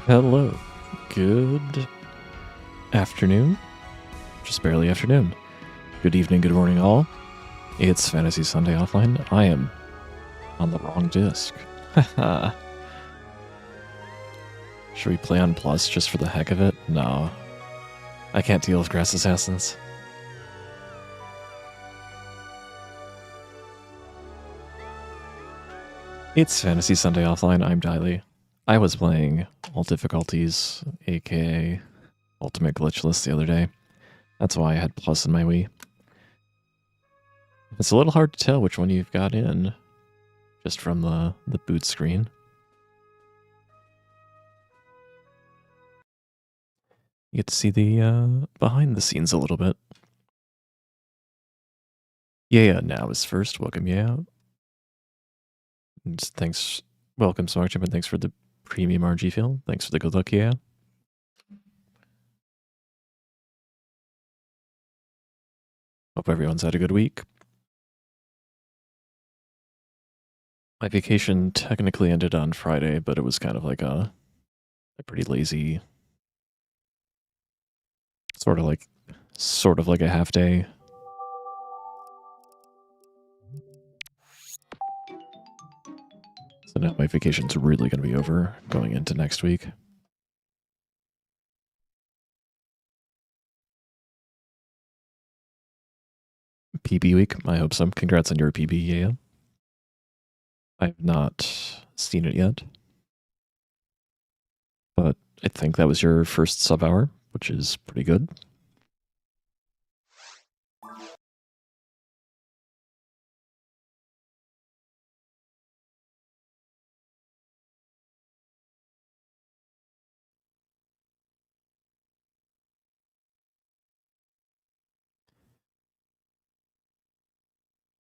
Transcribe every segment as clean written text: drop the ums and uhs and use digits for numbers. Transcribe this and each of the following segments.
Hello. Good afternoon. Just barely afternoon. Good evening, good morning, all. It's Phantasy Sunday Offline. I am on the wrong disc. Haha. Should we play on Plus just for the heck of it? No. I can't deal with Grass Assassins. It's Phantasy Sunday Offline. I'm Diley. I was playing all difficulties, aka Ultimate Glitchless, the other day. That's why I had Plus in my Wii. It's a little hard to tell which one you've got in, just from the boot screen. You get to see the behind the scenes a little bit. Yeah, now is first. Welcome, yeah. And thanks, welcome, Smartchip, and thanks for the premium RG fill. Thanks for the good luck, yeah. Hope everyone's had a good week. My vacation technically ended on Friday, but it was kind of like a pretty lazy, sort of like a half day. So now my vacation's really going to be over going into next week. PB week, I hope so. Congrats on your PB, yeah. I've not seen it yet, but I think that was your first sub hour, which is pretty good.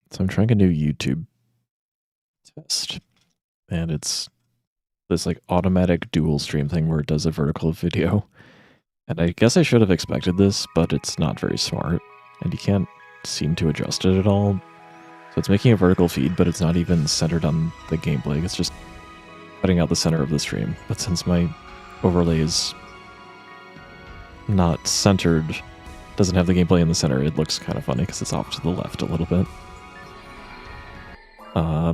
So I'm trying a new YouTube test, and it's this like automatic dual stream thing where it does a vertical video. And I guess I should have expected this, but it's not very smart, and you can't seem to adjust it at all. So it's making a vertical feed, but it's not even centered on the gameplay. It's just cutting out the center of the stream. But since my overlay is not centered, doesn't have the gameplay in the center, it looks kind of funny because it's off to the left a little bit.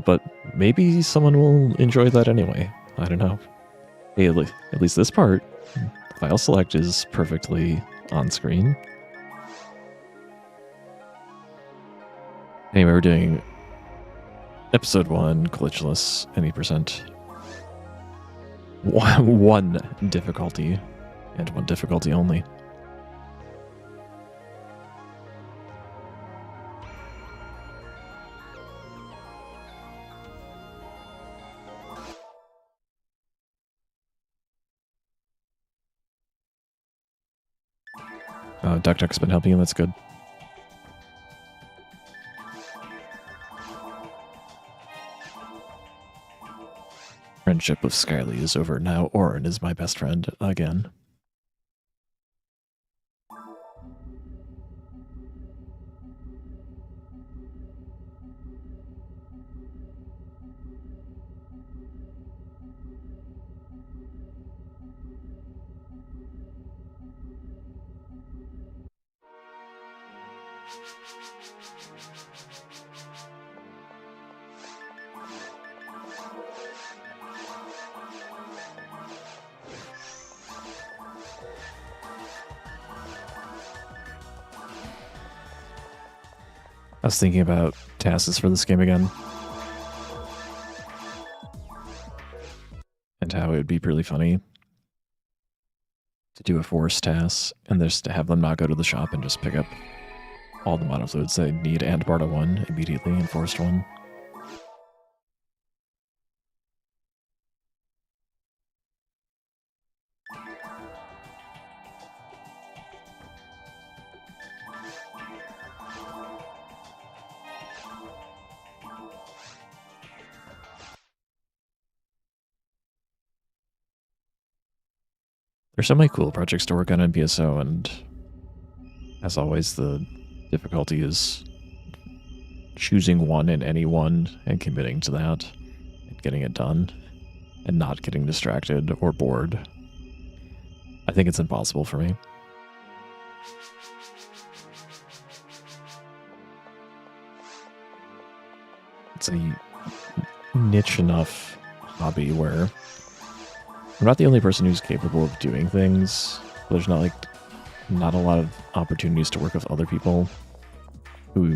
But maybe someone will enjoy that anyway. I don't know. Hey, at least this part, file select is perfectly on screen. Anyway, we're doing episode 1, glitchless, any percent. One difficulty, and one difficulty only. Duck Duck's been helping you, that's good. Friendship with Skyly is over now. Orin is my best friend again. I was thinking about tasks for this game again. And how it would be really funny to do a force task and just to have them not go to the shop and just pick up all the monofluids they need and Barta 1 immediately and forced 1. There's so many cool projects to work on in PSO, and as always, the difficulty is choosing one in any one and committing to that and getting it done and not getting distracted or bored I think it's impossible for me. It's a niche enough hobby where I'm not the only person who's capable of doing things. There's not a lot of opportunities to work with other people who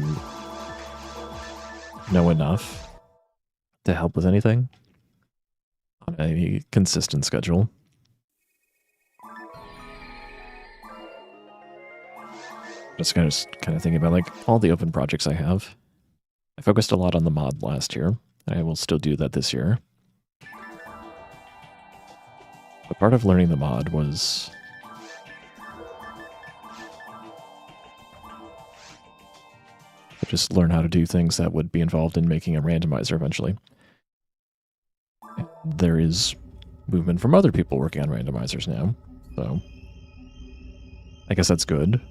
know enough to help with anything on a consistent schedule. Just kind of thinking about like all the open projects I have. I focused a lot on the mod last year. I will still do that this year. But part of learning the mod was to just learn how to do things that would be involved in making a randomizer eventually. And there is movement from other people working on randomizers now, so I guess that's good.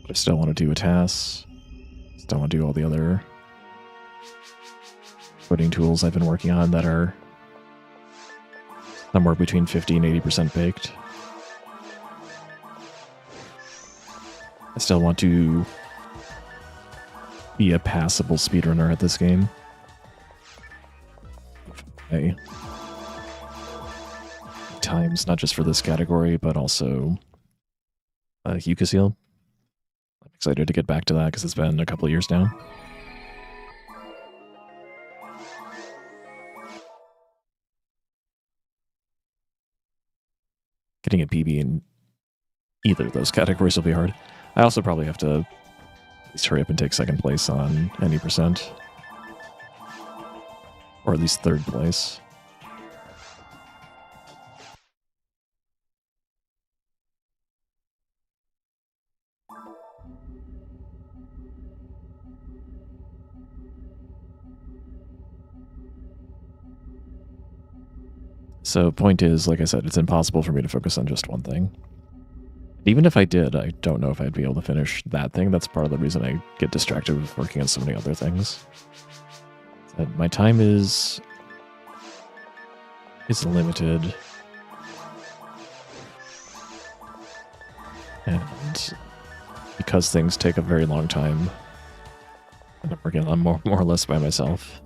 But I still want to do a task. Still want to do all the other coding tools I've been working on that are somewhere between 50 and 80% baked. I still want to be a passable speedrunner at this game. Times, not just for this category, but also Seal. I'm excited to get back to that because it's been a couple of years now. Getting a PB in either of those categories will be hard. I also probably have to at least hurry up and take second place on any percent. Or at least third place. So point is, like I said, it's impossible for me to focus on just one thing. Even if I did, I don't know if I'd be able to finish that thing. That's part of the reason I get distracted with working on so many other things. My time is limited. And because things take a very long time, and I'm working on more or less by myself.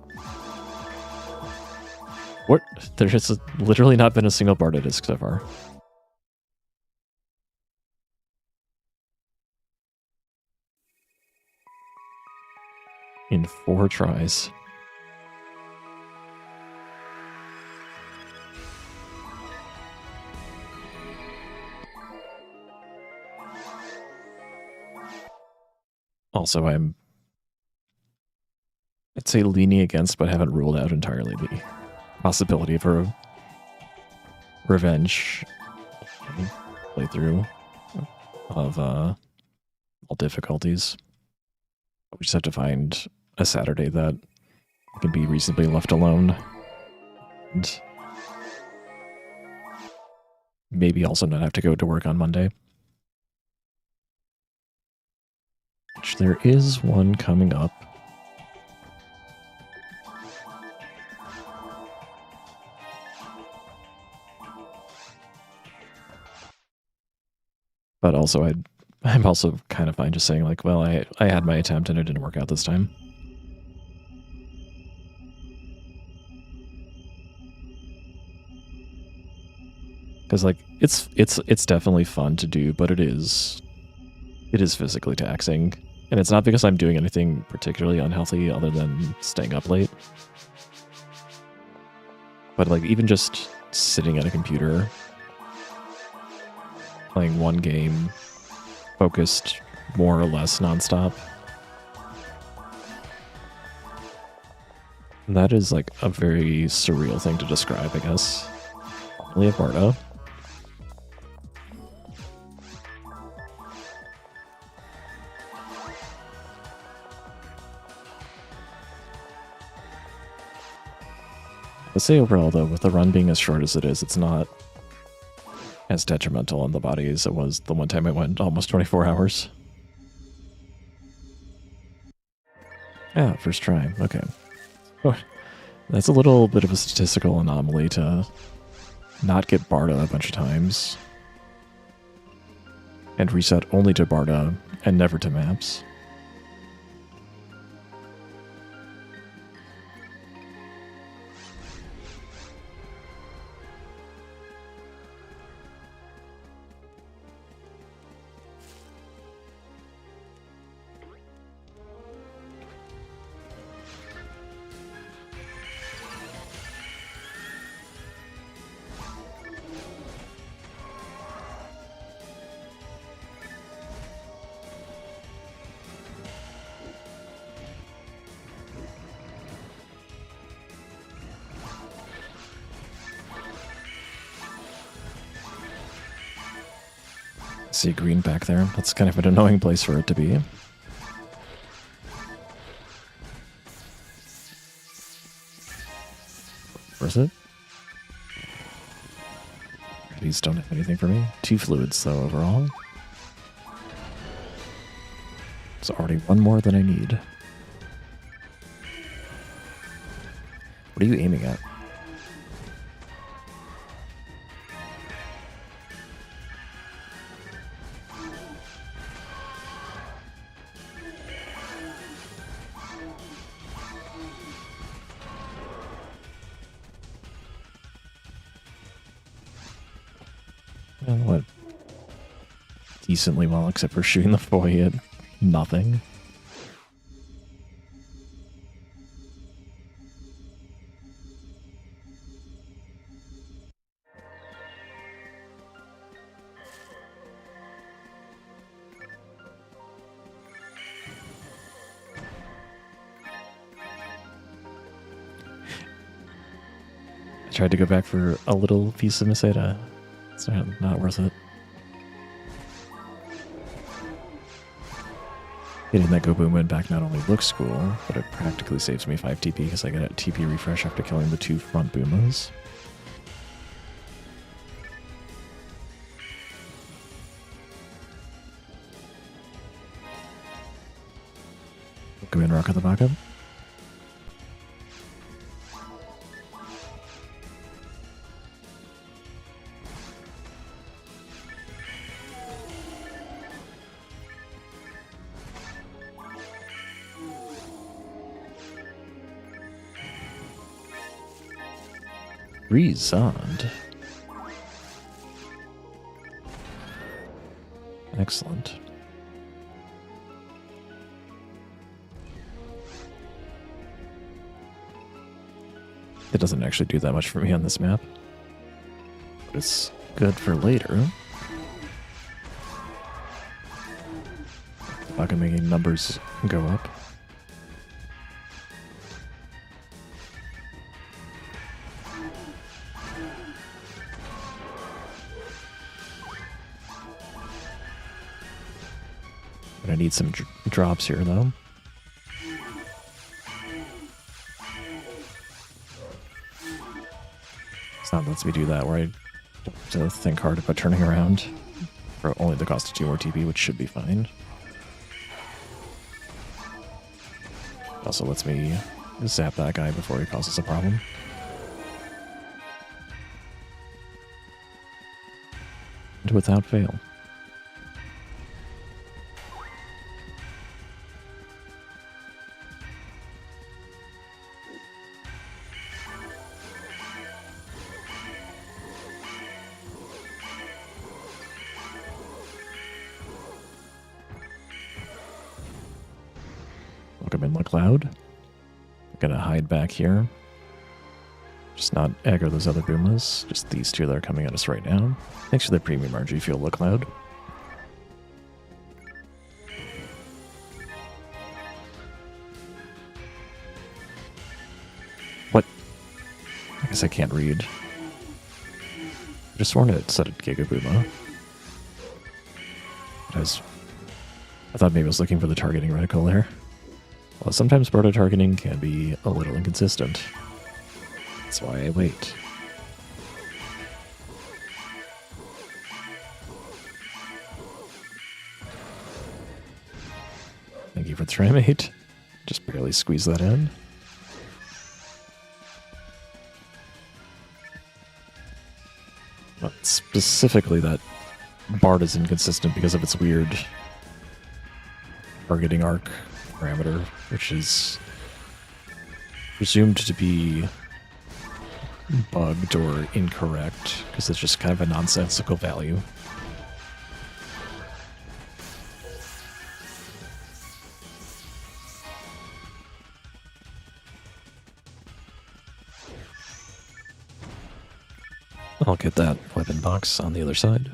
What? There has literally not been a single Barda disc so far. In 4 tries. Also, I'd say leaning against, but haven't ruled out entirely the possibility of a revenge playthrough of all difficulties. We just have to find a Saturday that can be reasonably left alone. And maybe also not have to go to work on Monday. Which there is one coming up. But also, I'm also kind of fine just saying, like, well, I had my attempt and it didn't work out this time. Because, like, it's definitely fun to do, but it is physically taxing. And it's not because I'm doing anything particularly unhealthy other than staying up late. But, like, even just sitting at a computer, playing one game, focused more or less nonstop. And that is like a very surreal thing to describe, I guess. Only a Barda. I'd say overall, though, with the run being as short as it is, it's not as detrimental on the body as it was the one time I went almost 24 hours. Yeah, first try. Okay. Oh, That's a little bit of a statistical anomaly to not get Barda a bunch of times. And reset only to Barda and never to maps. See green back there. That's kind of an annoying place for it to be. Worth it? These don't have anything for me. 2 fluids though overall. It's already 1 more than I need. What are you aiming at? What? Decently well, except for shooting the boy at nothing. I tried to go back for a little piece of Meseta. It's not worth it. Getting that Go Boom win back not only looks cool, but it practically saves me 5 TP because I get a TP refresh after killing the 2 front Boomas. Go in, rock at the backup. Rezond. Excellent. It doesn't actually do that much for me on this map, but it's good for later. If I can make numbers go up. I need some drops here, though. Sound lets me do that, where I don't have to think hard about turning around for only the cost of 2 more TP, which should be fine. Also lets me zap that guy before he causes a problem. And without fail. Welcome in the cloud. I'm gonna hide back here. Just not aggro those other Boomas. Just these 2 that are coming at us right now. Thanks for the premium RG fuel, look cloud. What? I guess I can't read. I just sworn it said Giga Booma. I thought maybe I was looking for the targeting reticle there. Well, sometimes proto targeting can be a little inconsistent. That's why I wait. Thank you for the trimate. Just barely squeeze that in. But specifically that Bard is inconsistent because of its weird targeting arc parameter, which is presumed to be bugged or incorrect because it's just kind of a nonsensical value. I'll get that weapon box on the other side.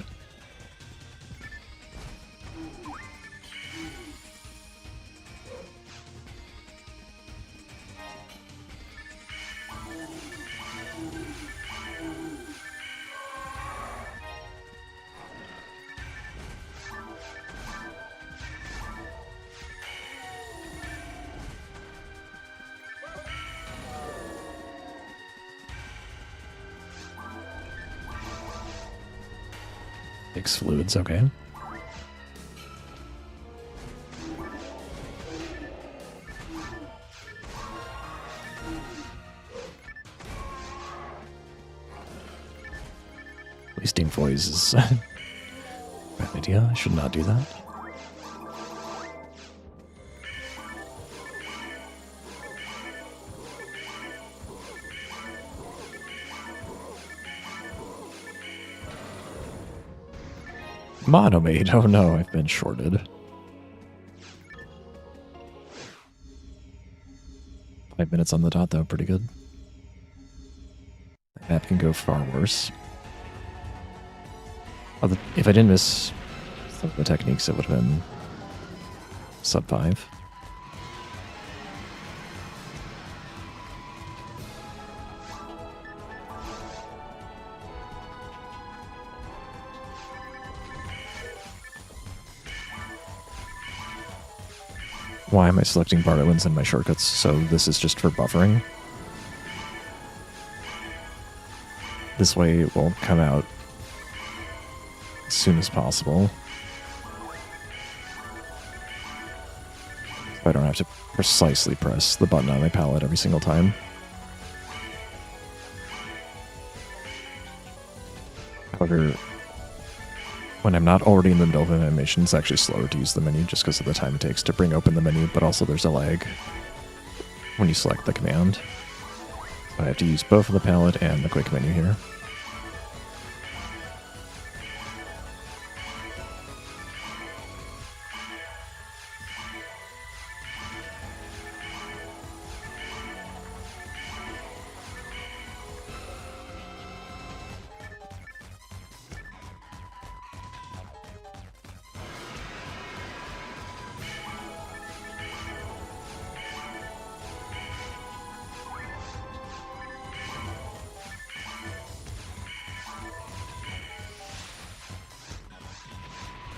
Takes fluids, okay. Wasting foils is a bad idea. I should not do that. Monomade, oh no, I've been shorted. 5 minutes on the dot though, pretty good. The map can go far worse. If I didn't miss some of the techniques, it would have been sub 5. Why am I selecting Barlowins in my shortcuts? So this is just for buffering. This way it won't come out as soon as possible. So I don't have to precisely press the button on my palette every single time. However, when I'm not already in the middle of an animation, it's actually slower to use the menu just because of the time it takes to bring open the menu, but also there's a lag when you select the command. So I have to use both of the palette and the quick menu here.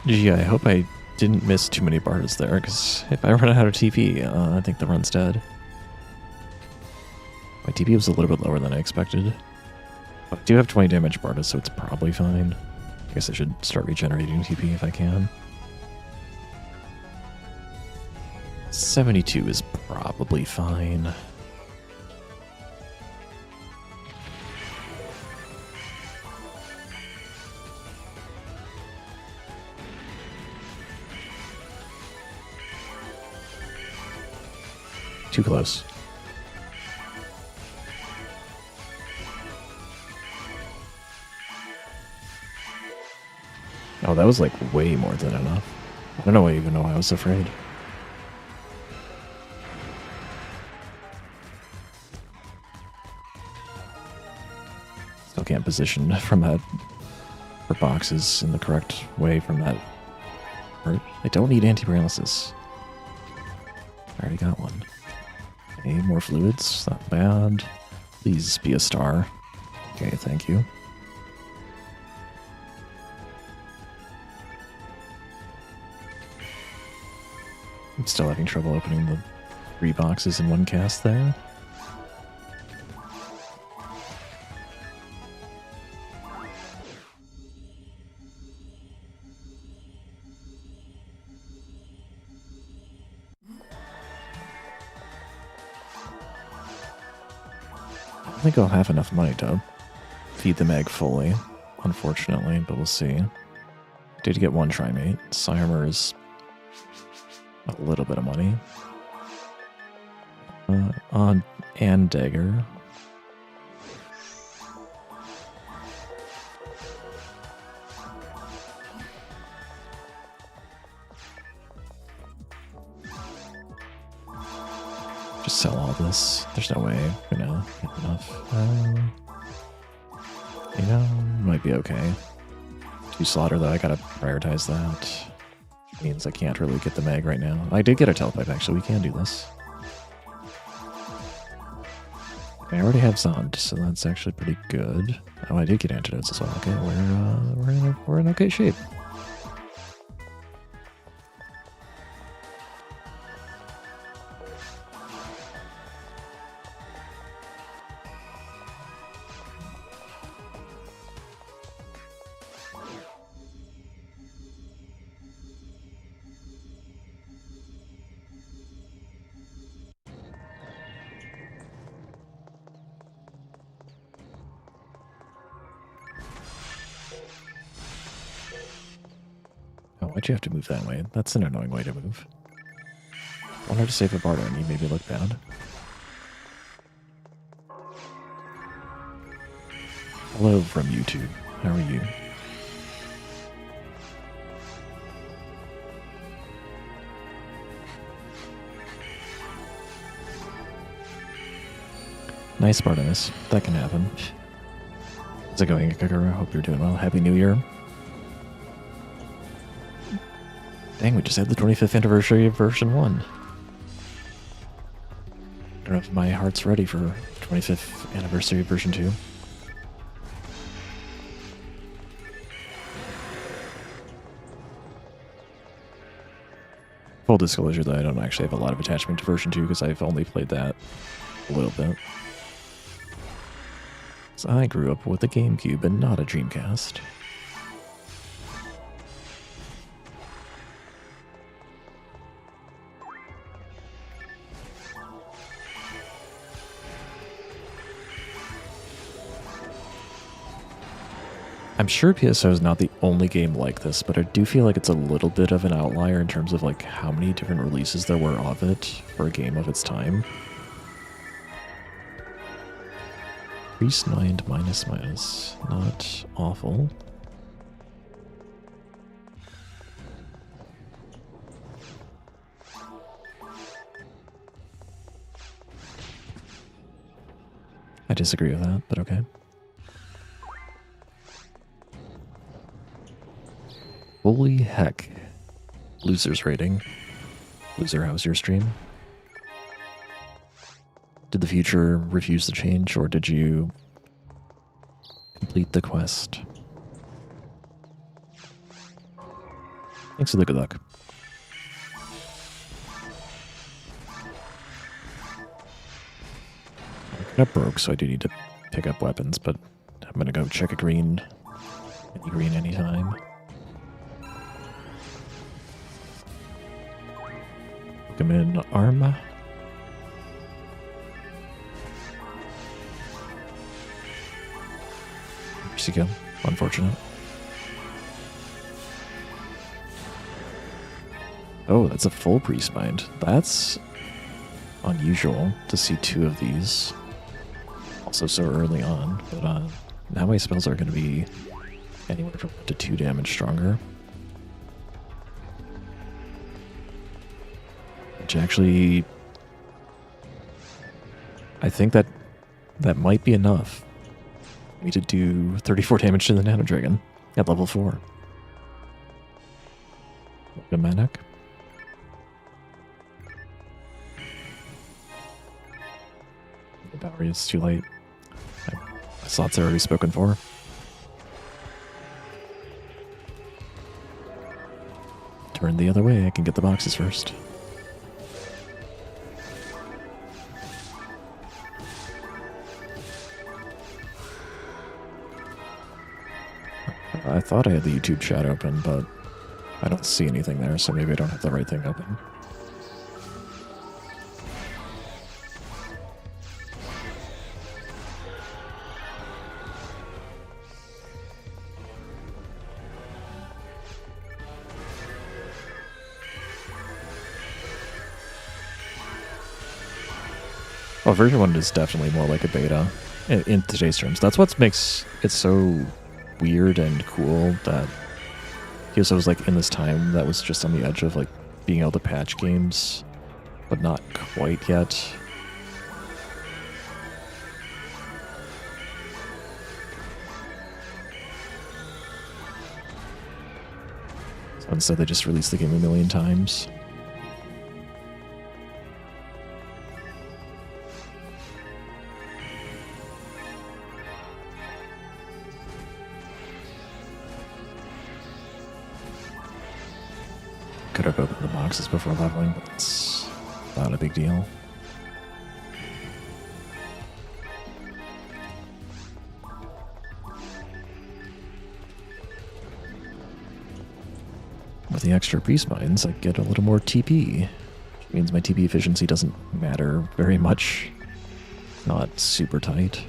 Yeah, I hope I didn't miss too many bars there, because if I run out of TP, I think the run's dead. My TP was a little bit lower than I expected. But I do have 20 damage Bardas, so it's probably fine. I guess I should start regenerating TP if I can. 72 is probably fine. Too close. Oh, that was like way more than enough. I don't know even know why I was afraid. Still can't position from that for boxes in the correct way from that part. I don't need anti-paralysis. I already got one. Okay, more fluids, not bad. Please be a star. Okay, thank you. I'm still having trouble opening the 3 boxes in one cast there. I don't think I'll have enough money to feed the mag fully. unfortunately, but we'll see. Did get one Trimate. Psyarmor is a little bit of money. And Dagger. Just sell all this. There's no way I'm gonna get enough. You know, might be okay. 2 slaughter though, I gotta prioritize that. Which means I can't really get the mag right now. I did get a telepipe actually, we can do this. I already have Zond, so that's actually pretty good. Oh, I did get antidotes as well. Okay, we're in okay shape. Why'd you have to move that way? That's an annoying way to move. I want her to save a Bardo and you maybe look bad. Hello from YouTube. How are you? Nice Bardonis. That can happen. How's it going, Ikagura? Hope you're doing well. Happy New Year. Dang, we just had the 25th anniversary of version 1. I don't know if my heart's ready for 25th anniversary of version 2. Full disclosure though, I don't actually have a lot of attachment to version 2 because I've only played that a little bit. So I grew up with a GameCube and not a Dreamcast. I'm sure PSO is not the only game like this, but I do feel like it's a little bit of an outlier in terms of like how many different releases there were of it for a game of its time. Increase 9 to minus. Not awful. I disagree with that, but okay. Holy heck. Loser's rating. Loser, how's your stream? Did the future refuse to change, or did you complete the quest? Thanks for the good luck. I got broke, so I do need to pick up weapons, but I'm gonna go check a green. Any green anytime. Come in Arma. Where's he go? Unfortunate. Oh, that's a full priest bind. That's unusual to see 2 of these. Also so early on, but now my spells are going to be anywhere from 1 to 2 damage stronger. Which actually, I think that might be enough for me to do 34 damage to the Nano Dragon at level 4. Welcome, Manak. The battery is too late. My slots are already spoken for. Turn the other way, I can get the boxes first. I thought I had the YouTube chat open, but I don't see anything there, so maybe I don't have the right thing open. Well, version 1 is definitely more like a beta in today's terms. That's what makes it so weird and cool that PSO was like in this time that was just on the edge of like being able to patch games, but not quite yet. So instead they just released the game a million times. Could have opened the boxes before leveling, but it's not a big deal. With the extra beast mines, I get a little more TP, which means my TP efficiency doesn't matter very much. Not super tight.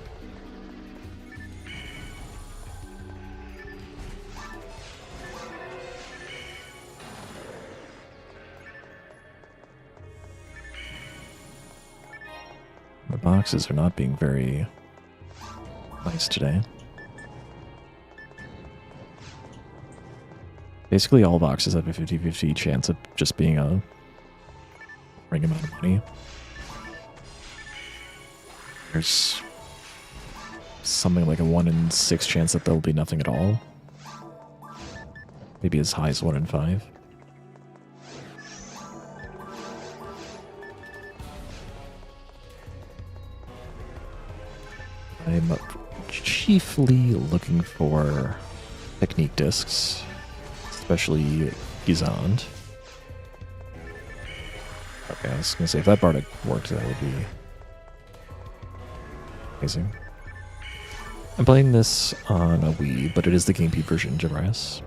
The boxes are not being very nice today. Basically all boxes have a 50-50 chance of just being a ring amount of money. There's something like a 1 in 6 chance that there'll be nothing at all. Maybe as high as 1 in 5. I'm chiefly looking for technique discs, especially Gizand. Okay, I was going to say, if that Bardic worked, that would be amazing. I'm playing this on a Wii, but it is the GameCube version, Jabras.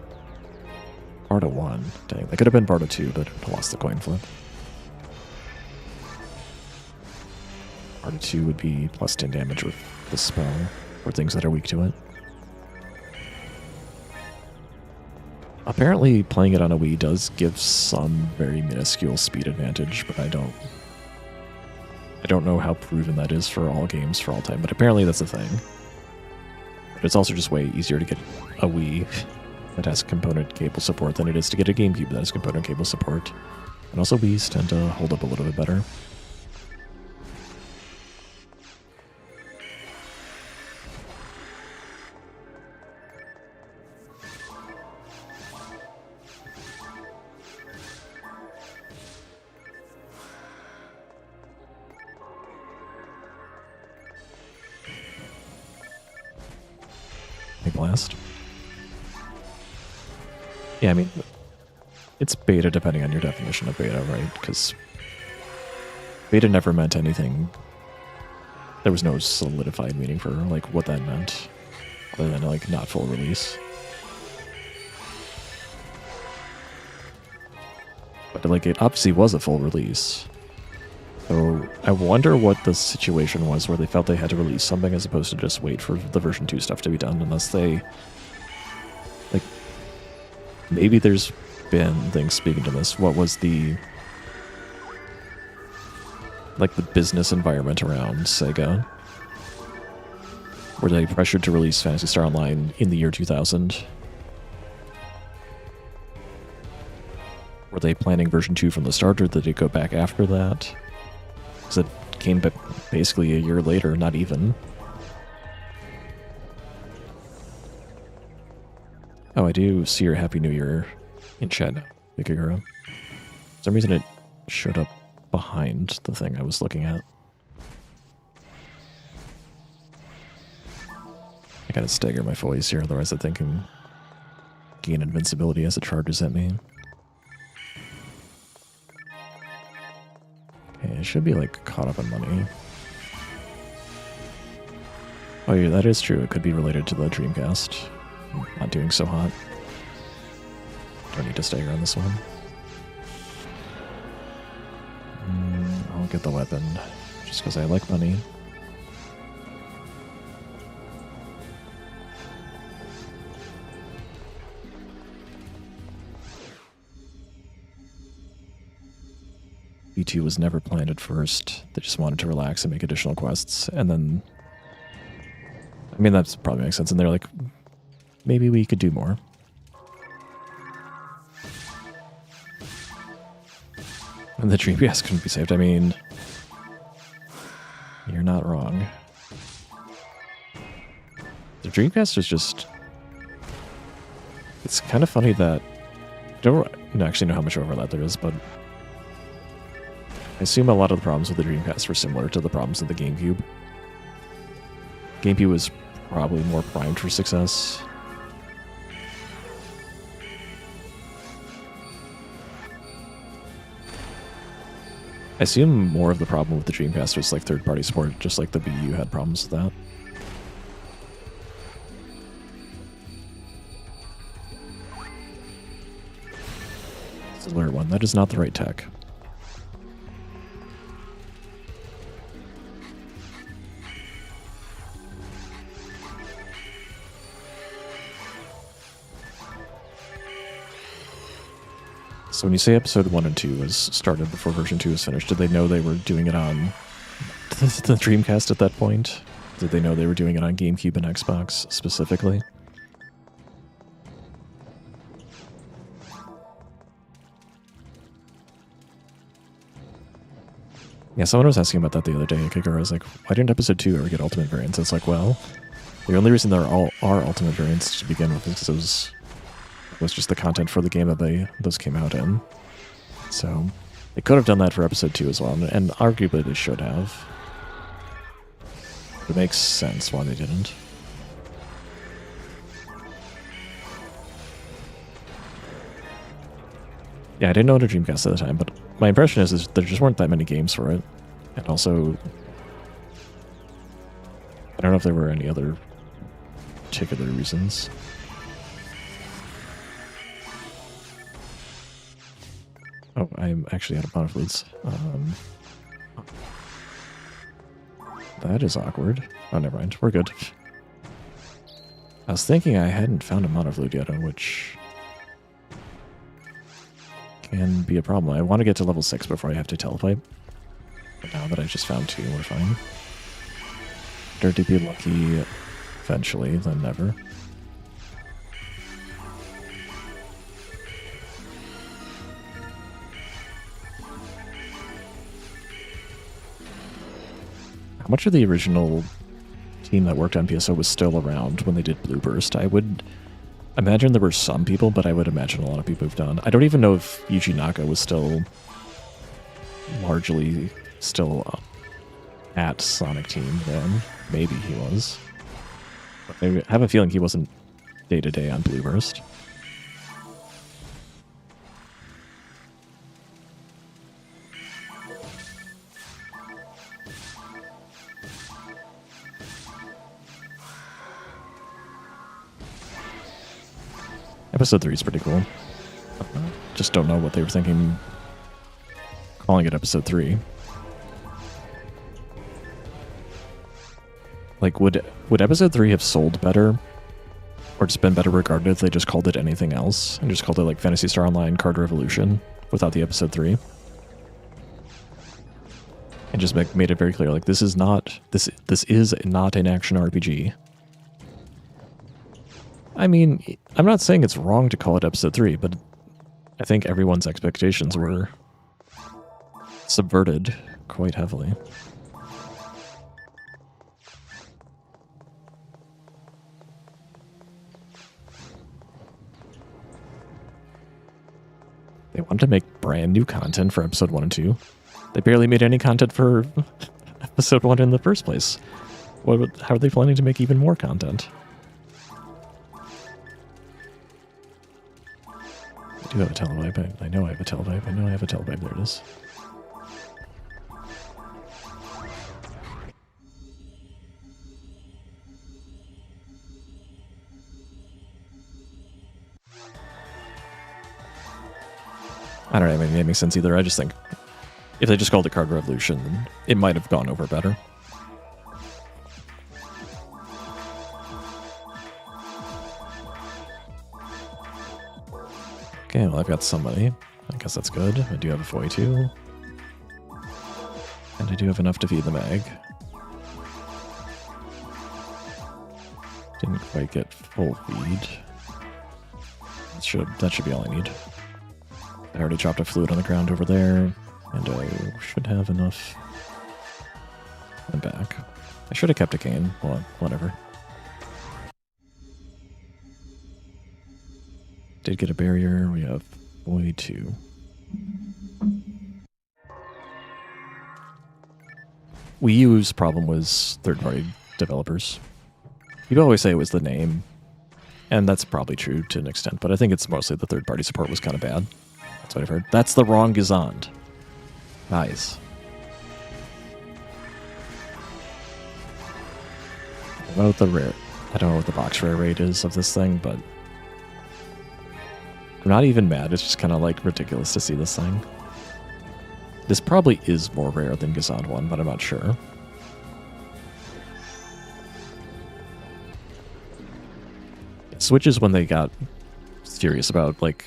Barda 1. Dang, that could have been Barda 2, but I lost the coin flip. Barda 2 would be plus 10 damage with the spell, for things that are weak to it. Apparently, playing it on a Wii does give some very minuscule speed advantage, but I don't know how proven that is for all games for all time, but apparently that's a thing. But it's also just way easier to get a Wii that has component cable support than it is to get a GameCube that has component cable support. And also Wiis tend to hold up a little bit better. Blast. Yeah, I mean, it's beta depending on your definition of beta, right? Because beta never meant anything. There was no solidified meaning for like what that meant, other than like not full release. But like it obviously was a full release. So I wonder what the situation was where they felt they had to release something as opposed to just wait for the version 2 stuff to be done, unless they, like, maybe there's been things speaking to this. What was the, like, the business environment around Sega? Were they pressured to release Phantasy Star Online in the year 2000? Were they planning version 2 from the start, or did they go back after that? Because it came back basically a year later, not even. Oh, I do see your Happy New Year in chat now, Mikagura. For some reason it showed up behind the thing I was looking at. I gotta stagger my voice here, otherwise I think I can gain invincibility as it charges at me. Okay, it should be like caught up in money. Oh yeah, that is true. It could be related to the Dreamcast. Not doing so hot. Don't need to stagger on this one. I'll get the weapon, just because I like money. B2 was never planned at first. They just wanted to relax and make additional quests. And then, I mean, that probably makes sense. And they're like, maybe we could do more. And the Dreamcast couldn't be saved. I mean, you're not wrong. The Dreamcast is just... It's kind of funny that... I don't actually know how much overlap there is, but... I assume a lot of the problems with the Dreamcast were similar to the problems of the GameCube. GameCube was probably more primed for success. I assume more of the problem with the Dreamcast was like third-party support, just like the Wii U had problems with that. It's a alert one. That is not the right tech. So when you say episode 1 and 2 was started before version 2 was finished, did they know they were doing it on the Dreamcast at that point? Did they know they were doing it on GameCube and Xbox specifically? Yeah, someone was asking about that the other day. Kikara was like, why didn't episode 2 ever get ultimate variants? It's like, well, the only reason there are ultimate variants to begin with is because it was just the content for the game that those came out in. So they could have done that for episode 2 as well, and arguably they should have. It makes sense why they didn't. Yeah, I didn't own a Dreamcast at the time, but my impression is there just weren't that many games for it. And also, I don't know if there were any other particular reasons. Oh, I'm actually out of monofluids. That is awkward. Oh, never mind. We're good. I was thinking I hadn't found a monofluid yet, which can be a problem. I want to get to level 6 before I have to telepipe. But now that I just found 2, we're fine. Better to be lucky eventually than never. How much of the original team that worked on PSO was still around when they did Blue Burst? I would imagine there were some people, but I would imagine a lot of people moved on. I don't even know if Yuji Naka was still largely at Sonic Team then. Maybe he was. But I have a feeling he wasn't day-to-day on Blue Burst. Episode 3 is pretty cool. Just don't know what they were thinking calling it episode 3. Like, would episode 3 have sold better? Or just been better regarded if they just called it anything else? And just called it like Phantasy Star Online Card Revolution without the episode 3? And just made it very clear, like, this is not an action RPG. I mean, I'm not saying it's wrong to call it episode 3, but I think everyone's expectations were subverted quite heavily. They wanted to make brand new content for episode 1 and 2. They barely made any content for episode 1 in the first place. How are they planning to make even more content? I do have a televibe. I know I have a televibe. I know I have a televibe. There it is. I don't know if it makes sense either. I just think if they just called it Card Revolution, it might have gone over better. Okay, well, I've got somebody. I guess that's good. I do have a Foy too. And I do have enough to feed the mag. Didn't quite get full feed. That should be all I need. I already dropped a fluid on the ground over there, and I should have enough. I'm back. I should have kept a cane. Well, whatever. Did get a barrier. We have boy 2. Wii U's problem was third-party developers. People always say it was the name, and that's probably true to an extent, but I think it's mostly the third-party support was kind of bad. That's what I've heard. That's the wrong Gazand. Nice. About the rare. I don't know what the box rare rate is of this thing, but I'm not even mad. It's just kind of like ridiculous to see this thing. This probably is more rare than Gazand 1, but I'm not sure. Switch is when they got serious about like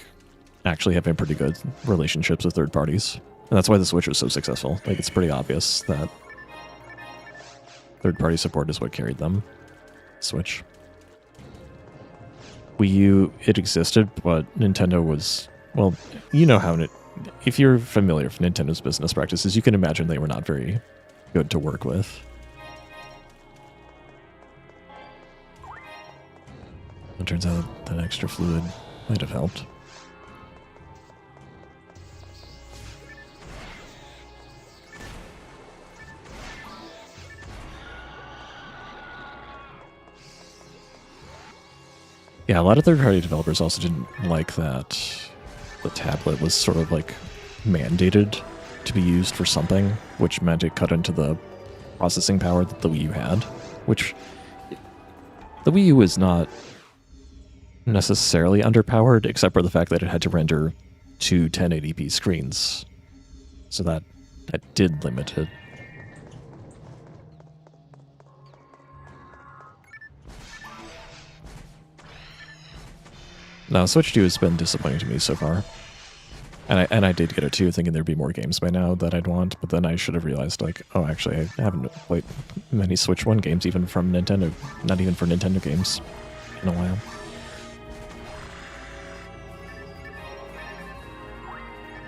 actually having pretty good relationships with third parties. And that's why the Switch was so successful. Like, it's pretty obvious that third-party support is what carried them. Switch. Wii U, it existed, but Nintendo was... Well, you know how... If you're familiar with Nintendo's business practices, you can imagine they were not very good to work with. It turns out that extra fluid might have helped. Yeah, a lot of third-party developers also didn't like that the tablet was sort of like mandated to be used for something, which meant it cut into the processing power that the Wii U had, which the Wii U is not necessarily underpowered, except for the fact that it had to render two 1080p screens. So that did limit it. No, Switch 2 has been disappointing to me so far. And I did get it too, thinking there'd be more games by now that I'd want, but then I should have realized, like, oh, actually, I haven't played many Switch 1 games, even from Nintendo, not even for Nintendo games, in a while.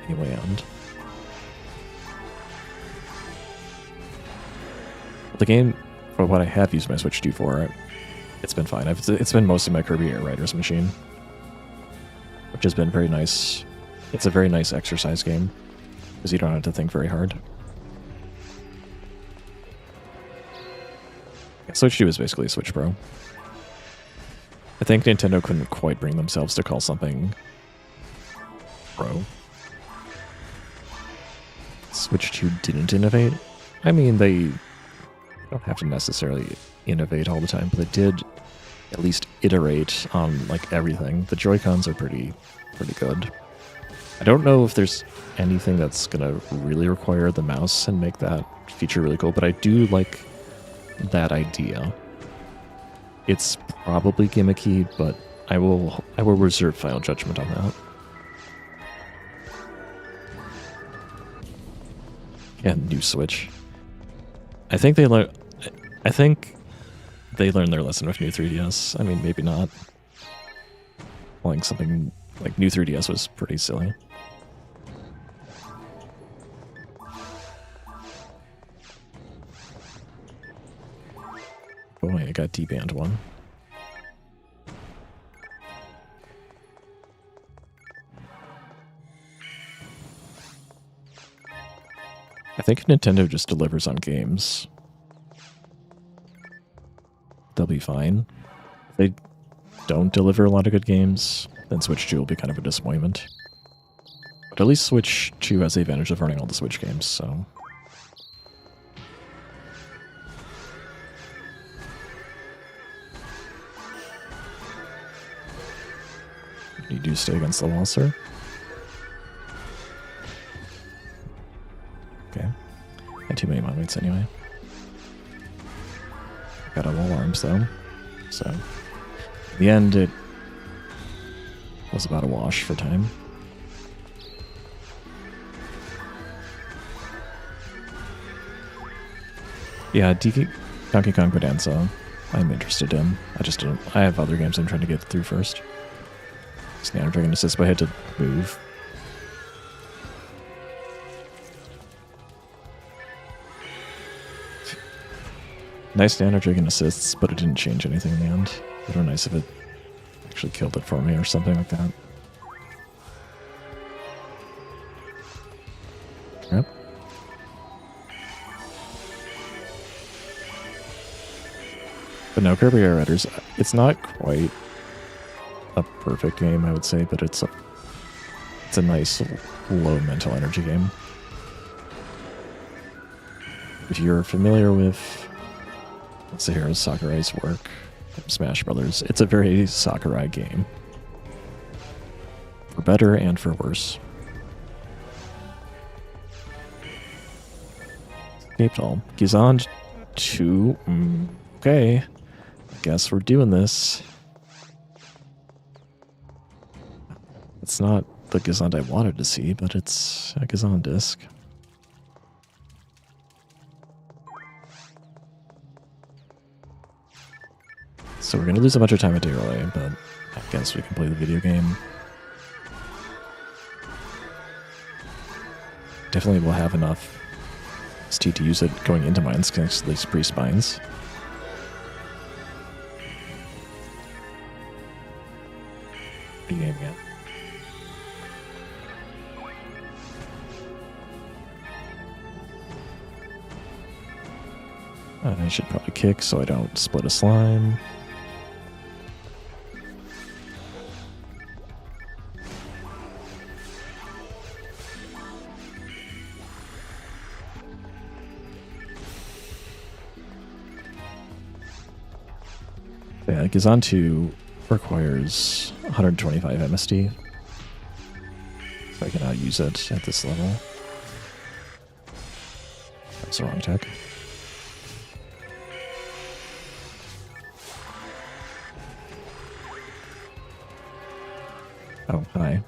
Anyway, the game, for what I have used my Switch 2 for, it's been fine. It's been mostly my Kirby Air Riders machine, which has been very nice. It's a very nice exercise game, because you don't have to think very hard. Switch 2 is basically a Switch Pro. I think Nintendo couldn't quite bring themselves to call something Pro. Switch 2 didn't innovate. I mean, they don't have to necessarily innovate all the time, but they did at least iterate on like everything. The Joy-Cons are pretty good. I don't know if there's anything that's gonna really require the mouse and make that feature really cool, but I do like that idea. It's probably gimmicky, but I will reserve final judgment on that. Yeah, new Switch. I think they learned their lesson with new 3DS. I mean, maybe not. Playing something like new 3DS was pretty silly. Boy, I got D-band one. I think Nintendo just delivers on games. They'll be fine. If they don't deliver a lot of good games, then Switch 2 will be kind of a disappointment. But at least Switch 2 has the advantage of running all the Switch games, so... You do stay against the wall, sir. Okay. Had too many mod weights anyway. Got all arms though. So, in the end, it was about a wash for time. Yeah, Donkey Kong Bonanza, I'm interested in. I have other games I'm trying to get through first. Standard Dragon Assist, but I had to move. Nice Standard Dragon Assists, but it didn't change anything in the end. It would have been nice if it actually killed it for me or something like that. Yep. But no, Kirby Air Raiders, it's not quite a perfect game, I would say, but it's a nice low mental energy game. If you're familiar with Masahiro Sakurai's work from Smash Brothers, it's a very Sakurai game. For better and for worse. Escaped all. Gizand 2. Okay. I guess we're doing this. It's not the Gizand I wanted to see, but it's a Gizand disc. So we're going to lose a bunch of time at Dayrelay, but I guess we can play the video game. Definitely will have enough ST to use it going into mines, because at least pre-spines. What are you aiming at? I should probably kick so I don't split a slime. Yeah, Gizand 2 requires 125 MSD. So I cannot use it at this level. That's the wrong tech. Oh, hi.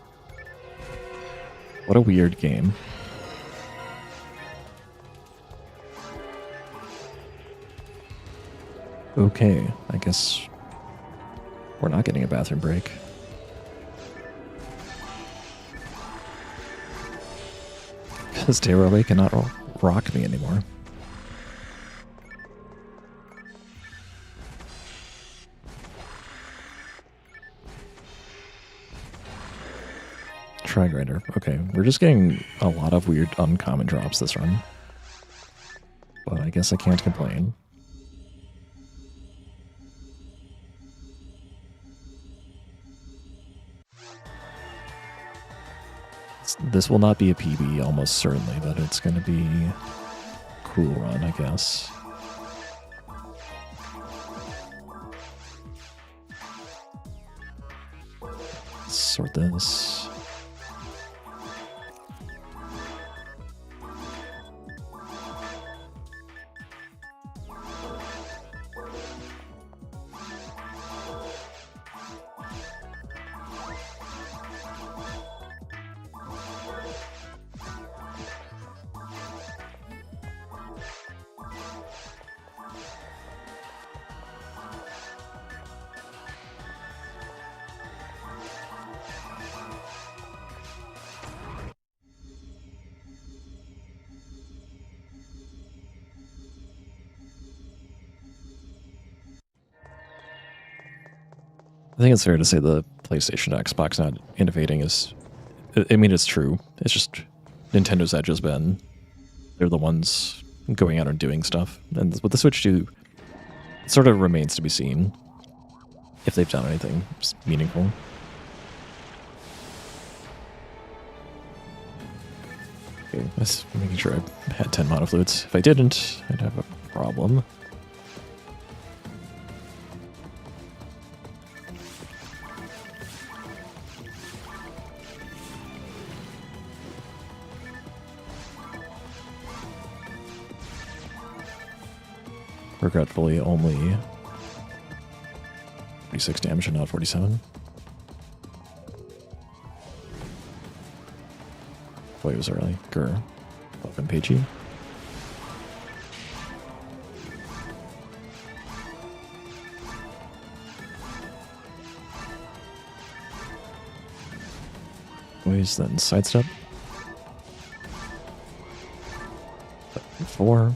What a weird game. Okay, I guess we're not getting a bathroom break. Because Dayrelay cannot rock me anymore. Tri-Grinder. Okay, we're just getting a lot of weird uncommon drops this run. But I guess I can't complain. This will not be a PB, almost certainly, but it's going to be a cool run, I guess. Sort this. I think it's fair to say the PlayStation Xbox not innovating is... I mean, it's true. It's just Nintendo's edge has been... They're the ones going out and doing stuff. And what the Switch do, it sort of remains to be seen if they've done anything meaningful. Okay, just making sure I had 10 mono fluids. If I didn't, I'd have a problem. Regretfully, only 46 damage and not 47. Boy, it was early. Grr. Welcome, Peachy. Boys, then sidestep. 4.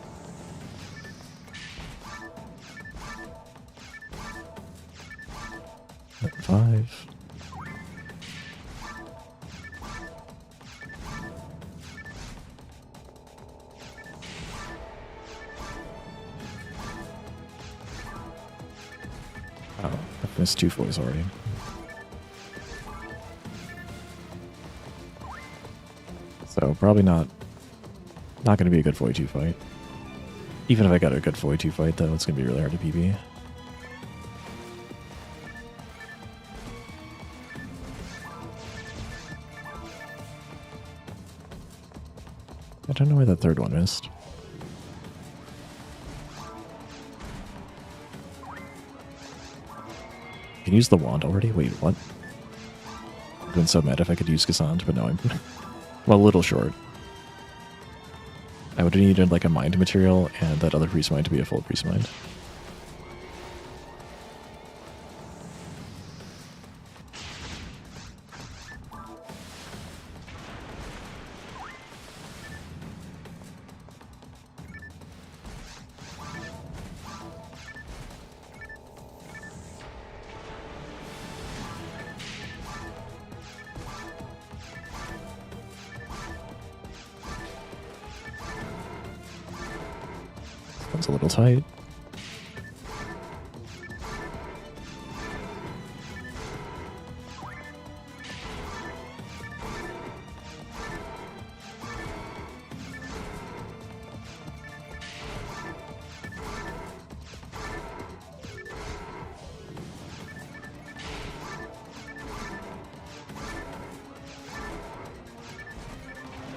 Then 5. Oh, I've missed 2 foils already. So probably not going to be a good Foy 2 fight. Even if I got a good Foy 2 fight, though, it's going to be really hard to PB. I don't know where that third one missed. You can use the wand already? Wait, what? I've been so mad if I could use Cassandra, but no, I'm well, a little short. I would have needed like a mind material and that other priest mind to be a full priest mind. That's a little tight.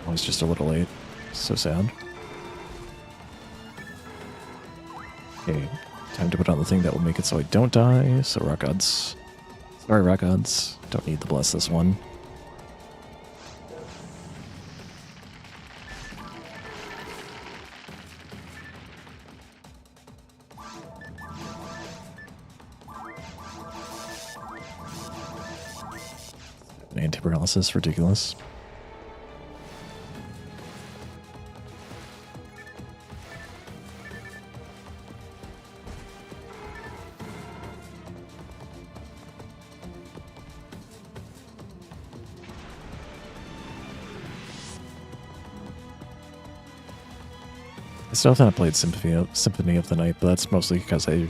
Oh, it's just a little late. So sad. Okay, time to put on the thing that will make it so I don't die. So rock odds. Sorry, rock odds. Don't need to bless this one. Anti-paralysis, ridiculous. I still haven't played Symphony of the Night, but that's mostly because I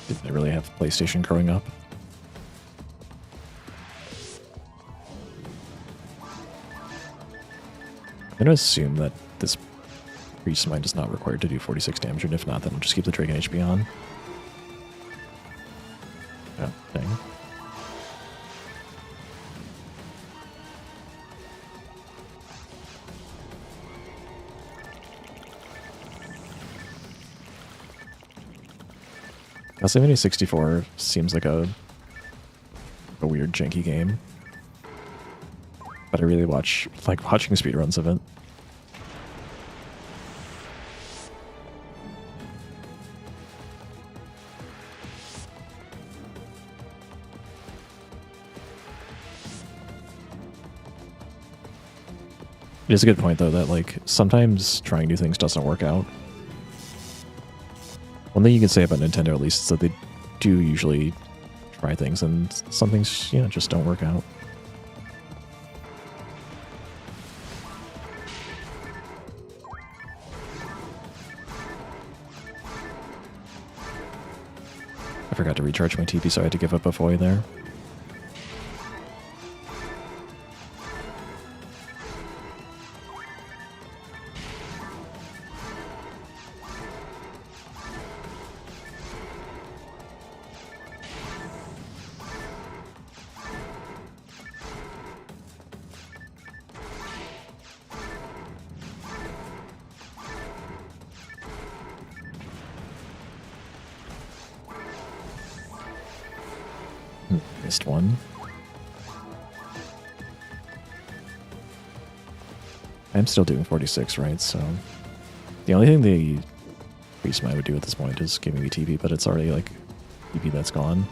didn't really have PlayStation growing up. I'm going to assume that this Priest Mind is not required to do 46 damage, and if not, then I'll just keep the Dragon HP on. Oh, dang. Castlevania 64 seems like a weird janky game, but I really like watching speedruns of it. It is a good point though that like sometimes trying new things doesn't work out. One thing you can say about Nintendo, at least, is that they do usually try things, and some things, you know, just don't work out. I forgot to recharge my TP, so I had to give up a Foy there. Missed one. I'm still doing 46, right? So the only thing the Priest Mind would do at this point is give me TP, but it's already like TP that's gone.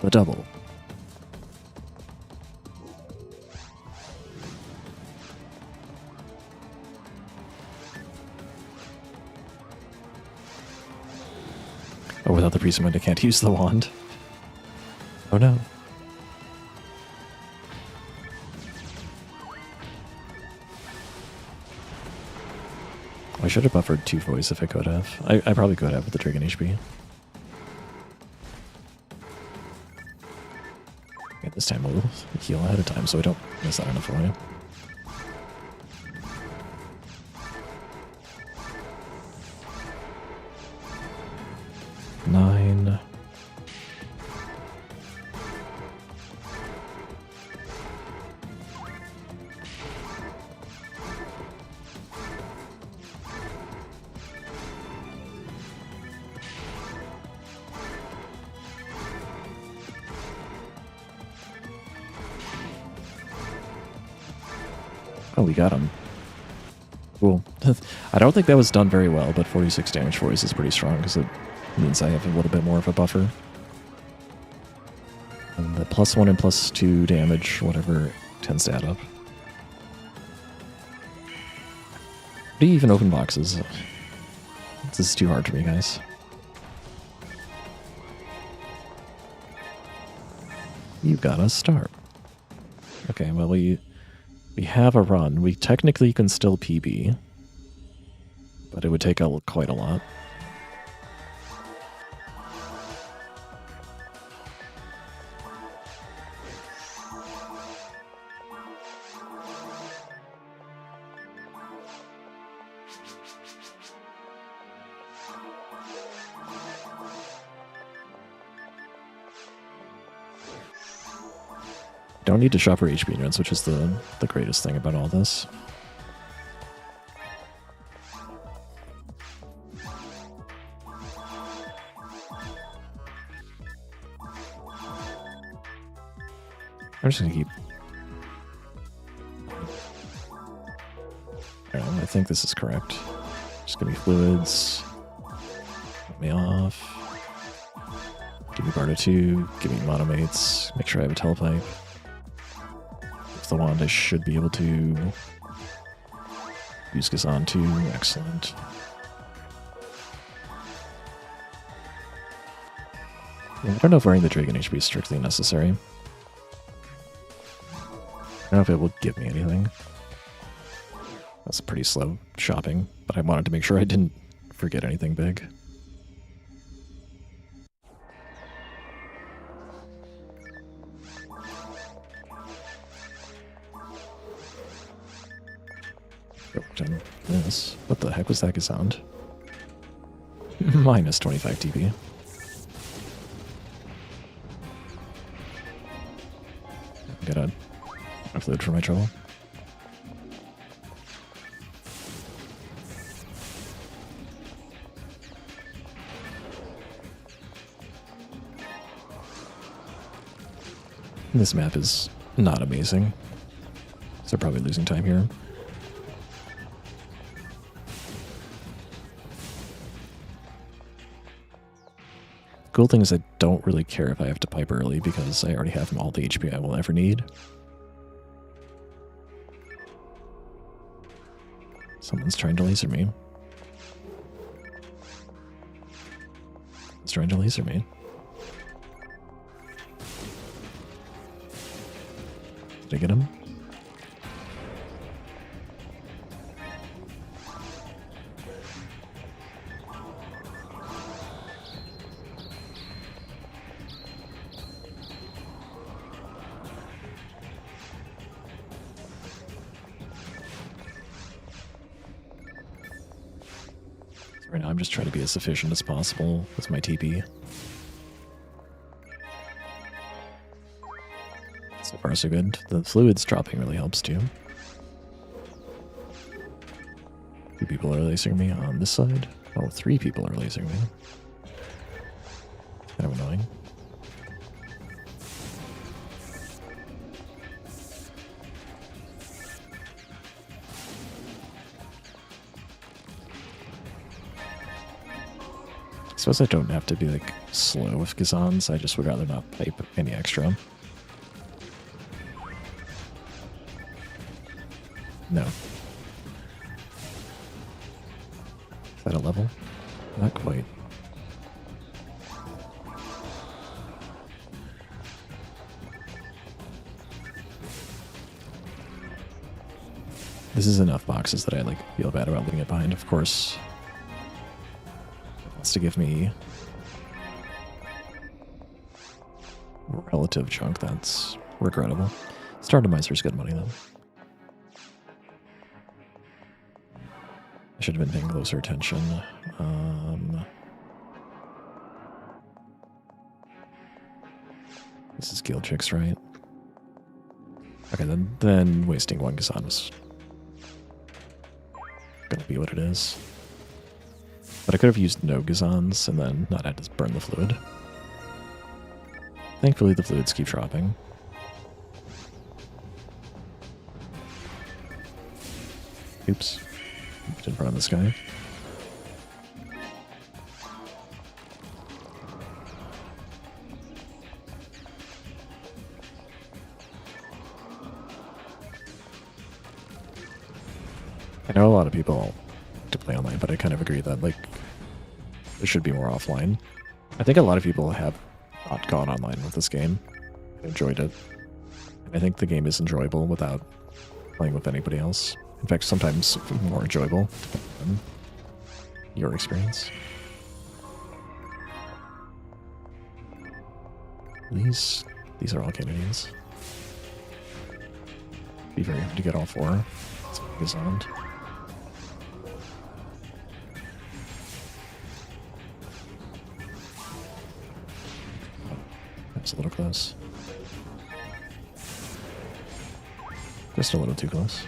The double. Oh, without the priest I can't use the wand. Oh no. I should have buffered 2 voice if I could have. I probably could have with the Dragon HP. Okay, this time we'll heal ahead of time so I don't miss out on a foil. Nine. Oh, we got him. Cool. I don't think that was done very well, but 46 damage voice is pretty strong because it means I have a little bit more of a buffer. And the +1 and +2 damage, whatever, tends to add up. How do you even open boxes? This is too hard for me, guys. You got a start. Okay, well, we have a run. We technically can still PB, but it would take quite a lot. Don't need to shop for HP units, which is the greatest thing about all this. I'm just gonna keep... I think this is correct. Just give me fluids. Let me off. Give me Bardo 2. Give me monomates. Make sure I have a telepipe. The wand, I should be able to use Gazan too. Excellent. Yeah, I don't know if wearing the Dragon HP is strictly necessary. I don't know if it will give me anything. That's pretty slow shopping, but I wanted to make sure I didn't forget anything big. Done this. What the heck was that sound? Minus 25 TP. Get a fluid for my trouble. This map is not amazing, so they're probably losing time here. Cool thing is I don't really care if I have to pipe early because I already have all the HP I will ever need. Someone's trying to laser me. Someone's trying to laser me. Did I get him? Right now I'm just trying to be as efficient as possible with my TP. So far so good. The fluids dropping really helps too. 2 people are lasering me on this side. Oh, 3 people are lasering me. Kind of annoying. suppose I don't have to be like slow with Gazans. I just would rather not type any extra. No. Is that a level? Not quite. This is enough boxes that I like feel bad about leaving it behind. Of course, it wants to give me relative chunk. That's regrettable. Stardomizer good money though. I should have been paying closer attention. This is Guild Chicks, right? Okay, then wasting one Gazan was gonna be what it is. But I could have used no Gazans and then not had to burn the fluid. Thankfully the fluids keep dropping. Oops. Put in front of this guy. I know a lot of people like to play online, but I kind of agree that like there should be more offline. I think a lot of people have not gone online with this game and enjoyed it. I think the game is enjoyable without playing with anybody else. In fact, sometimes more enjoyable than your experience. These are all Canadians. Be very happy to get all four. Let's focus on. That's a little close. Just a little too close.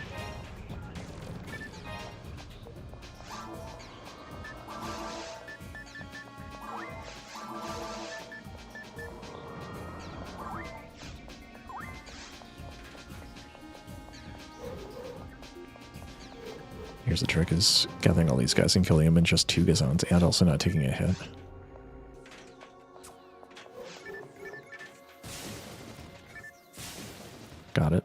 Here's the trick, is gathering all these guys and killing them in just 2 Gazans and also not taking a hit. Got it.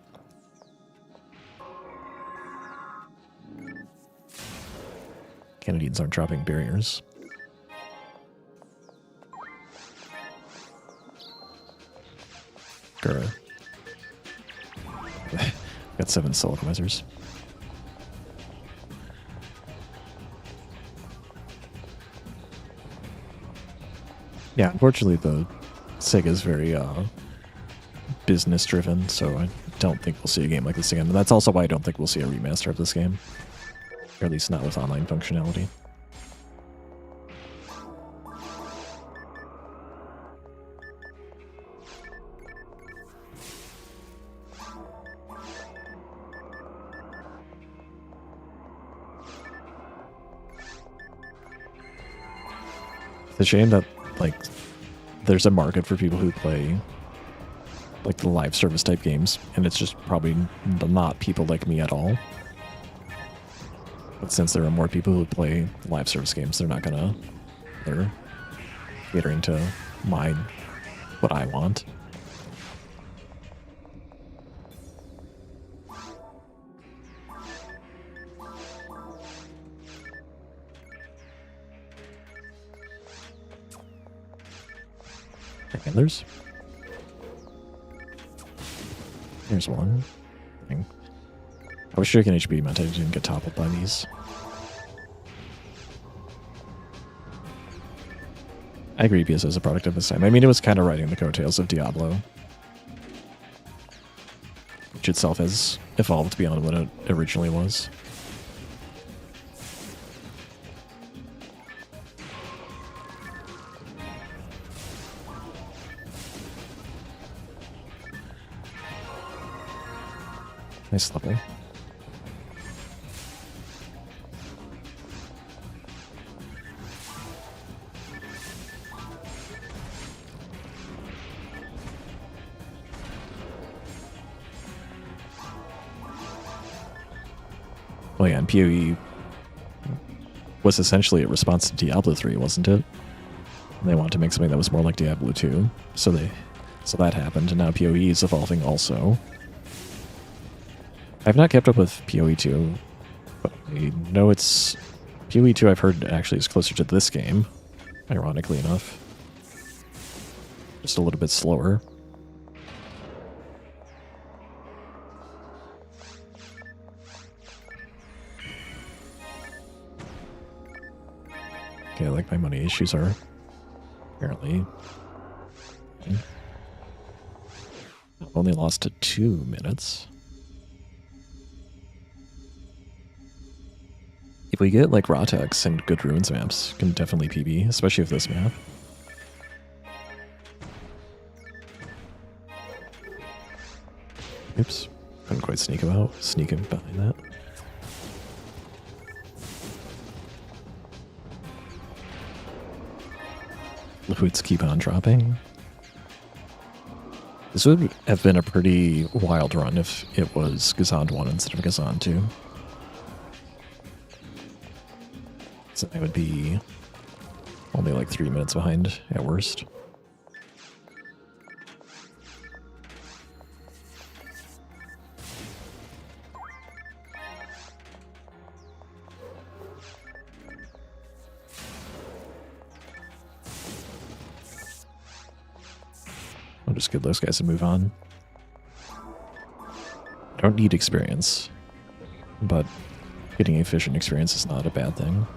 Canadians aren't dropping barriers. Gura. Got 7 Solicomizers. Yeah, unfortunately the SIG is very business driven, so I don't think we'll see a game like this again. And that's also why I don't think we'll see a remaster of this game. Or at least not with online functionality. It's a shame that like there's a market for people who play like the live service type games, and it's just probably not people like me at all. But since there are more people who play live service games, they're not gonna, they're catering to what I want. Handlers. Here's one. Thing. I was sure HP meant I didn't get toppled by these. I agree PS is a product of its time. I mean, it was kind of riding the coattails of Diablo, which itself has evolved beyond what it originally was. Nice level. Oh yeah, and PoE was essentially a response to Diablo 3, wasn't it? And they wanted to make something that was more like Diablo 2. So that happened, and now PoE is evolving also. I've not kept up with PoE 2, but I know it's... PoE 2 I've heard actually is closer to this game, ironically enough. Just a little bit slower. Okay, like my money issues are apparently. I've only lost to 2 minutes. If we get like Rotex and good ruins maps, can definitely PB, especially with this map. Oops, couldn't quite sneak behind that. Loots keep on dropping. This would have been a pretty wild run if it was Gazond 1 instead of Gazond 2. So I would be only like 3 minutes behind at worst. I'll just give those guys a move on. I don't need experience, but getting efficient experience is not a bad thing.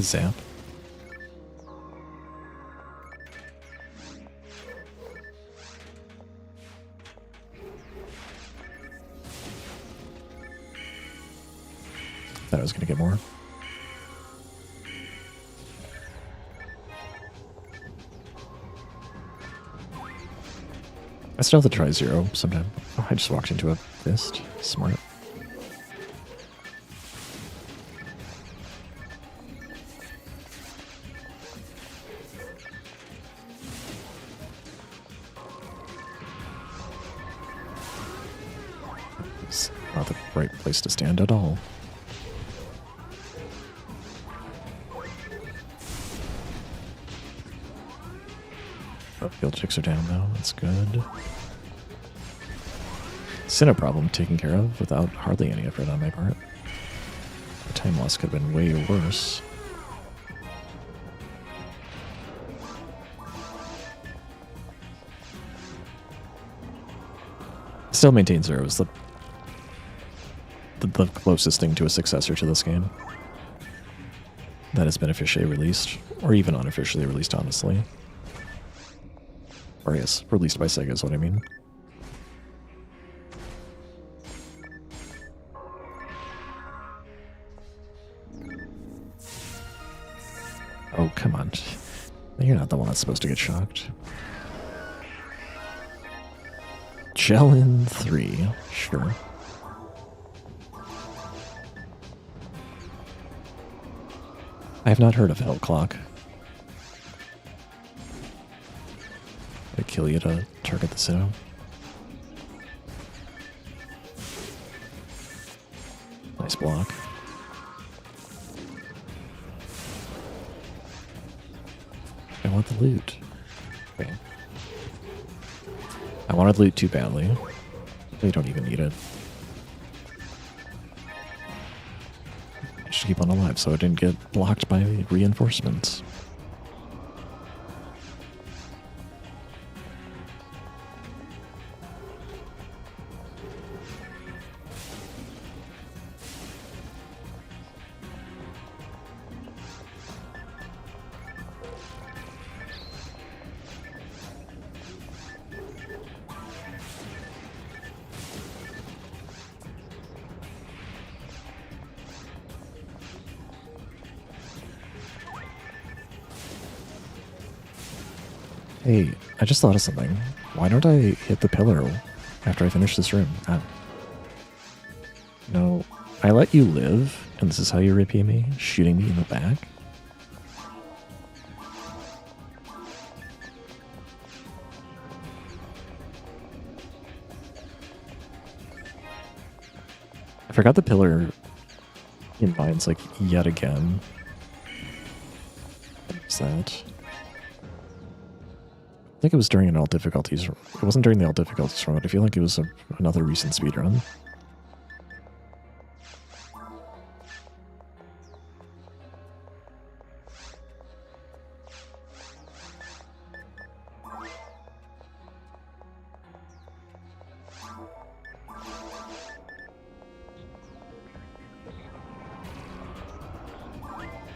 Zap. Thought I was going to get more. I still have to try 0 sometime. Oh, I just walked into a fist. Smart. It's not the right place to stand at all. Oh, field chicks are down now. That's good. Sinnoh problem taken care of without hardly any effort on my part. The time loss could have been way worse. Still maintain 0 is the closest thing to a successor to this game that has been officially released, or even unofficially released, honestly. Or yes, released by Sega is what I mean. Oh, come on. You're not the one that's supposed to get shocked. Gel in 3, sure. I have not heard of Hell Clock. I kill you to target the Sinnoh. Nice block. I want the loot. Okay. I wanted loot too badly. They don't even need it. I should keep on alive so I didn't get blocked by reinforcements. Hey, I just thought of something. Why don't I hit the pillar after I finish this room? No, I let you live, and this is how you repay me? Shooting me in the back? I forgot the pillar in mines, like, yet again. What's that? I think it was during an all difficulties. It wasn't during the all difficulties run, but I feel like it was another recent speedrun.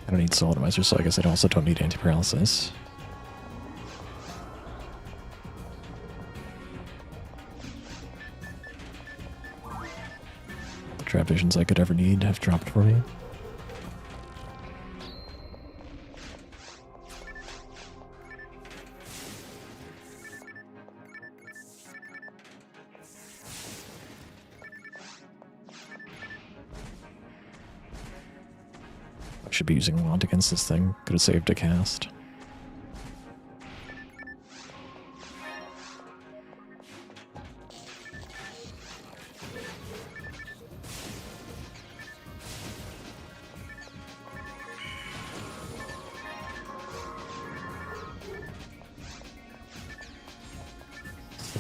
I don't need soul atomizer, so I guess I also don't need anti-paralysis. The trap visions I could ever need have dropped for me. Should be using wand against this thing. Could have saved a cast.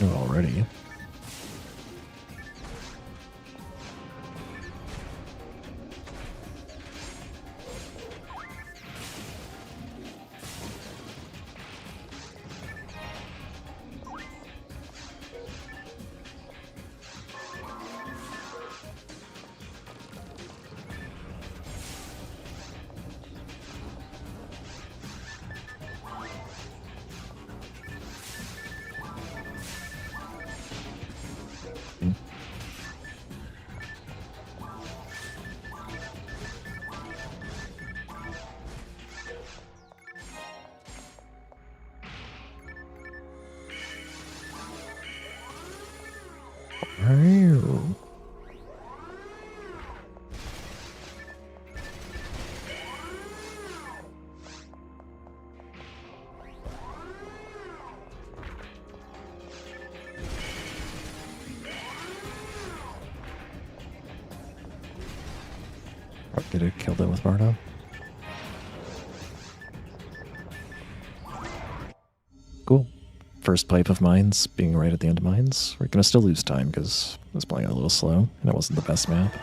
Already. Did it kill them with Bardo? Cool. First pipe of mines being right at the end of mines. We're gonna still lose time because I was playing a little slow and it wasn't the best map.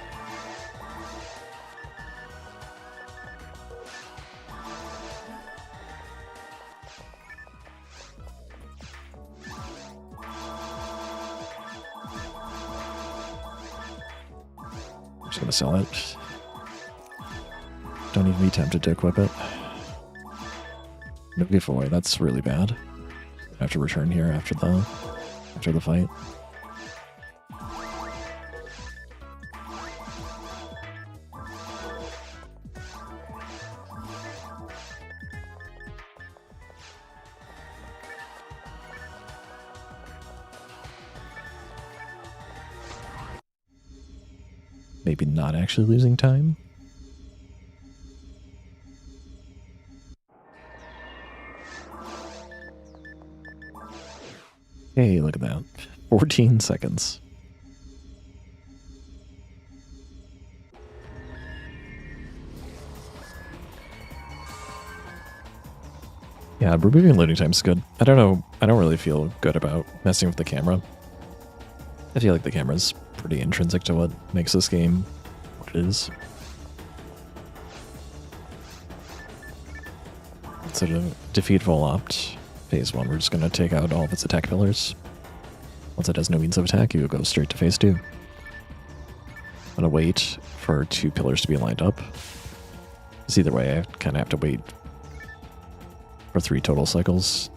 I'm just gonna sell it. Don't even be tempted to equip it. No giveaway, that's really bad. I have to return here after the fight. Maybe not actually losing time. Hey, look at that. 14 seconds. Yeah, removing loading time is good. I don't know. I don't really feel good about messing with the camera. I feel like the camera's pretty intrinsic to what makes this game what it is. So to defeat full opt, phase 1, we're just going to take out all of its attack pillars. Once it has no means of attack, you go straight to phase 2. I'm going to wait for 2 pillars to be lined up. Because either way, I kind of have to wait for 3 total cycles.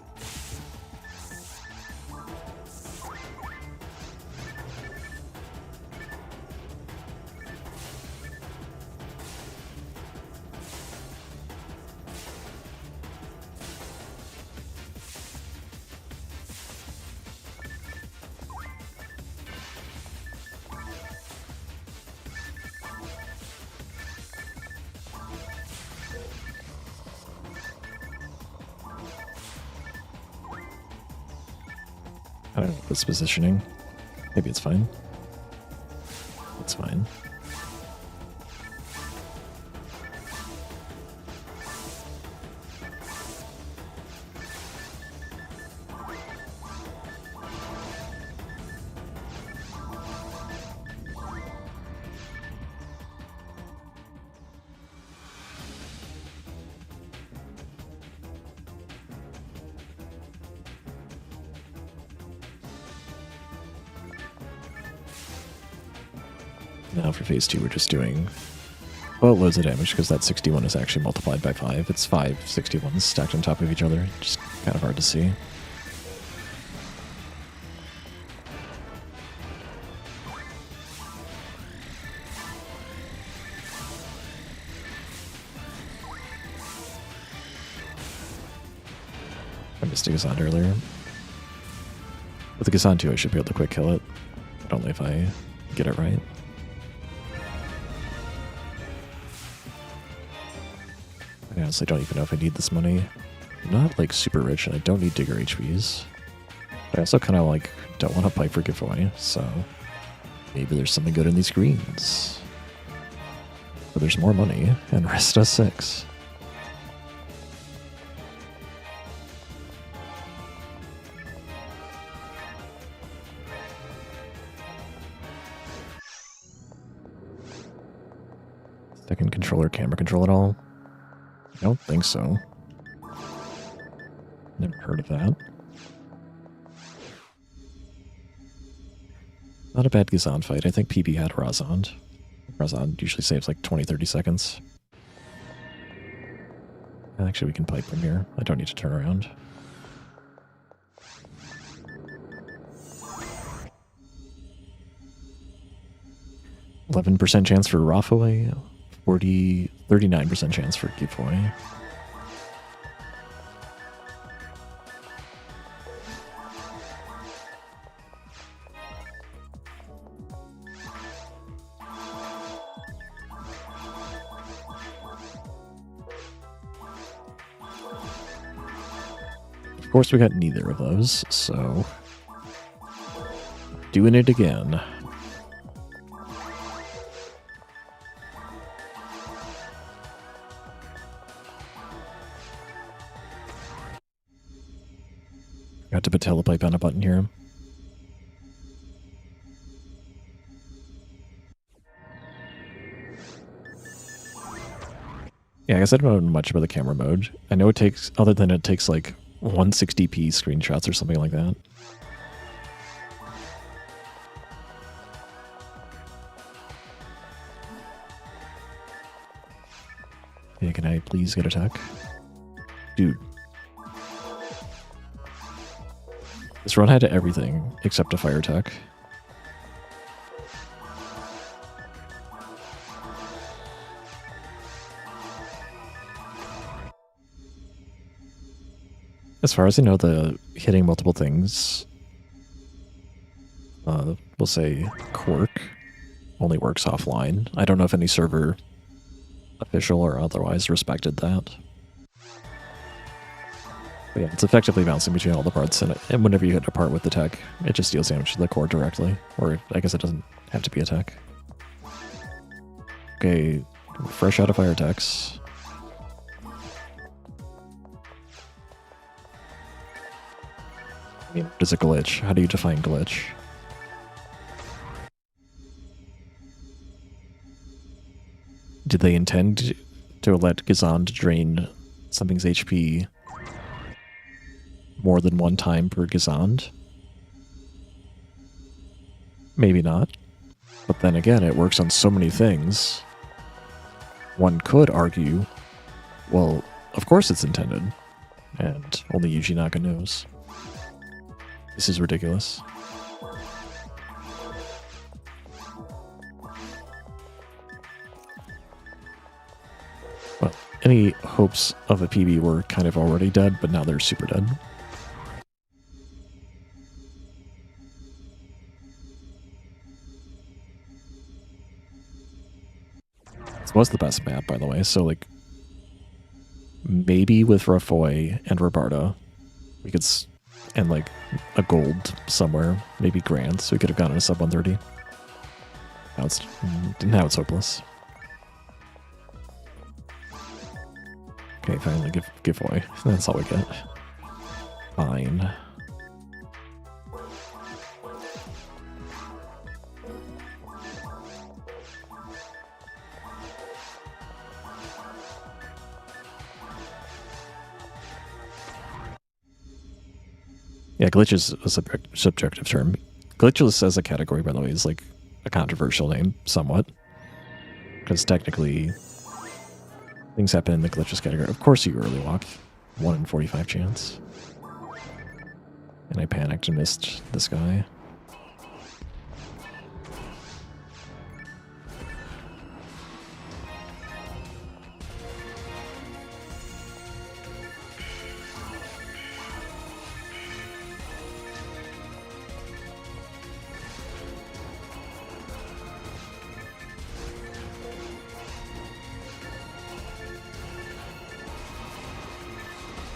I don't know this positioning. Maybe it's fine. It's fine. Now for phase 2, we're just doing boatloads of damage because that 61 is actually multiplied by 5. It's 5 61s stacked on top of each other. Just kind of hard to see. I missed a Ghazan earlier. With the Ghazan 2, I should be able to quick kill it, but only if I get it right. I honestly don't even know if I need this money. I'm not like super rich and I don't need digger HPs. But I also kind of like don't want to pipe for giveaway, so maybe there's something good in these greens. But there's more money and rest does 6. Second controller camera control at all? I don't think so. Never heard of that. Not a bad Ghazan fight. I think PB had Razand. Razand usually saves like 20-30 seconds. Actually, we can pipe from here. I don't need to turn around. %11 chance for Rafael. 39% chance for giveaway. Of course, we got neither of those, so doing it again. Got to put telepipe on a button here. Yeah, I guess I don't know much about the camera mode. I know it takes, other than it takes like 160p screenshots or something like that. Yeah, can I please get attack? Dude. This run had everything except a fire tech. As far as I know, the hitting multiple things, we'll say quirk, only works offline. I don't know if any server, official or otherwise, respected that. But yeah, it's effectively bouncing between all the parts, and whenever you hit a part with the tech, it just deals damage to the core directly. Or I guess it doesn't have to be a tech. Okay, fresh out of fire techs. I mean, what is a glitch? How do you define glitch? Did they intend to let Ghazan drain something's HP more than one time per Ghazan? Maybe not. But then again, it works on so many things. One could argue, well, of course it's intended. And only Yuji Naka knows. This is ridiculous. Well, any hopes of a PB were kind of already dead, but now they're super dead. This was the best map, by the way, so like maybe with Rafoy and Robarda, we could and like a gold somewhere, maybe grand, so we could have gone on a sub 130. Now it's hopeless. Okay, finally giveaway. That's all we get. Fine. Yeah, glitch is a subjective term. Glitchless as a category, by the way, is like a controversial name, somewhat. Because technically, things happen in the glitchless category. Of course you early walk. 1 in 45 chance. And I panicked and missed this guy.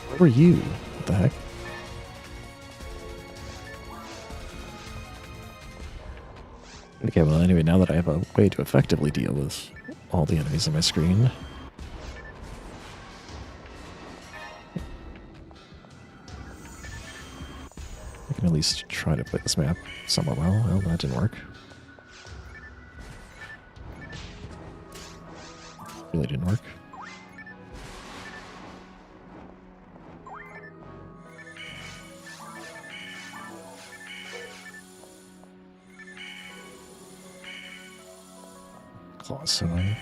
Where were you? What the heck? Okay, well anyway, now that I have a way to effectively deal with all the enemies on my screen. I can at least try to play this map somewhat well. Well, that didn't work. Really didn't work. Claws so annoying.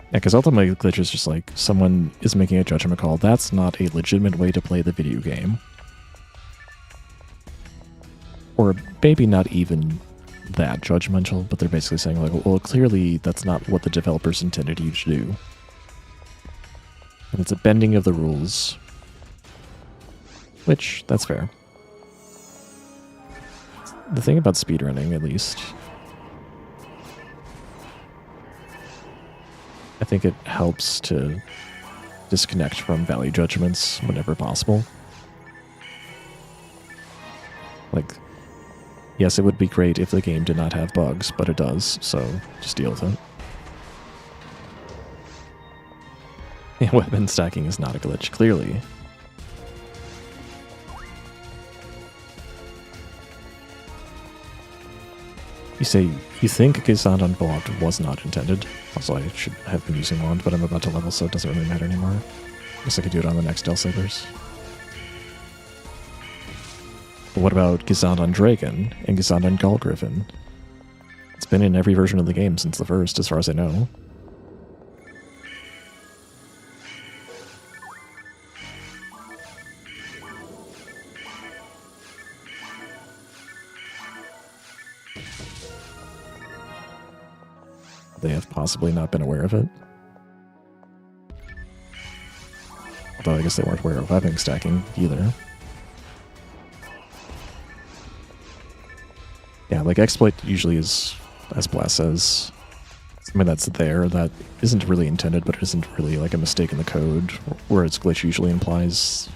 Yeah, because ultimately glitch is just like someone is making a judgment call. That's not a legitimate way to play the video game. Or maybe not even that judgmental, but they're basically saying like, well, clearly that's not what the developers intended you to do. And it's a bending of the rules. Which, that's fair. The thing about speedrunning, at least, I think it helps to disconnect from value judgments whenever possible. Like, yes, it would be great if the game did not have bugs, but it does, so just deal with it. Yeah, weapon stacking is not a glitch, clearly. You say you think Gizand Unblocked was not intended. Also, I should have been using Wand, but I'm about to level, so it doesn't really matter anymore. Guess I could do it on the next Del Sabers. But what about Gizand on Dragon and Gizand on Gull Griffin? It's been in every version of the game since the first, as far as I know. They have possibly not been aware of it. Although I guess they weren't aware of weapon stacking either. Yeah, like exploit usually is, as Blast says, something that's there that isn't really intended, but isn't really like a mistake in the code, whereas glitch usually implies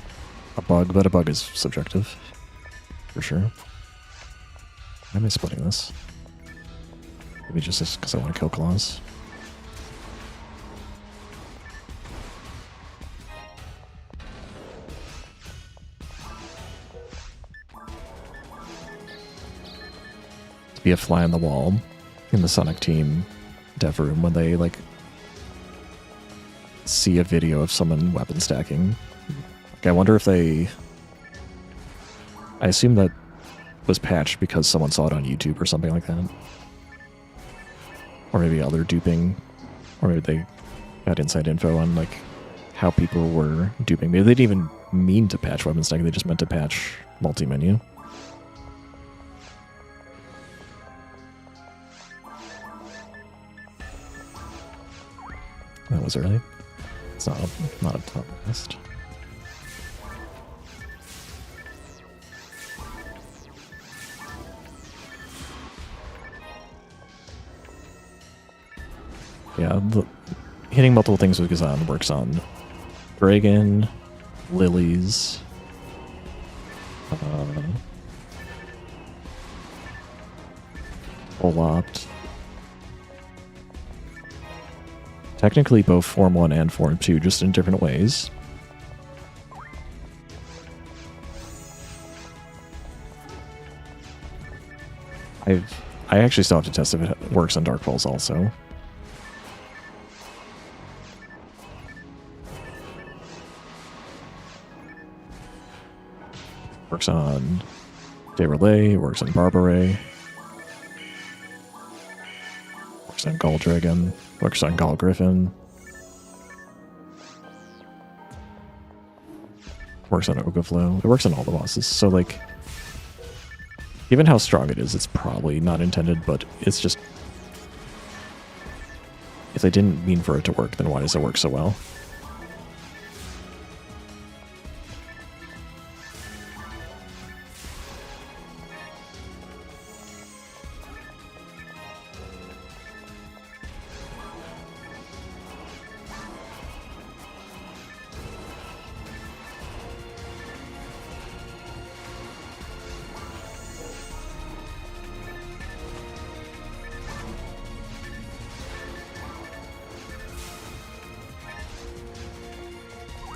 a bug, but a bug is subjective, for sure. Why am I splitting this? Maybe just because I want to kill claws. To be a fly on the wall in the Sonic Team dev room when they like see a video of someone weapon stacking. Like, I wonder if they... I assume that was patched because someone saw it on YouTube or something like that. Or maybe other duping, or maybe they got inside info on like how people were duping. Maybe they didn't even mean to patch weapon stacking, they just meant to patch multi-menu. That was early. It's not a top list. Yeah, hitting multiple things with Gazan works on Dragon, Lilies, Olopt. Technically both Form 1 and Form 2, just in different ways. I actually still have to test if it works on Dark Falls also. Works on De Relay, works on Barbaray, works on Gall Dragon, works on Gall Griffin, works on Ogaflow. It works on all the bosses, so like, given how strong it is, it's probably not intended, but it's just, if they didn't mean for it to work, then why does it work so well?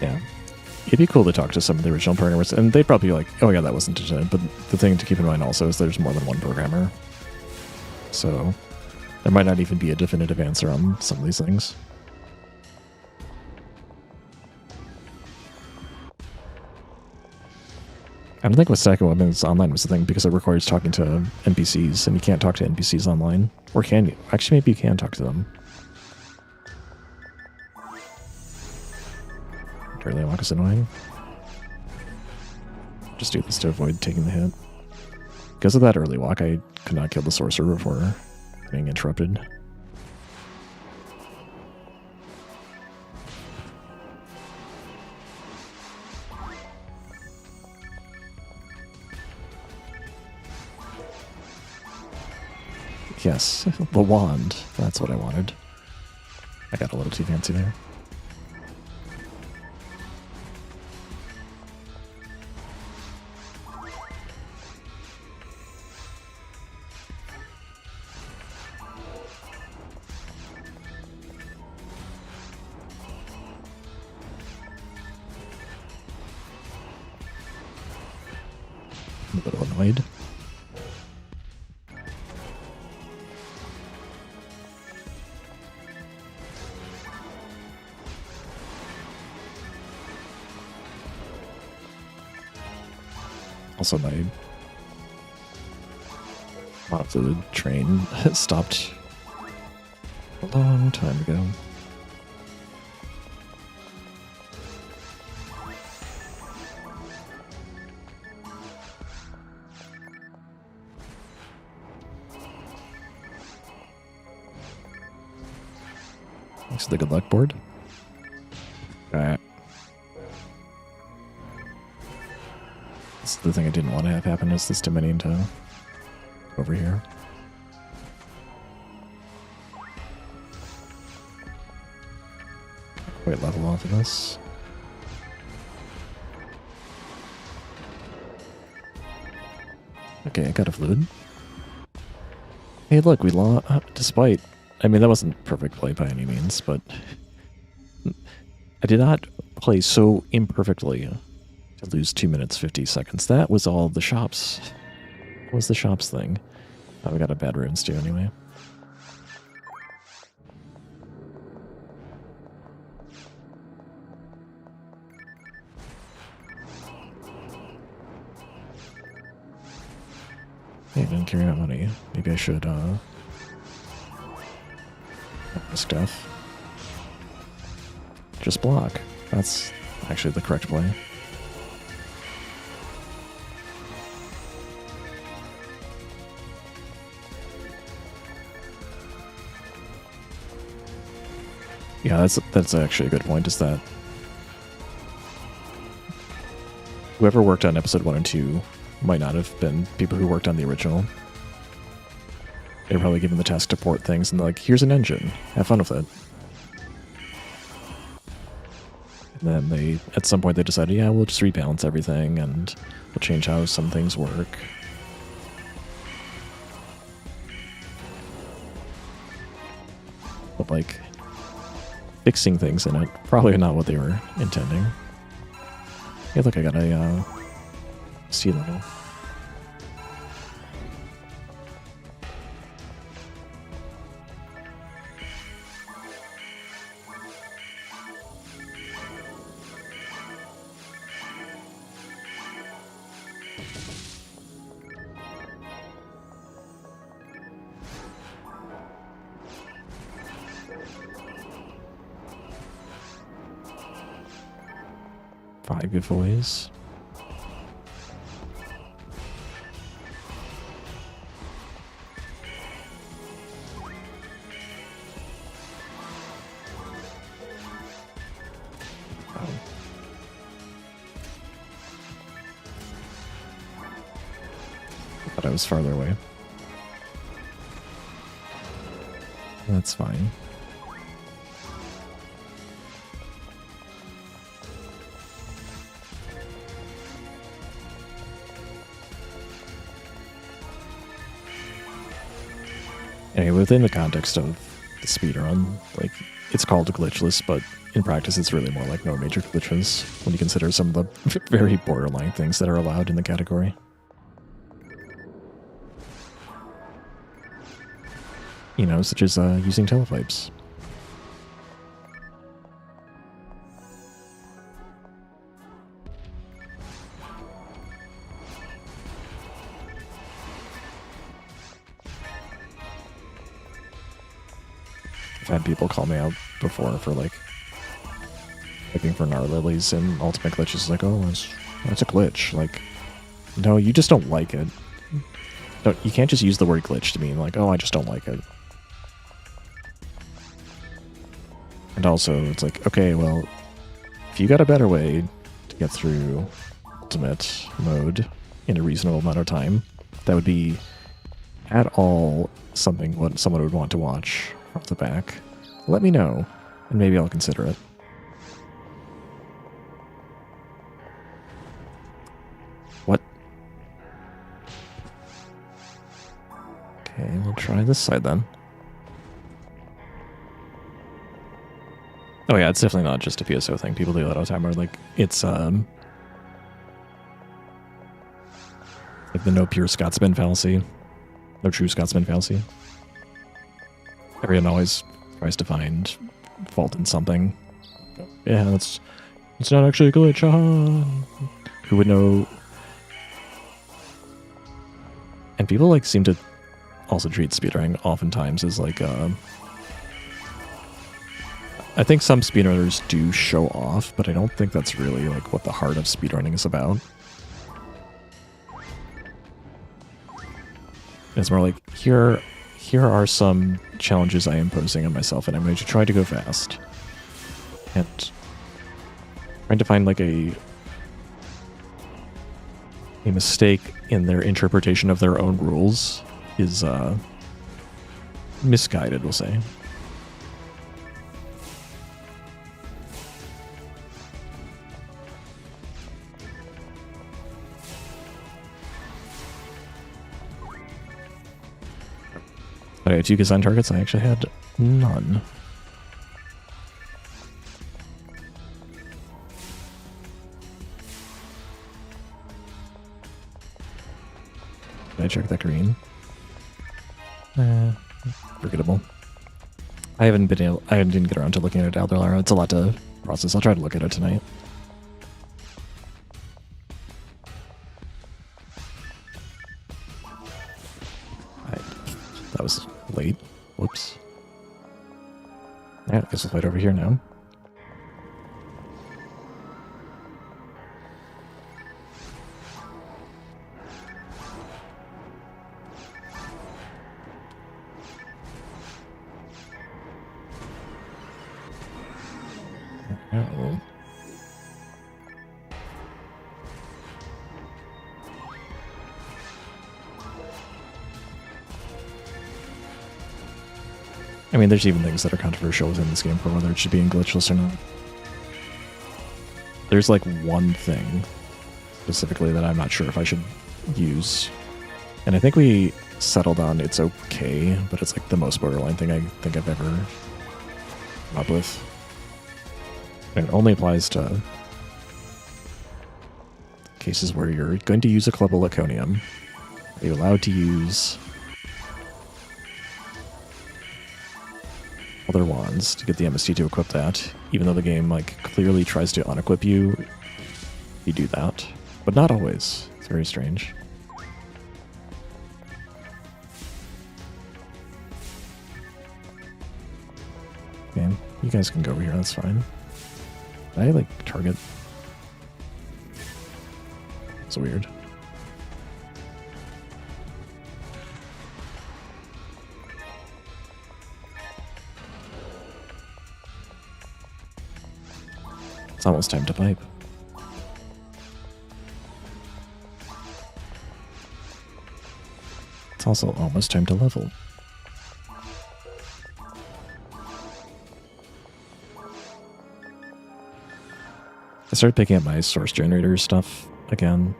Yeah. It'd be cool to talk to some of the original programmers, and they'd probably be like, oh yeah, that wasn't intended. But the thing to keep in mind also is there's more than one programmer. So there might not even be a definitive answer on some of these things. I don't think with Psycho Online was the thing, because it requires talking to NPCs, and you can't talk to NPCs online. Or can you? Actually, maybe you can talk to them. Early walk is annoying. Just do this to avoid taking the hit. Because of that early walk, I could not kill the sorcerer before being interrupted. Yes, the wand. That's what I wanted. I got a little too fancy there. I'm a little annoyed. Also, my monofluid train stopped a long time ago. Thanks for the good luck board. Alright. That's the thing I didn't want to have happen, is this Dominion to over here. Quite level off of this. Okay, I got a fluid. Hey, look, we lost. Despite, I mean, that wasn't perfect play by any means, but I did not play so imperfectly to lose 2 minutes 50 seconds. That was all the shops. What was the shops thing? Oh, we got a bad runes too anyway. Hey, I didn't carry out money. Maybe I should, stuff. Just block. That's actually the correct play. Yeah, that's actually a good point, is that whoever worked on episode 1 and 2 might not have been people who worked on the original. They were probably given the task to port things and like, here's an engine. Have fun with it. And then at some point they decided, yeah, we'll just rebalance everything and we'll change how some things work. But like, fixing things in it, probably not what they were intending. Hey, look, I got a sea level. Five giveaways. I thought I was farther away. That's fine. Anyway, within the context of the speedrun, like, it's called glitchless, but in practice it's really more like no major glitches when you consider some of the very borderline things that are allowed in the category. You know, such as using telepipes. I've had people call me out before for like looking for Gnar lilies and ultimate glitches. Like, oh, that's a glitch. Like, no, you just don't like it. No, you can't just use the word glitch to mean like, oh, I just don't like it. And also, it's like, okay, well, if you got a better way to get through ultimate mode in a reasonable amount of time, that would be at all something what someone would want to watch off the back, let me know, and maybe I'll consider it. What? Okay, we'll try this side then. Oh yeah, it's definitely not just a PSO thing. People do that all the time. Or like, it's like the no pure Scotsman fallacy, no true Scotsman fallacy. Everyone always tries to find fault in something. Yeah, it's not actually a glitch. Who would know? And people like seem to also treat speedrunning oftentimes as like I think some speedrunners do show off, but I don't think that's really like what the heart of speedrunning is about. It's more like, here are some challenges I am posing on myself, and I'm going to try to go fast. And trying to find like a mistake in their interpretation of their own rules is misguided, we'll say. But I had 2 Kazan targets, I actually had none. Did I check that green? Forgettable. I didn't get around to looking at Aldelara. It's a lot to process. I'll try to look at it tonight. That was late. Whoops. Yeah, I guess we'll fight over here now. Uh-oh. I mean, there's even things that are controversial within this game for whether it should be in glitchless or not. There's like one thing specifically that I'm not sure if I should use. And I think we settled on it's okay, but it's like the most borderline thing I think I've ever come up with. And it only applies to cases where you're going to use a Club of Laconium. Are you allowed to use other wands to get the MST to equip that, even though the game like clearly tries to unequip you? You do that, but not always. It's very strange. Man, you guys can go over here, that's fine. Did I like target? It's weird. It's almost time to pipe. It's also almost time to level. I started picking up my source generator stuff again.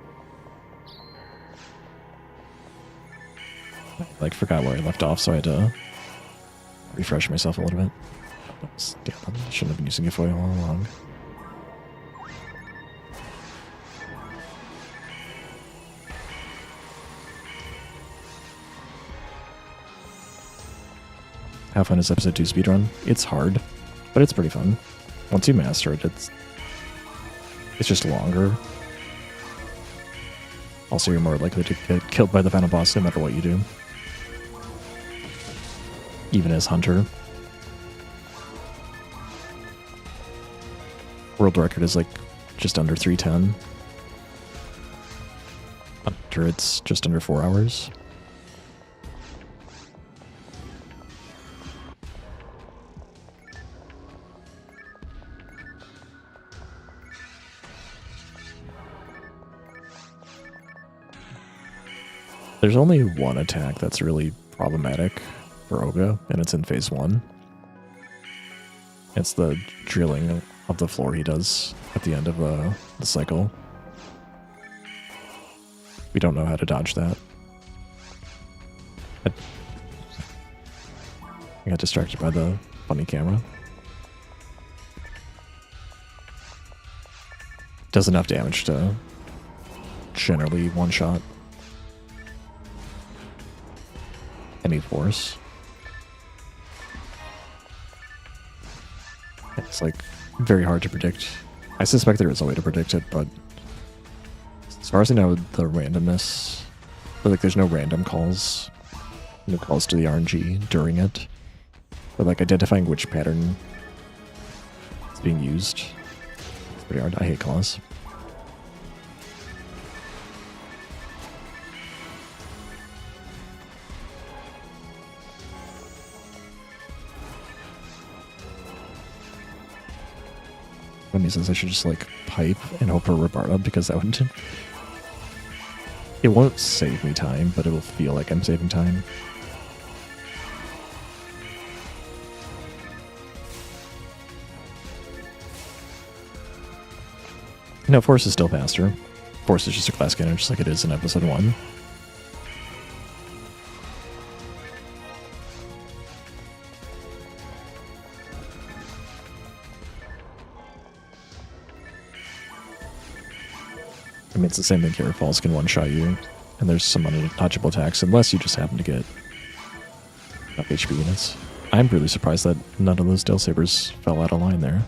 I like forgot where I left off, so I had to refresh myself a little bit. Damn, I shouldn't have been using a foil all along. How fun is episode 2 speedrun? It's hard, but it's pretty fun. Once you master it, it's just longer. Also, you're more likely to get killed by the final boss no matter what you do. Even as Hunter. World record is like just under 310. Hunter, it's just under 4 hours. There's only one attack that's really problematic for Oga, and it's in phase 1. It's the drilling of the floor he does at the end of the cycle. We don't know how to dodge that. I got distracted by the funny camera. Does enough damage to generally one-shot any force. It's like very hard to predict. I suspect there is a way to predict it, but as far as I know, the randomness, but like there's no random calls, no calls to the RNG during it, but like identifying which pattern is being used, it's pretty hard. I hate calls. When he says I should just like pipe and hope for Roberta because that would... It won't save me time, but it will feel like I'm saving time. No, Force is still faster. Force is just a class cannon, just like it is in episode 1. I mean, it's the same thing here. Falls can one-shot you, and there's some untouchable attacks, unless you just happen to get enough HP units. I'm really surprised that none of those Dell Sabers fell out of line there.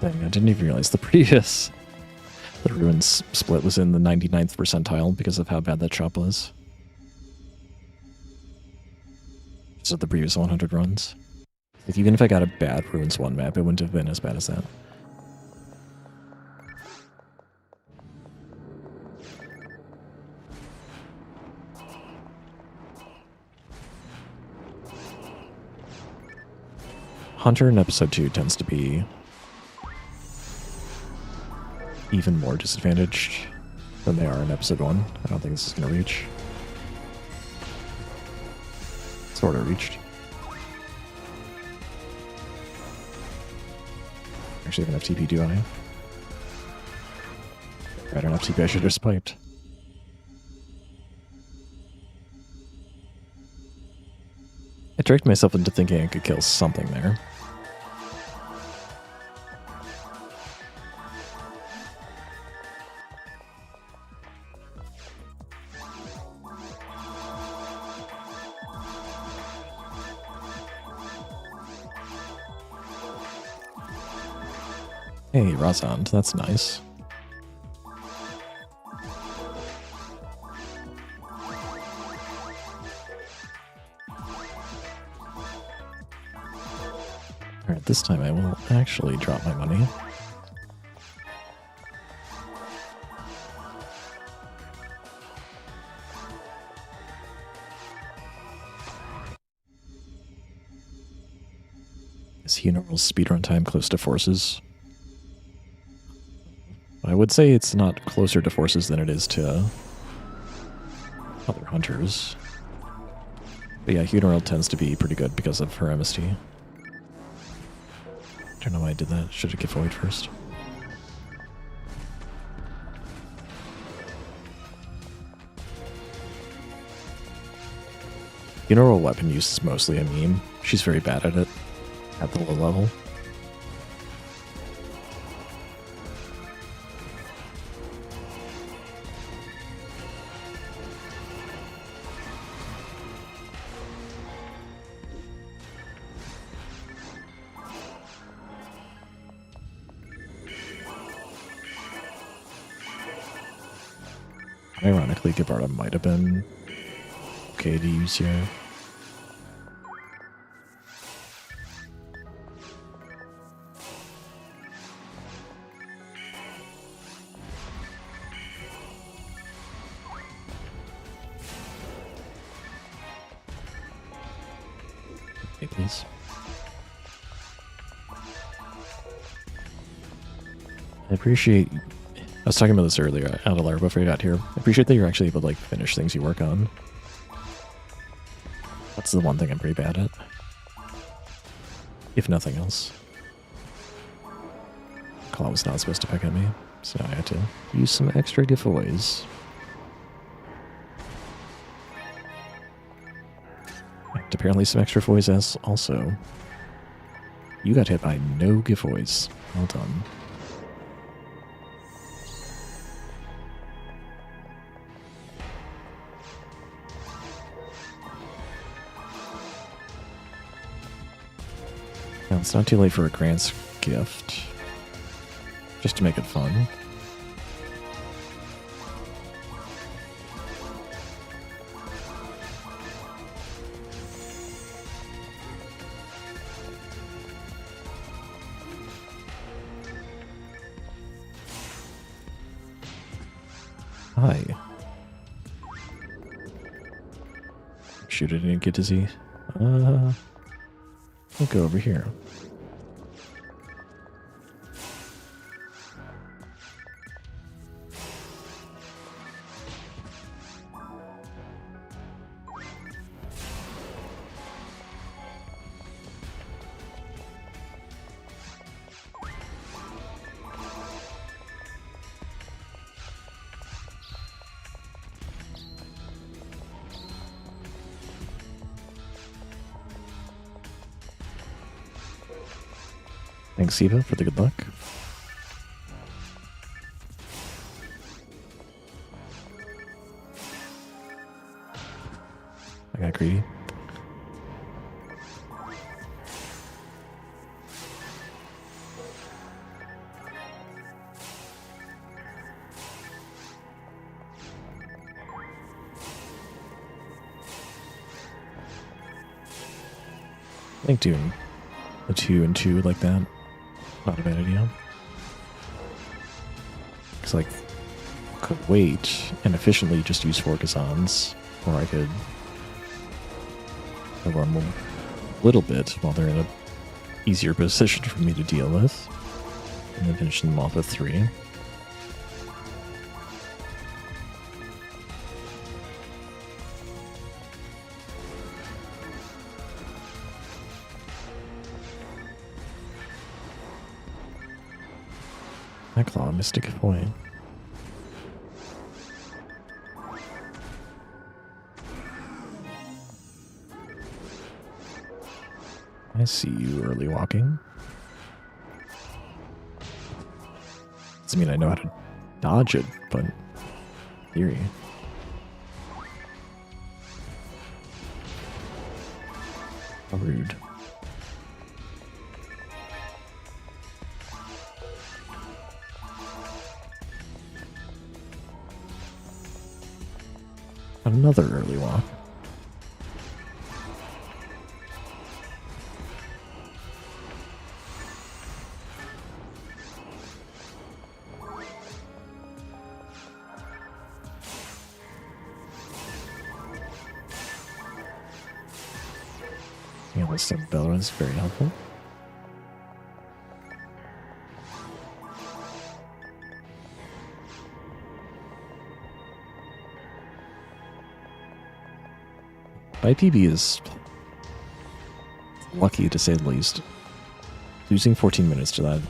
Wow. Dang, I didn't even realize the previous the ruins split was in the 99th percentile because of how bad that shop was. So the previous 100 runs. Like, even if I got a bad Ruins 1 map, it wouldn't have been as bad as that. Hunter in episode 2 tends to be even more disadvantaged than they are in episode 1. I don't think this is going to reach. Sort of reached. Actually, have an FTP, do I? I don't have FTP, I should have just piped. I tricked myself into thinking I could kill something there. Hey, Razand, that's nice. Alright, this time I will actually drop my money. Is Funeral's speedrun time close to Force's? I would say it's not closer to Force's than it is to other hunters. But yeah, Funeral tends to be pretty good because of her MST. Don't know why I did that. Should have giveawayed first. Funeral weapon use is mostly a meme. She's very bad at it at the low level. Ironically, Gibarda might have been okay to use here. Okay, please. I appreciate... I was talking about this earlier out of Lara before I got here. I appreciate that you're actually able to like finish things you work on. That's the one thing I'm pretty bad at. If nothing else. Claw was not supposed to peck at me, so I had to use some extra giveaways. And apparently some extra giveaways as also. You got hit by no giveaways. Well done. Now, it's not too late for a Grant's gift. Just to make it fun. Hi. Shoot, I didn't get to see. We'll go over here. Thanks, Siva, for the good luck. I got greedy. I think doing a 2 and 2 like that, not a bad idea. Because, like, I could wait and efficiently just use 4 Kazans, or I could run them a little bit while they're in a easier position for me to deal with, and then finish them off with 3. That claw, Mystic Point. I see you early walking. Doesn't mean I know how to dodge it, but in theory. How rude. Another early walk. Yeah, this bell run is very helpful. My PB is lucky, to say the least. Losing 14 minutes to that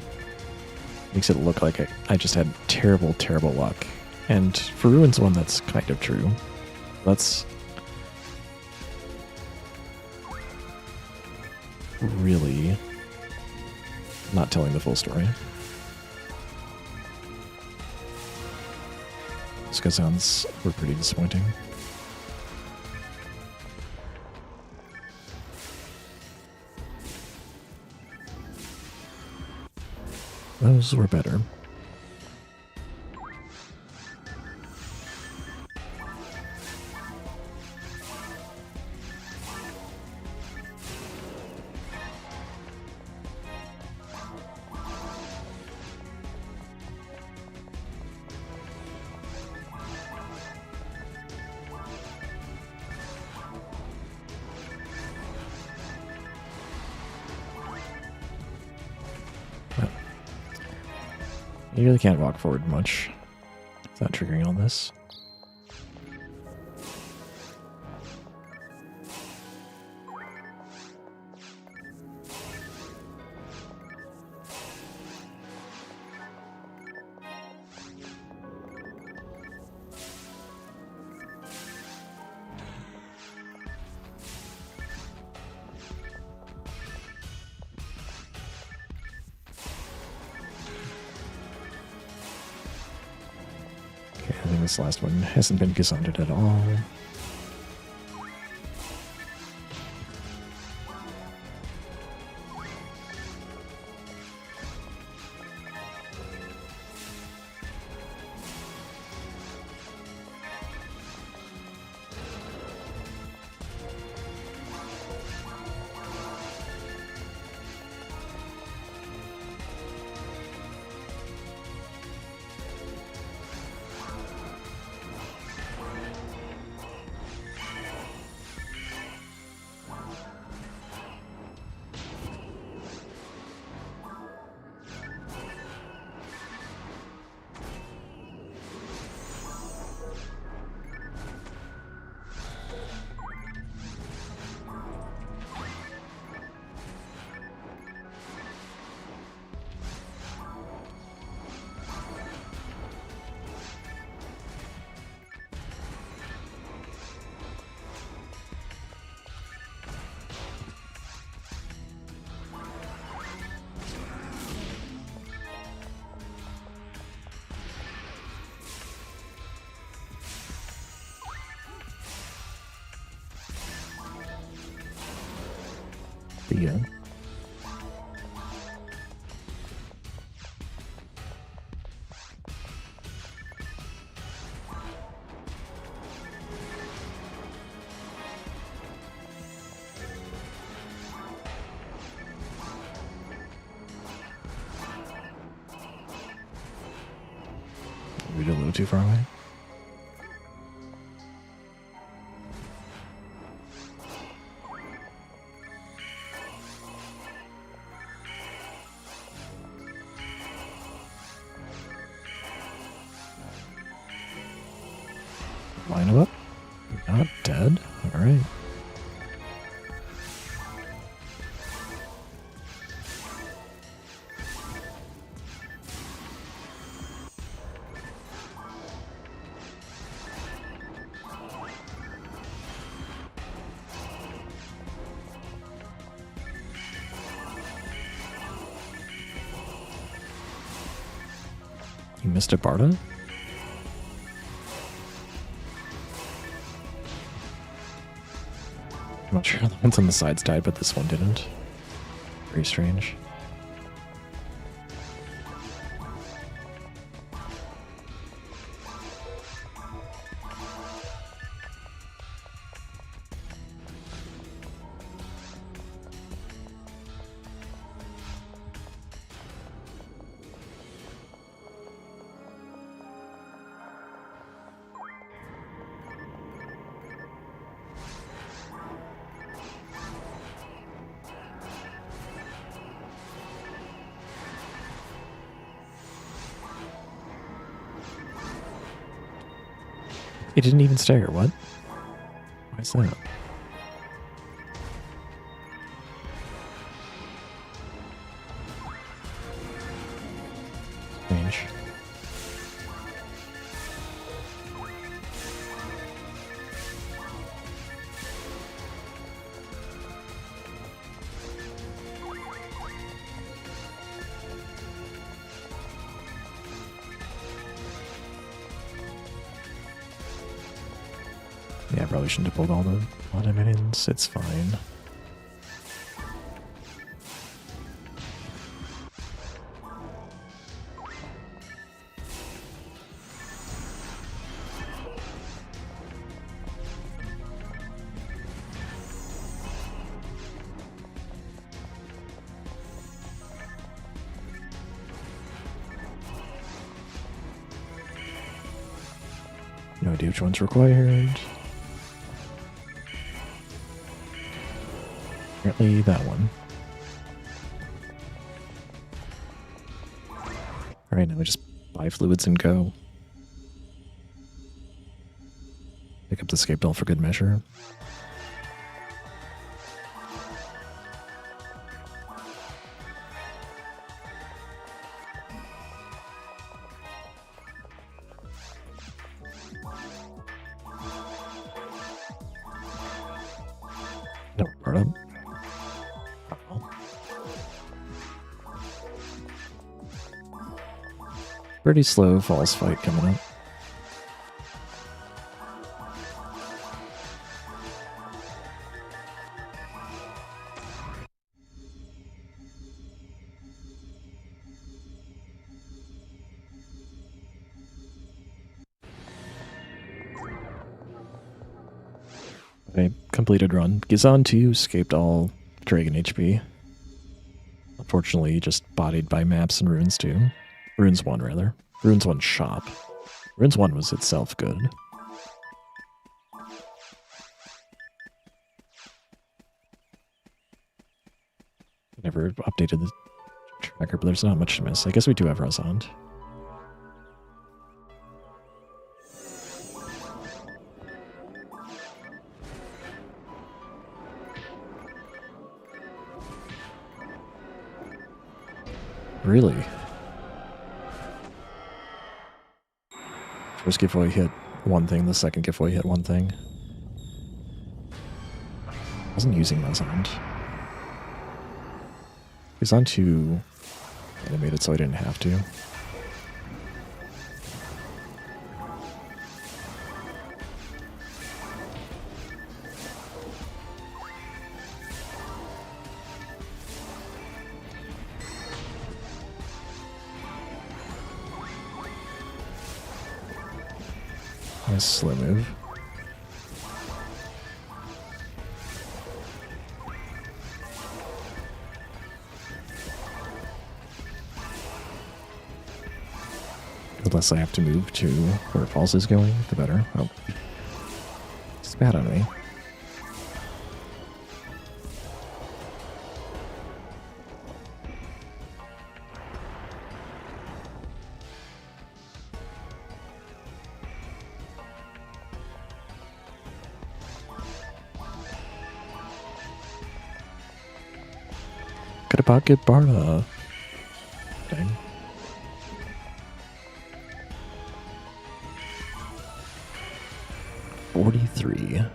makes it look like I just had terrible, terrible luck. And for Ruin's one, that's kind of true. That's really not telling the full story. Those Kazans were pretty disappointing. Those were better. You really can't walk forward much without triggering all this. I think this last one hasn't been Kazanded at all. Yeah. We did a little too far away. Line him up. Not dead. All right. You missed a Barda? I'm not sure the ones on the sides died, but this one didn't. Very strange. He didn't even stare. What? Why is that? Strange. Yeah, I probably shouldn't have pulled all the minions. It's fine. No idea which one's required. Apparently that one. Alright, now we just buy fluids and go. Pick up the escape doll for good measure. No, part up. Pretty slow false fight coming up. Okay, completed run. Gizan 2 escaped all Dragon HP. Unfortunately, just bodied by maps and Runes 2. Runes 1, rather. Runes 1 shop. Runes 1 was itself good. Never updated the tracker, but there's not much to miss. I guess we do have Razand. Really? First giveaway hit one thing, the second giveaway hit one thing. I wasn't using Razand. He's on to animated, so I didn't have to. Nice slow move. The less I have to move to where falls is going, the better. Oh. It's bad on me. Could about get Barda. Dang. $43.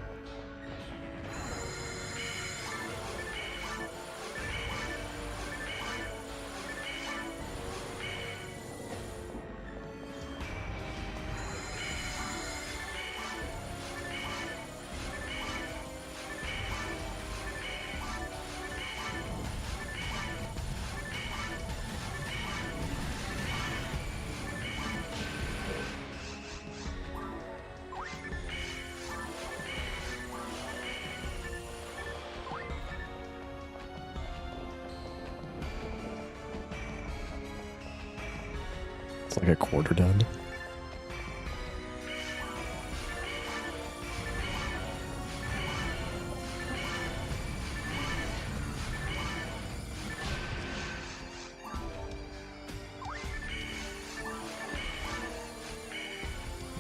It's like a quarter done.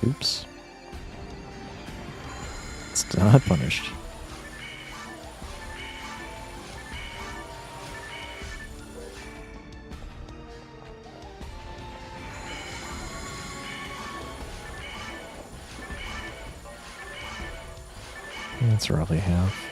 Oops. It's not punished. That's roughly half.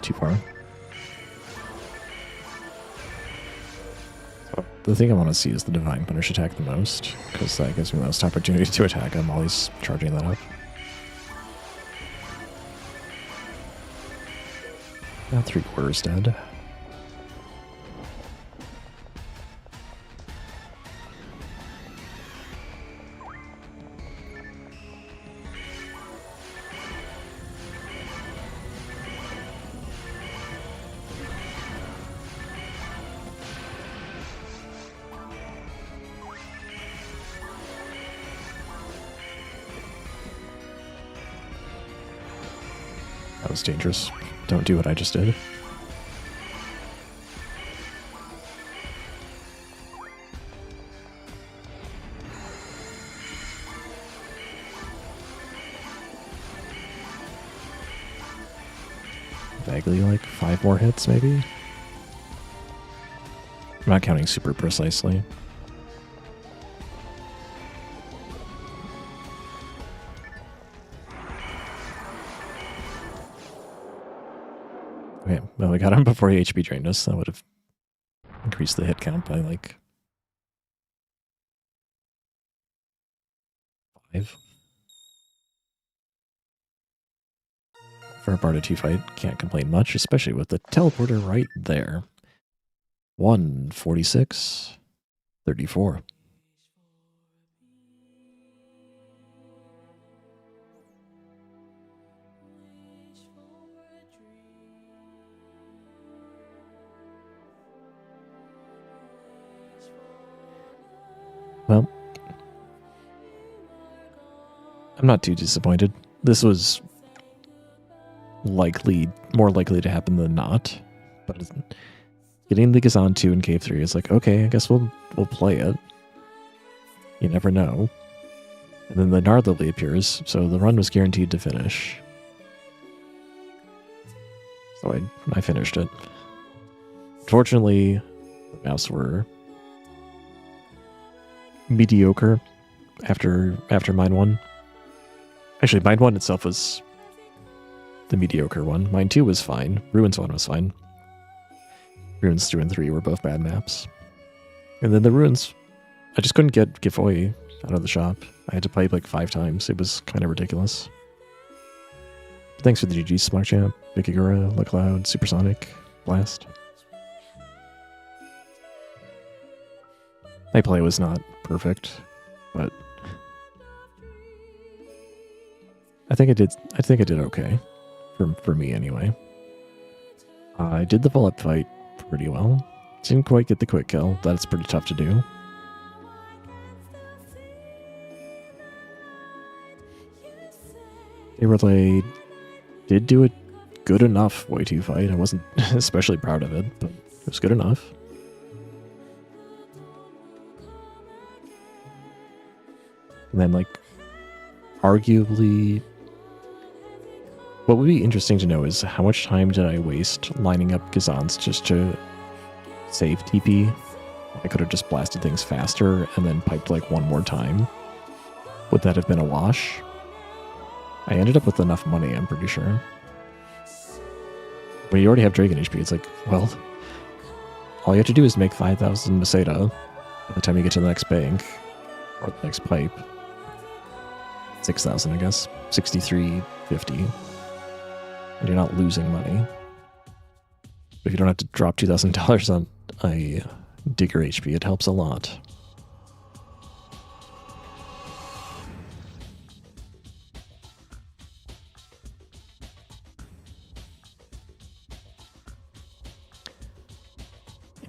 Too far. So the thing I want to see is the Divine Punish attack the most, because that gives me the most opportunity to attack. I'm always charging that up. Now 3/4 dead. That was dangerous. Don't do what I just did. Vaguely like 5 more hits, maybe? I'm not counting super precisely. Okay, well, we got him before he HP drained us. That would have increased the hit count by like 5. For a Barda 2 fight, can't complain much, especially with the teleporter right there. 146, 34. Well, I'm not too disappointed. This was more likely to happen than not, but getting the Gazan 2 and Cave 3 is like, okay, I guess we'll play it. You never know. And then the Gnarly appears, so the run was guaranteed to finish. So I finished it. Unfortunately, the mouse were mediocre. after Mine 1. Actually, Mine 1 itself was the mediocre one. Mine 2 was fine. Ruins 1 was fine. Ruins 2 and 3 were both bad maps. And then the Ruins, I just couldn't get giveaway out of the shop. I had to play like 5 times. It was kind of ridiculous. Thanks for the GG, Smart Champ, Bikigura, LaCloud, Supersonic, Blast. My play was not perfect, but I think I did okay. For me anyway. I did the full up fight pretty well. Didn't quite get the quick kill. That's pretty tough to do. Relay did do a good enough way 2 fight. I wasn't especially proud of it, but it was good enough. And then, like, arguably, what would be interesting to know is how much time did I waste lining up Gazans just to save TP? I could have just blasted things faster and then piped like one more time. Would that have been a wash? I ended up with enough money, I'm pretty sure. When you already have Dragon HP, it's like, well, all you have to do is make 5,000 Meseta by the time you get to the next bank, or the next pipe. 6,000, I guess. 63.50. And you're not losing money. But if you don't have to drop $2,000 on a Digger HP, it helps a lot.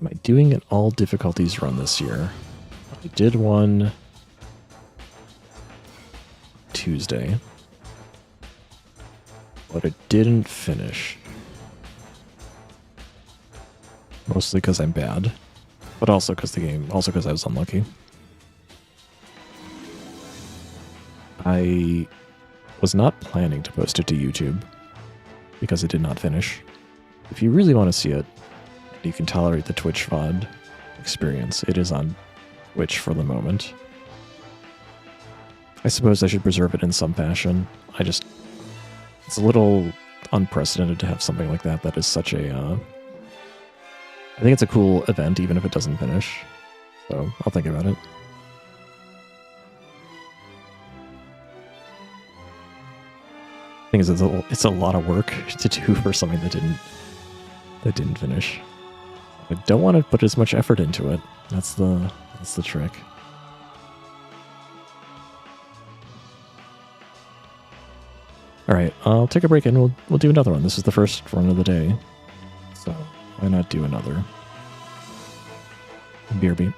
Am I doing an all difficulties run this year? I did one Tuesday, but I didn't finish. Mostly because I'm bad, but also because I was unlucky. I was not planning to post it to YouTube because it did not finish. If you really want to see it, you can tolerate the Twitch VOD experience. It is on Twitch for the moment. I suppose I should preserve it in some fashion. It's a little unprecedented to have something like that is such a, I think it's a cool event even if it doesn't finish. So I'll think about it. Thing is, it's a lot of work to do for something that didn't finish. I don't want to put as much effort into it. That's the trick. All right, I'll take a break and we'll do another one. This is the first run of the day, so why not do another? Beer beat.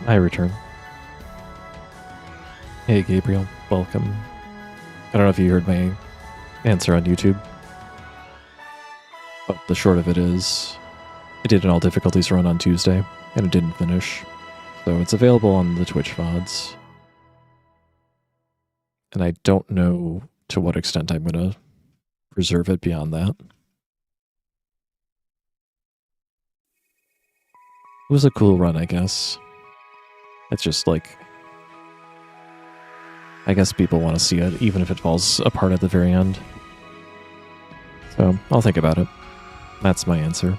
I return. Hey Gabriel, welcome. I don't know if you heard my answer on YouTube, but the short of it is I did an all difficulties run on Tuesday and it didn't finish, so it's available on the Twitch VODs. And I don't know to what extent I'm going to preserve it beyond that. It was a cool run, I guess. It's just like, I guess people want to see it, even if it falls apart at the very end. So I'll think about it. That's my answer.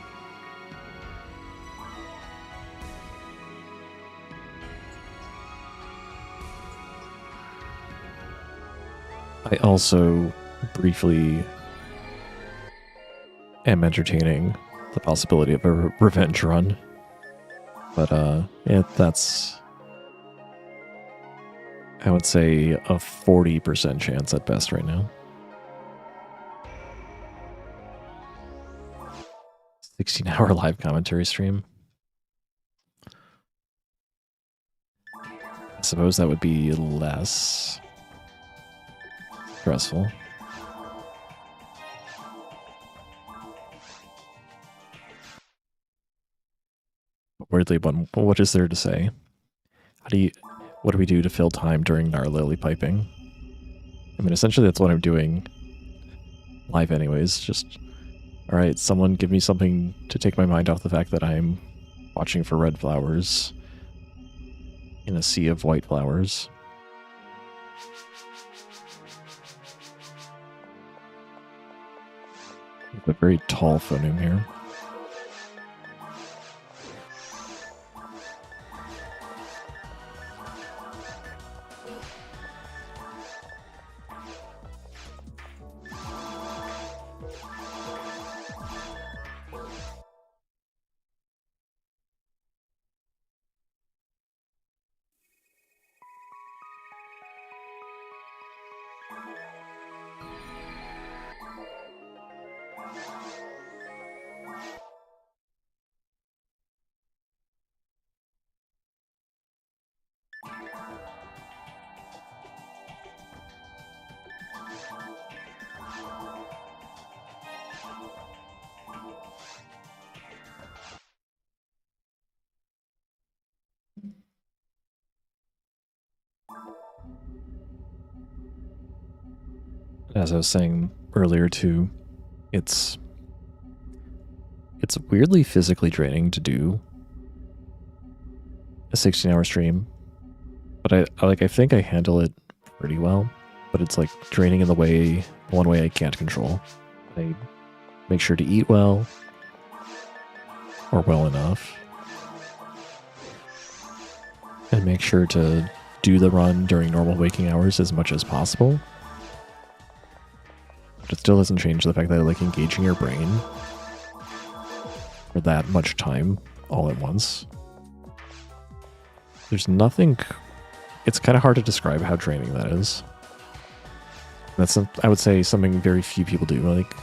I also briefly am entertaining the possibility of a revenge run. But yeah, that's, I would say, a 40% chance at best right now. 16-hour live commentary stream. I suppose that would be less stressful. Weirdly, what is there to say? What do we do to fill time during Gnarlily piping? I mean, essentially that's what I'm doing live anyways. Just, all right, someone give me something to take my mind off the fact that I'm watching for red flowers in a sea of white flowers. A very tall phoneme here. As I was saying earlier too, it's weirdly physically draining to do a 16-hour stream, but I think I handle it pretty well, but it's like draining in the one way I can't control. I make sure to eat well, or well enough, and make sure to do the run during normal waking hours as much as possible. But it still doesn't change the fact that I like engaging your brain for that much time all at once. There's nothing... It's kind of hard to describe how draining that is. That's, I would say, something very few people do. Like,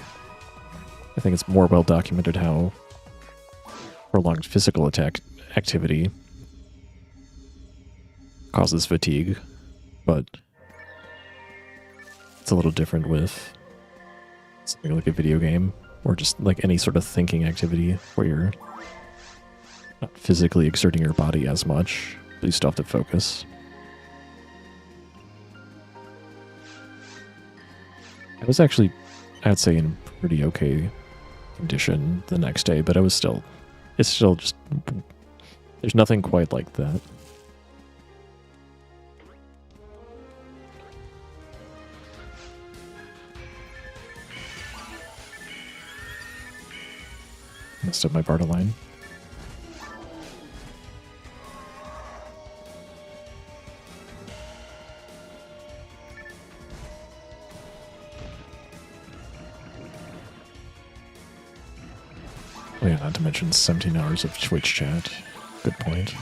I think it's more well documented how prolonged physical activity causes fatigue, but it's a little different with something like a video game, or just like any sort of thinking activity where you're not physically exerting your body as much, but you still have to focus. I was actually, I'd say, in pretty okay condition the next day, but it's still just, there's nothing quite like that. Messed up my Barta line. Oh yeah, not to mention 17 hours of Twitch chat. Good point.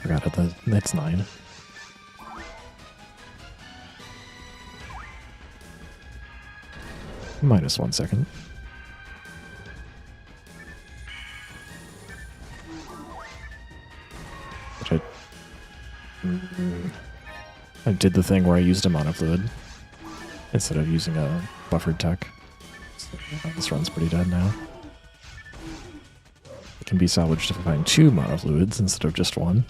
Forgot it, that's 9. Minus 1 second. Which I did the thing where I used a monofluid instead of using a buffered tech. So, this run's pretty dead now. It can be salvaged if I find 2 monofluids instead of just 1.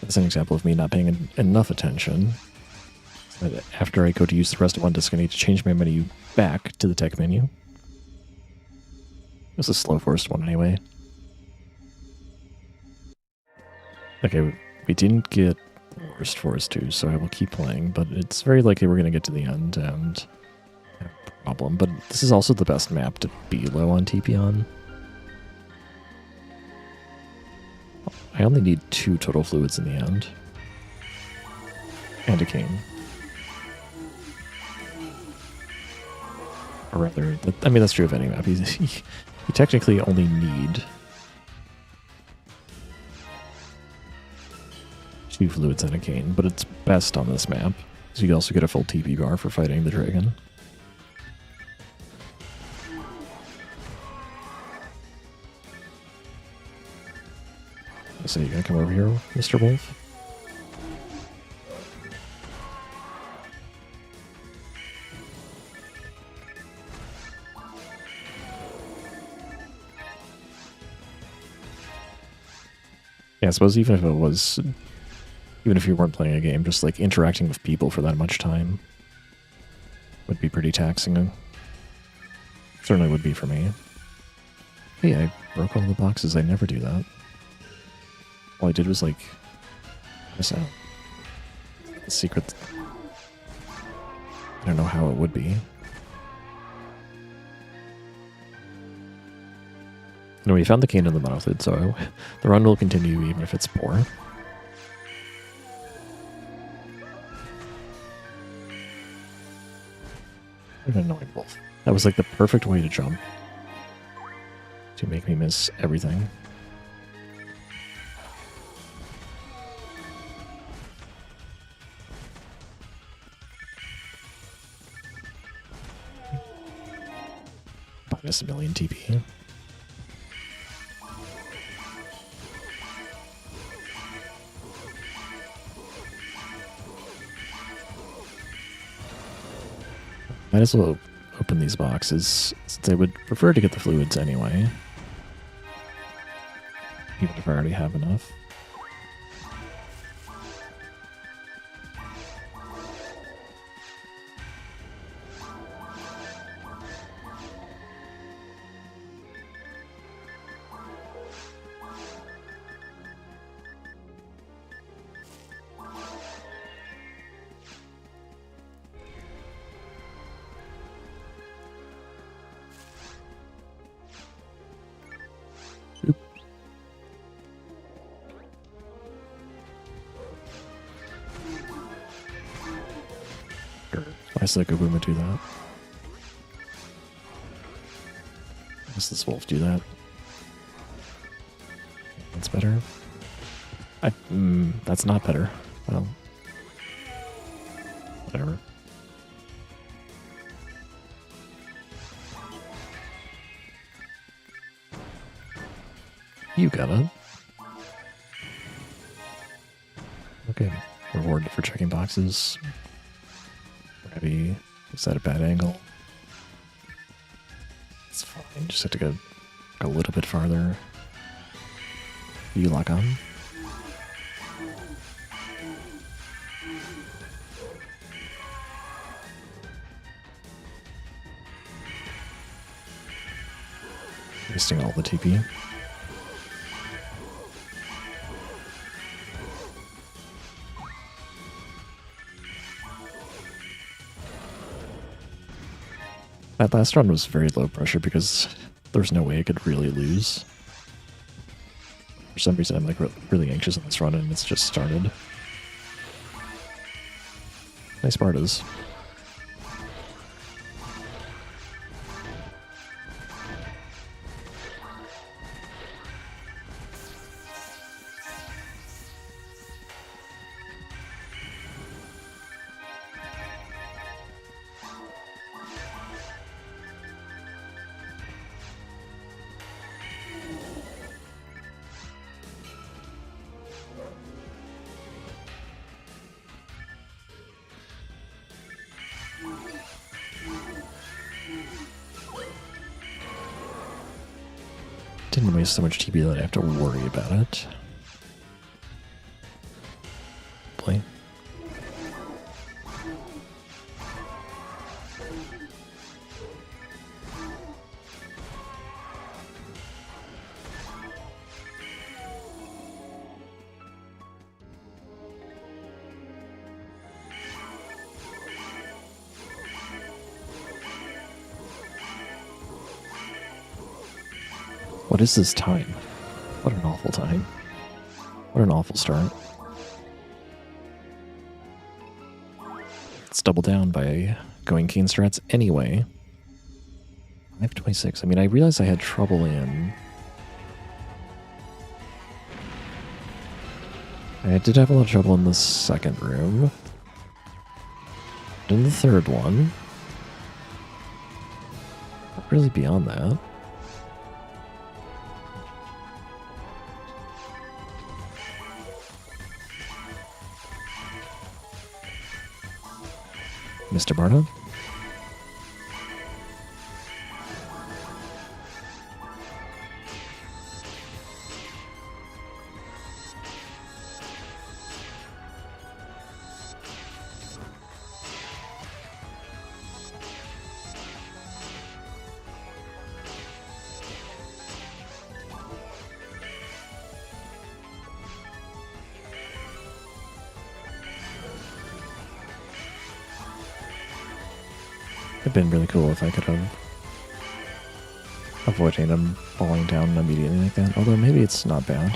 That's an example of me not paying enough attention. After I go to use the rest of one disk, I need to change my menu back to the tech menu. It was a slow forced one anyway. Okay, we didn't get worst forced 2, so I will keep playing, but it's very likely we're going to get to the end and have a problem. But this is also the best map to be low on TP on. I only need 2 total fluids in the end. And a king. Or rather, I mean, that's true of any map. You technically only need 2 fluids and a cane, but it's best on this map. So you also get a full TP bar for fighting the dragon. So you gonna come over here, Mr. Wolf? Yeah, I suppose even if you weren't playing a game, just like interacting with people for that much time would be pretty taxing. Certainly would be for me. Hey, I broke all the boxes. I never do that. All I did was like miss out. The secret. I don't know how it would be. No, we found the cane in the monofluid, so the run will continue even if it's poor. What an annoying wolf. That was like the perfect way to jump. To make me miss everything. Minus a million TP. Might as well open these boxes, since I would prefer to get the fluids anyway. Even if I already have enough. Why does the Gabuma do that? Why does this wolf do that? That's better. That's not better. Well, whatever. You got it. Okay, reward for checking boxes. Maybe is that a bad angle? It's fine. Just have to go a little bit farther. You lock on. Wasting all the TP. That last run was very low pressure because there's no way I could really lose. For some reason, I'm like really anxious on this run, and it's just started. Nice Spartas. Didn't waste so much TP that I have to worry about it. Play. What is this time? What an awful time. What an awful start. Let's double down by going Keen strats anyway. 526. I mean, I realized I had trouble in... I did have a lot of trouble in the second room. In the third one. Not really beyond that. Mr. Barna? It'd been really cool if I could have avoided him falling down immediately like that. Although maybe it's not bad.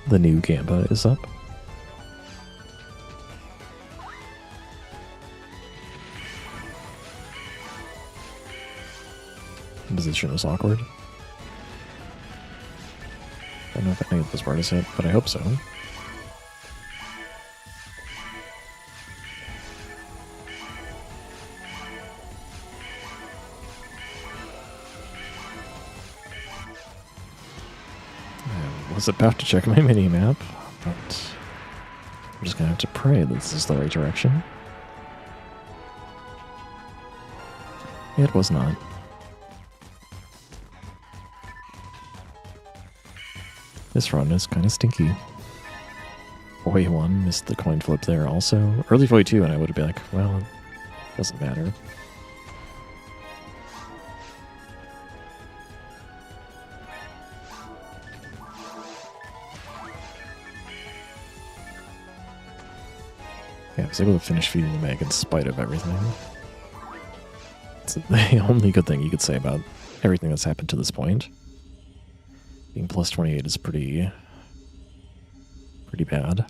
The new Gamba is up. Position is awkward. I don't know if any of this part is hit, but I hope so. I was about to check my mini-map, but I'm just gonna have to pray that this is the right direction. It was not. This run is kind of stinky. Voy 1 missed the coin flip there also. Early Voy 2 and I would have been like, well, it doesn't matter. Yeah, I was able to finish feeding the Meg in spite of everything. It's the only good thing you could say about everything that's happened to this point. Being plus 28 is pretty bad.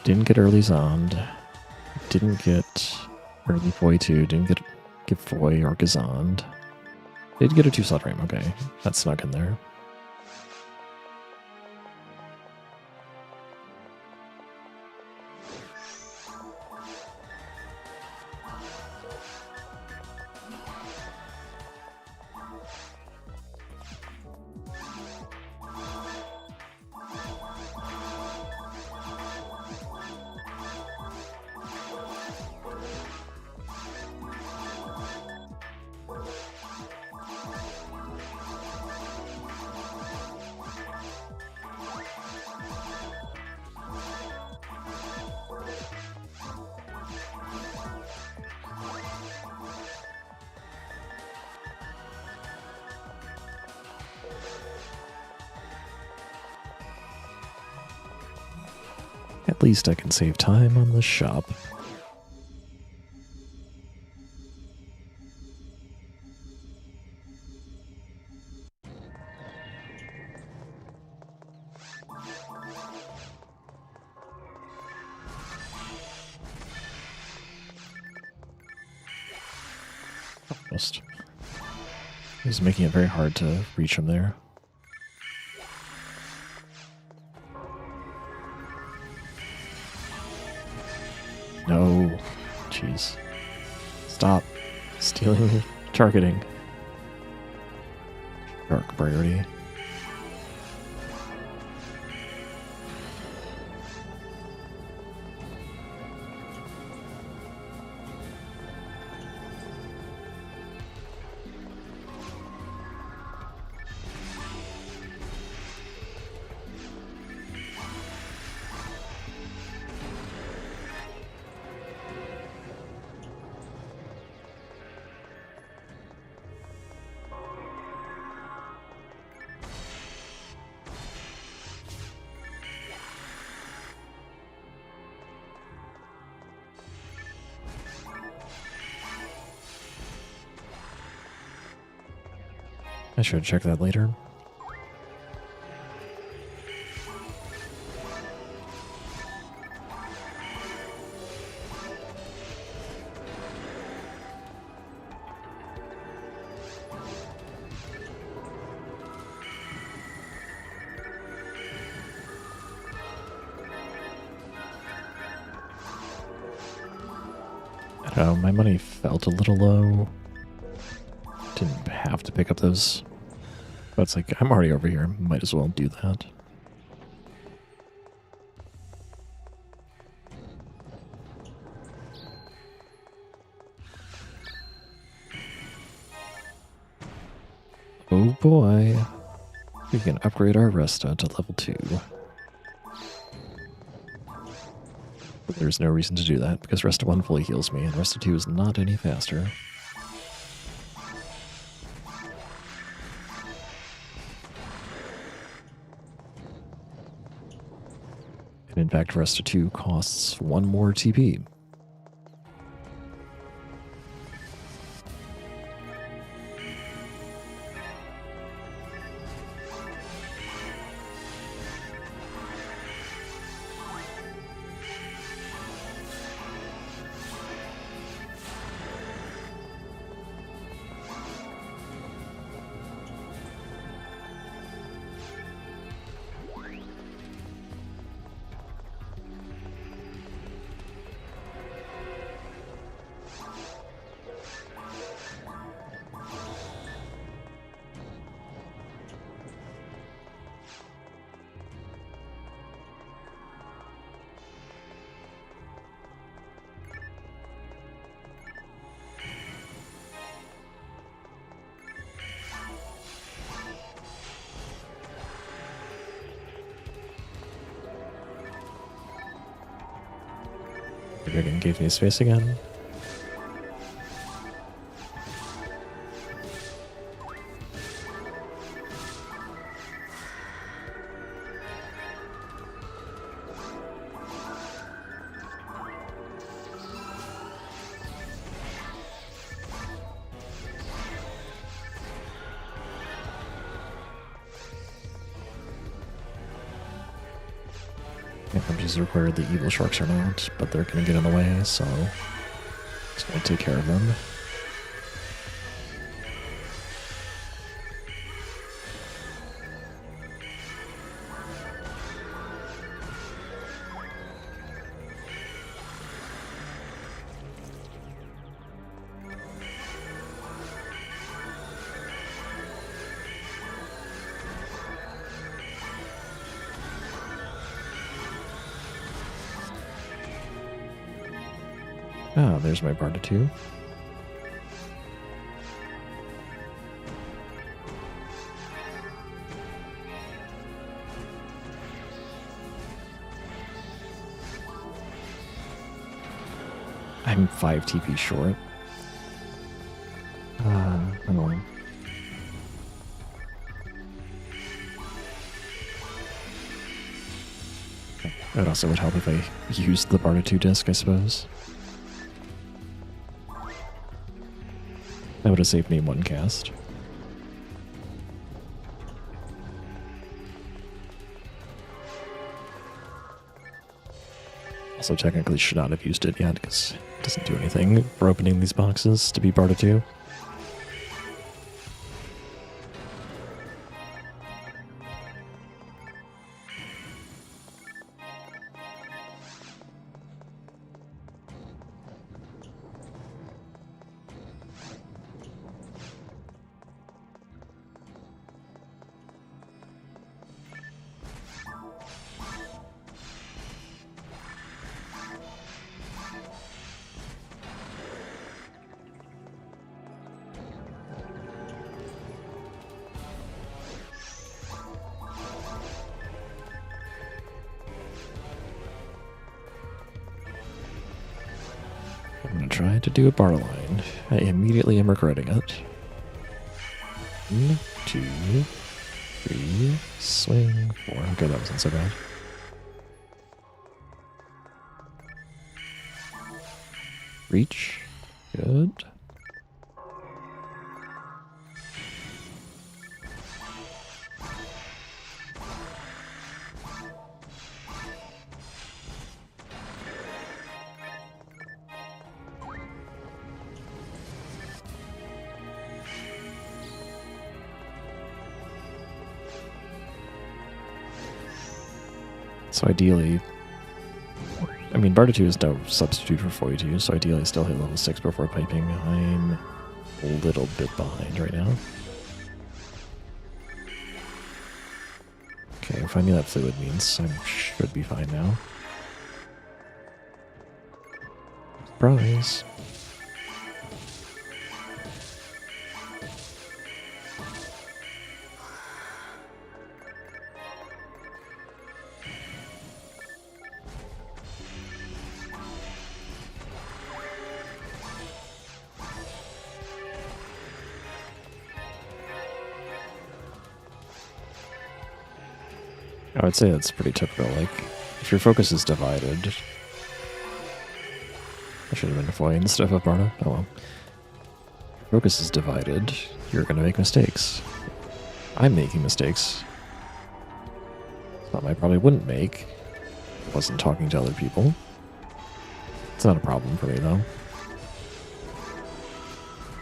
Didn't get early Zond. Didn't get early Voy 2. Didn't get Voy or Gazond. Did get a 2-slot frame. Okay, that snuck in there. At least I can save time on the shop. Almost. He's making it very hard to reach him there. No. Jeez. Stop stealing targeting. Dark priority. I should check that later. I don't know, my money felt a little low. Didn't have to pick up those. But it's like, I'm already over here. Might as well do that. Oh boy. We can upgrade our Resta to level 2. But there's no reason to do that, because Resta 1 fully heals me, and Resta 2 is not any faster. And in fact, Resta 2 costs 1 more TP. The dragon gave me space again. These required the evil sharks or not, but they're going to get in the way, so just going to take care of them. Ah, there's my Barda 2. I'm 5 TP short. Hang on. It also would help if I used the Barta 2 disc, I suppose. That would have saved me one cast. Also technically should not have used it yet because it doesn't do anything for opening these boxes to be Barta 2. I'm going to try to do a bar line. I immediately am regretting it. 1, 2, 3, swing, 4. Okay, that wasn't so bad. Reach. Good. So ideally, I mean, Barta 2 is no substitute for Foy 2, so ideally I still hit level 6 before piping. I'm a little bit behind right now. Okay, finding that fluid means I should be fine now. Surprise! I would say that's pretty typical. Like, if your focus is divided, I should have been avoiding stuff of Barta. Oh well. If your focus is divided, you're going to make mistakes. I'm making mistakes. Something I probably wouldn't make if I wasn't talking to other people. It's not a problem for me, though.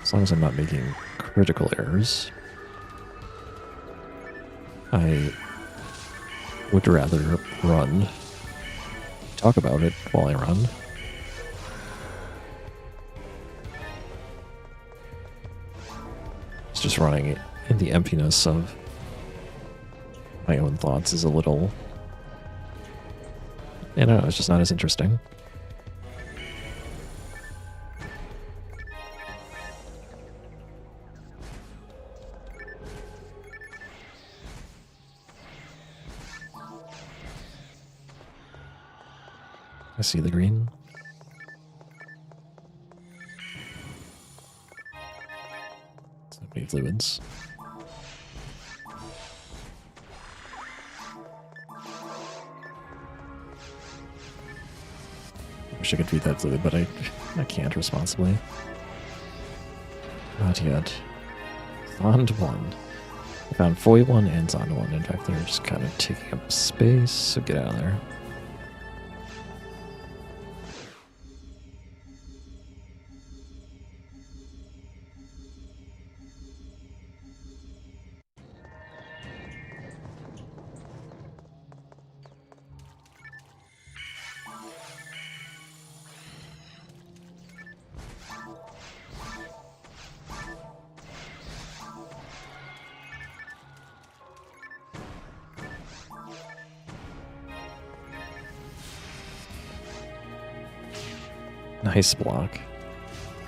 As long as I'm not making critical errors. I would rather run. Talk about it while I run. It's just running in the emptiness of my own thoughts is a little... You know, it's just not as interesting. I see the green. So many fluids. Wish I could feed that fluid, but I can't responsibly. Not yet. Zond 1. I found Foy 1 and Zond 1. In fact, they're just kind of taking up space, so get out of there. Nice block.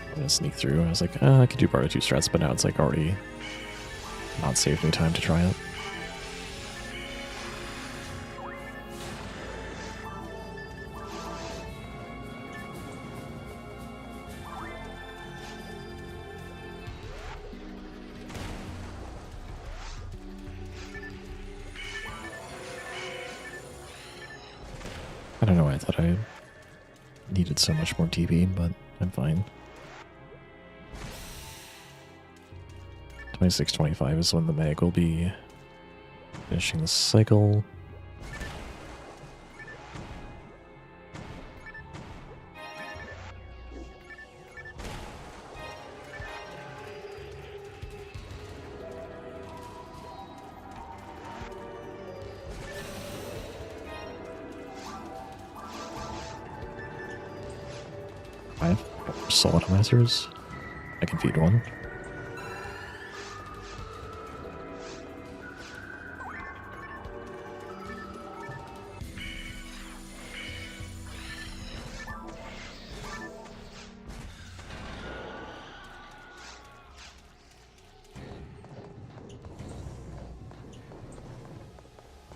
I'm gonna sneak through. I was like, I could do Barta 2 strats, but now it's like already not saved me time to try it. I don't know why I thought I needed so much more TP, but I'm fine. 26-25 is when the mag will be finishing the cycle. I have soul atomizers. I can feed one.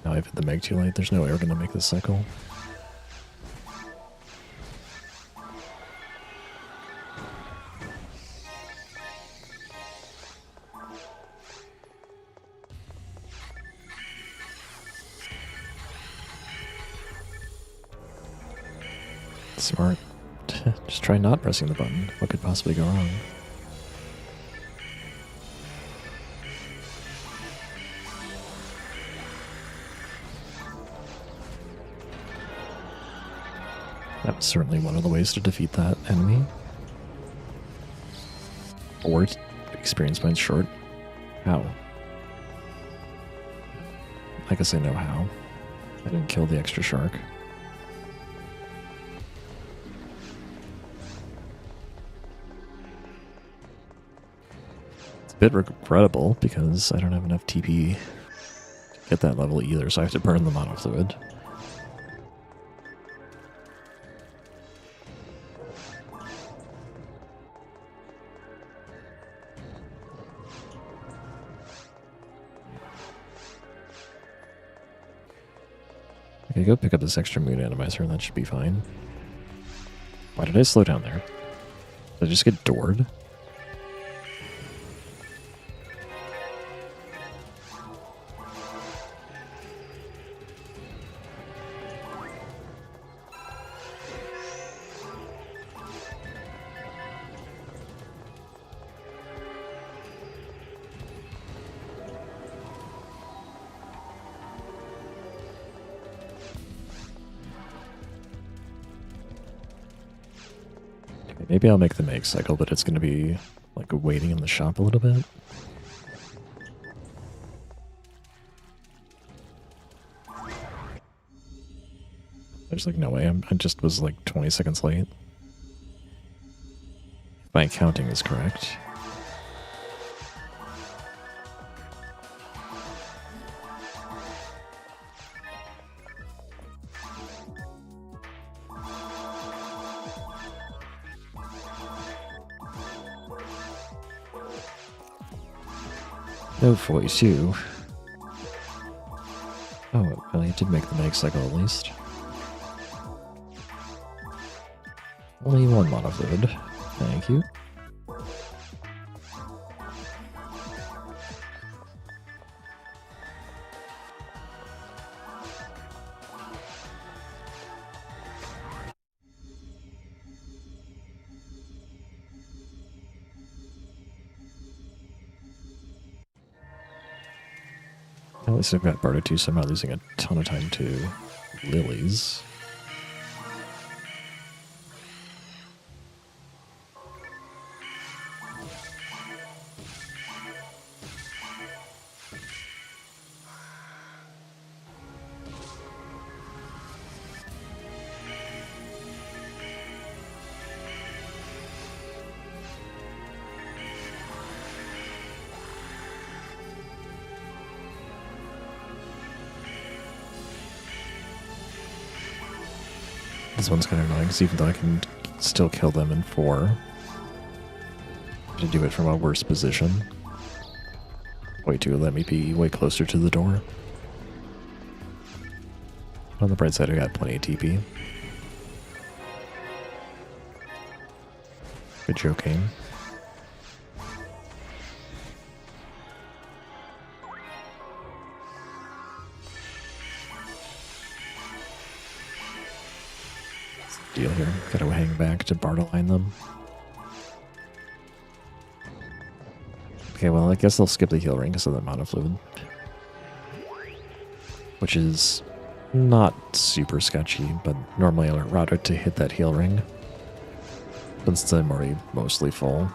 Now I've hit the meg too late. There's no way we're gonna make this cycle. Smart. Just try not pressing the button. What could possibly go wrong? That was certainly one of the ways to defeat that enemy. Or experience points short. How? I guess I know how. I didn't kill the extra shark. It's a bit regrettable because I don't have enough TP to get that level either, so I have to burn the mono fluid. Okay, go pick up this extra moon atomizer and that should be fine. Why did I slow down there? Did I just get doored? Maybe I'll make the make cycle, but it's going to be like waiting in the shop a little bit. There's like no way. I just was like 20 seconds late. If my counting is correct. No 42. Oh, well, I did make the make cycle at least. Only one mono fluid. Thank you. At least I've got Bardo 2, so I'm not losing a ton of time to lilies. This one's kind of annoying, because even though I can still kill them in 4, I have to do it from a worse position. Way to let me be way closer to the door. On the bright side, I got plenty of TP. Good joke, aim. deal here. Gotta hang back to Bartleline them. Okay, well, I guess I'll skip the heal ring because of the amount of fluid. Which is not super sketchy, but normally I'll route it to hit that heal ring. But since I'm already mostly full,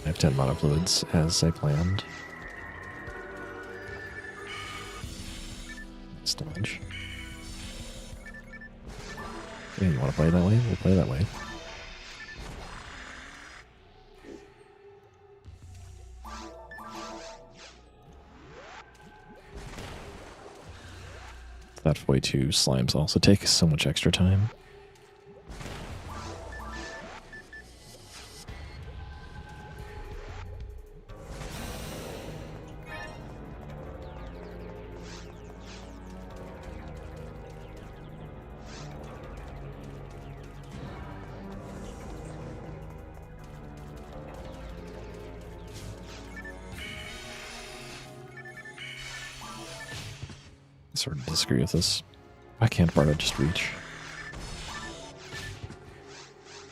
I have 10 mana fluids as I planned. Nice damage. Yeah, you want to play that way? We'll play that way. That way too, slimes also take so much extra time. Sort of disagree with this. Why can't Bardo just reach?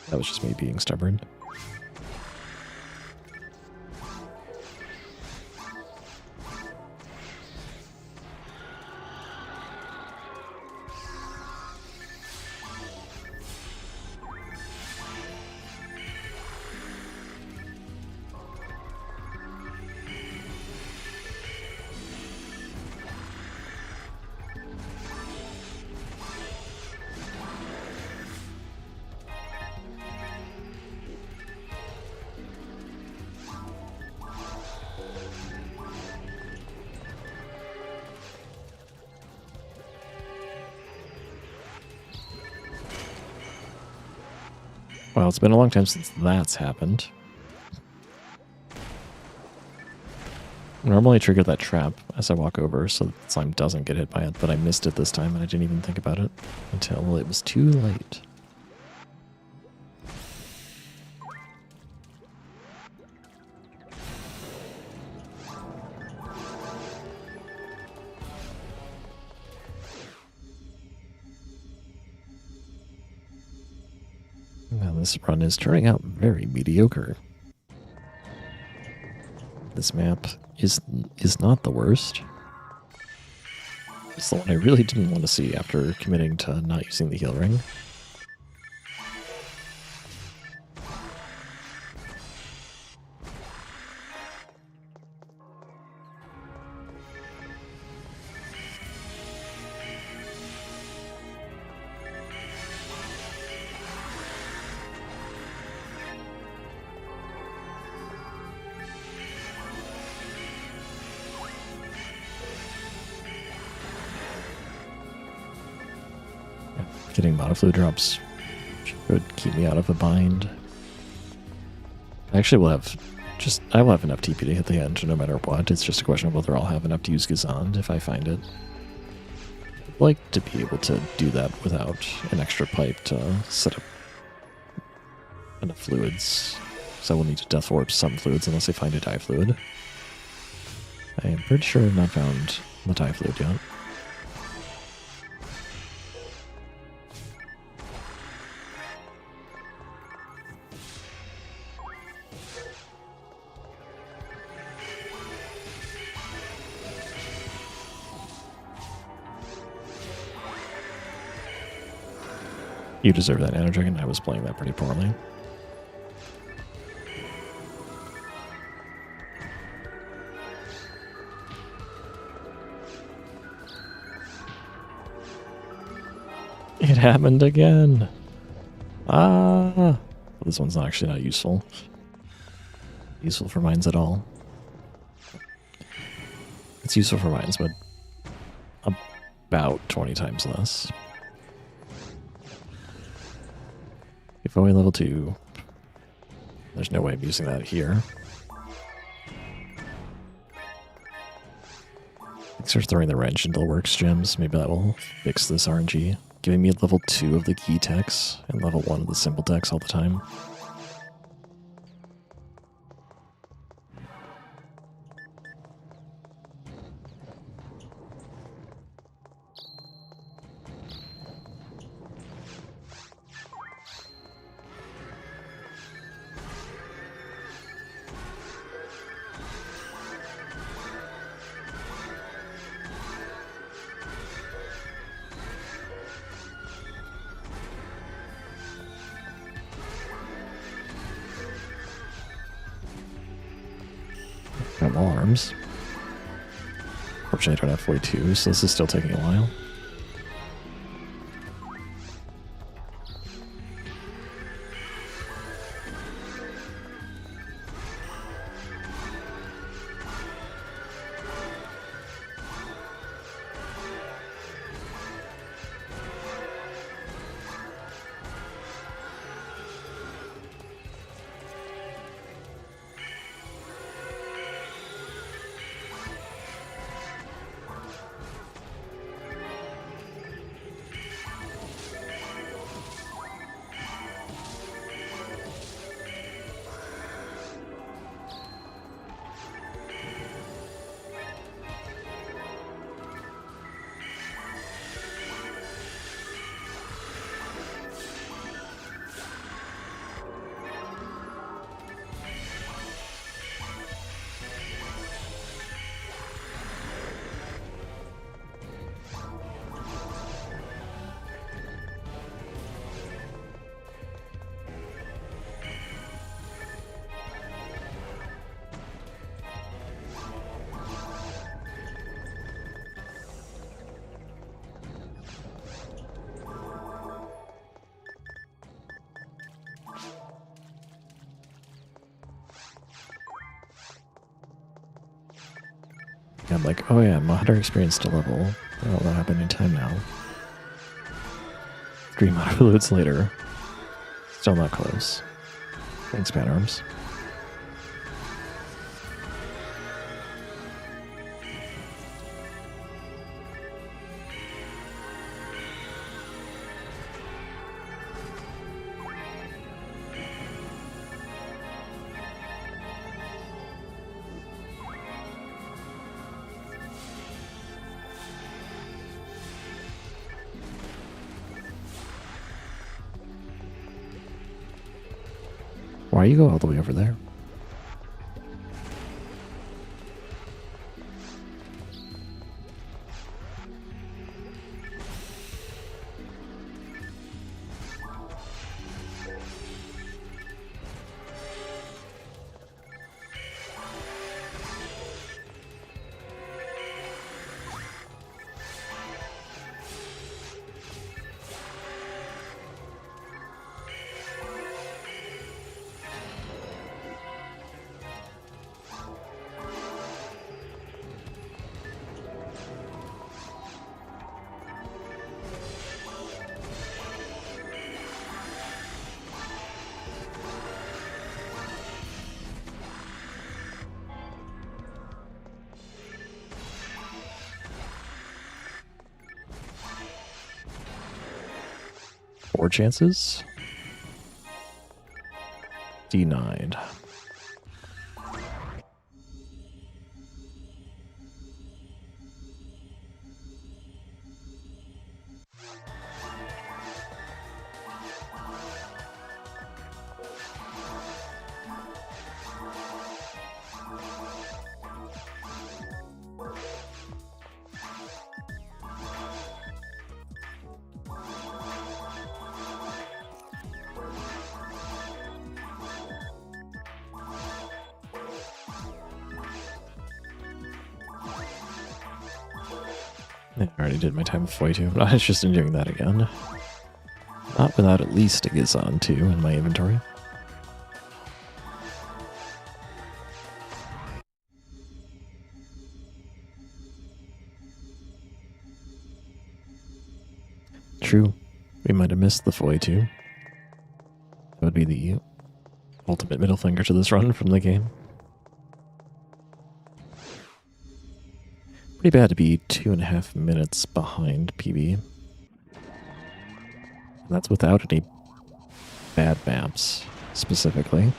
That was just me being stubborn. Well, it's been a long time since that's happened. Normally I trigger that trap as I walk over so the slime doesn't get hit by it, but I missed it this time and I didn't even think about it until it was too late. Now this run is turning out very mediocre. This map is not the worst. It's the one I really didn't want to see after committing to not using the heal ring. Getting mana fluid drops should keep me out of a bind. Actually, I will have enough TP to hit the end no matter what. It's just a question of whether I'll have enough to use Gazand if I find it. I'd like to be able to do that without an extra pipe to set up enough fluids. So I will need to death warp some fluids unless I find a die fluid. I am pretty sure I've not found the die fluid yet. You deserve that, Nano Dragon. I was playing that pretty poorly. It happened again. Ah, this one's actually not useful. Useful for mines at all. It's useful for mines, but about 20 times less. If only level 2. There's no way of using that here. Thanks for throwing the wrench into the works gems. Maybe that will fix this RNG. Giving me level 2 of the key techs and level 1 of the simple techs all the time. Got wall arms. Fortunately, I don't have 42, so this is still taking a while. I'm like, oh yeah, modder experience to level. Oh, that'll happen anytime now. 3 modder fluids later. Still not close. Thanks, Pan Arms. Why you go all the way over there? Four chances. Denied. I already did my time with 42, but I was just doing that again. Not without at least a Gizon too in my inventory. True, we might have missed the 42. That would be the ultimate middle finger to this run from the game. Pretty bad to be 2.5 minutes behind PB. And that's without any bad maps, specifically.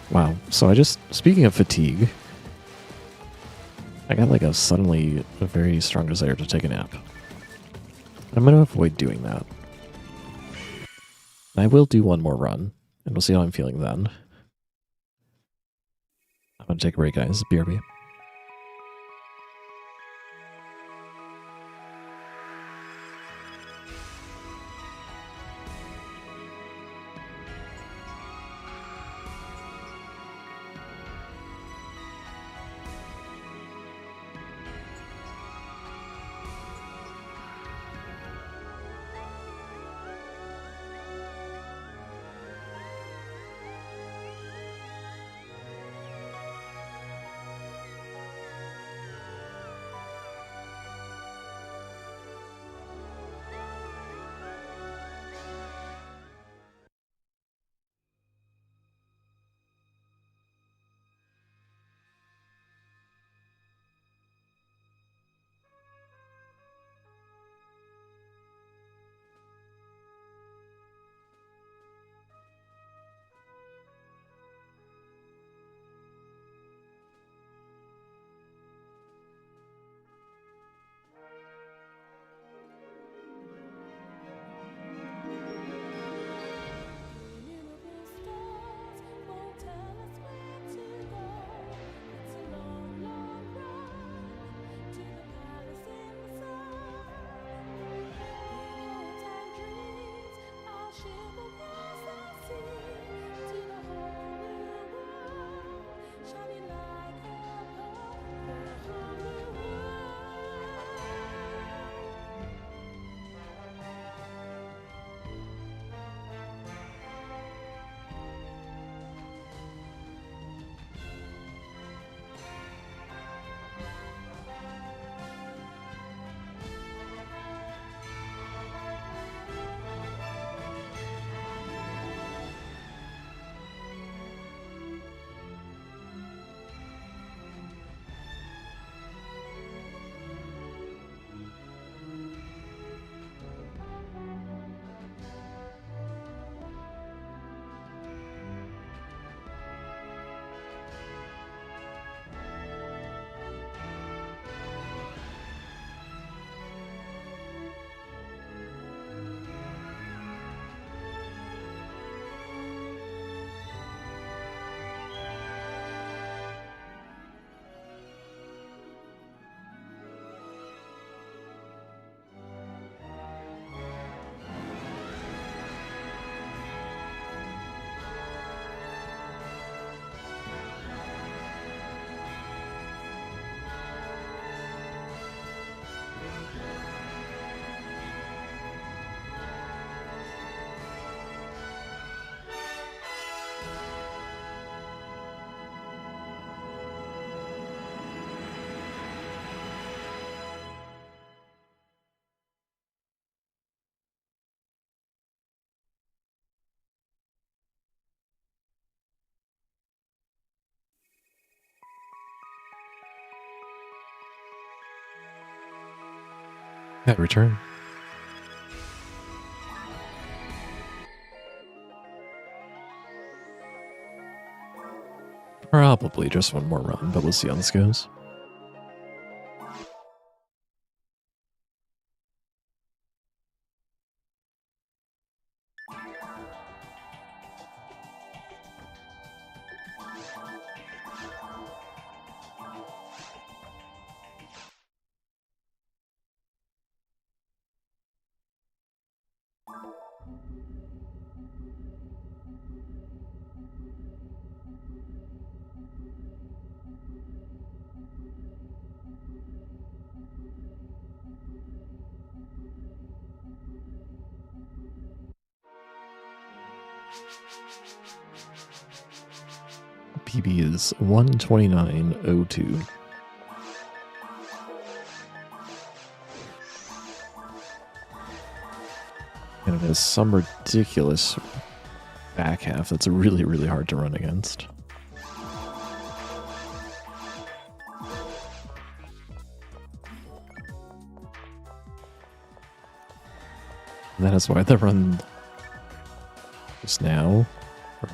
Wow, so speaking of fatigue, I got like suddenly a very strong desire to take a nap. I'm going to avoid doing that. I will do one more run, and we'll see how I'm feeling then. I'm going to take a break, guys. BRB. I return. Probably just one more run, but we'll see how this goes. PB is 129.02. And it has some ridiculous back half that's really, really hard to run against. And that is why the run just now, or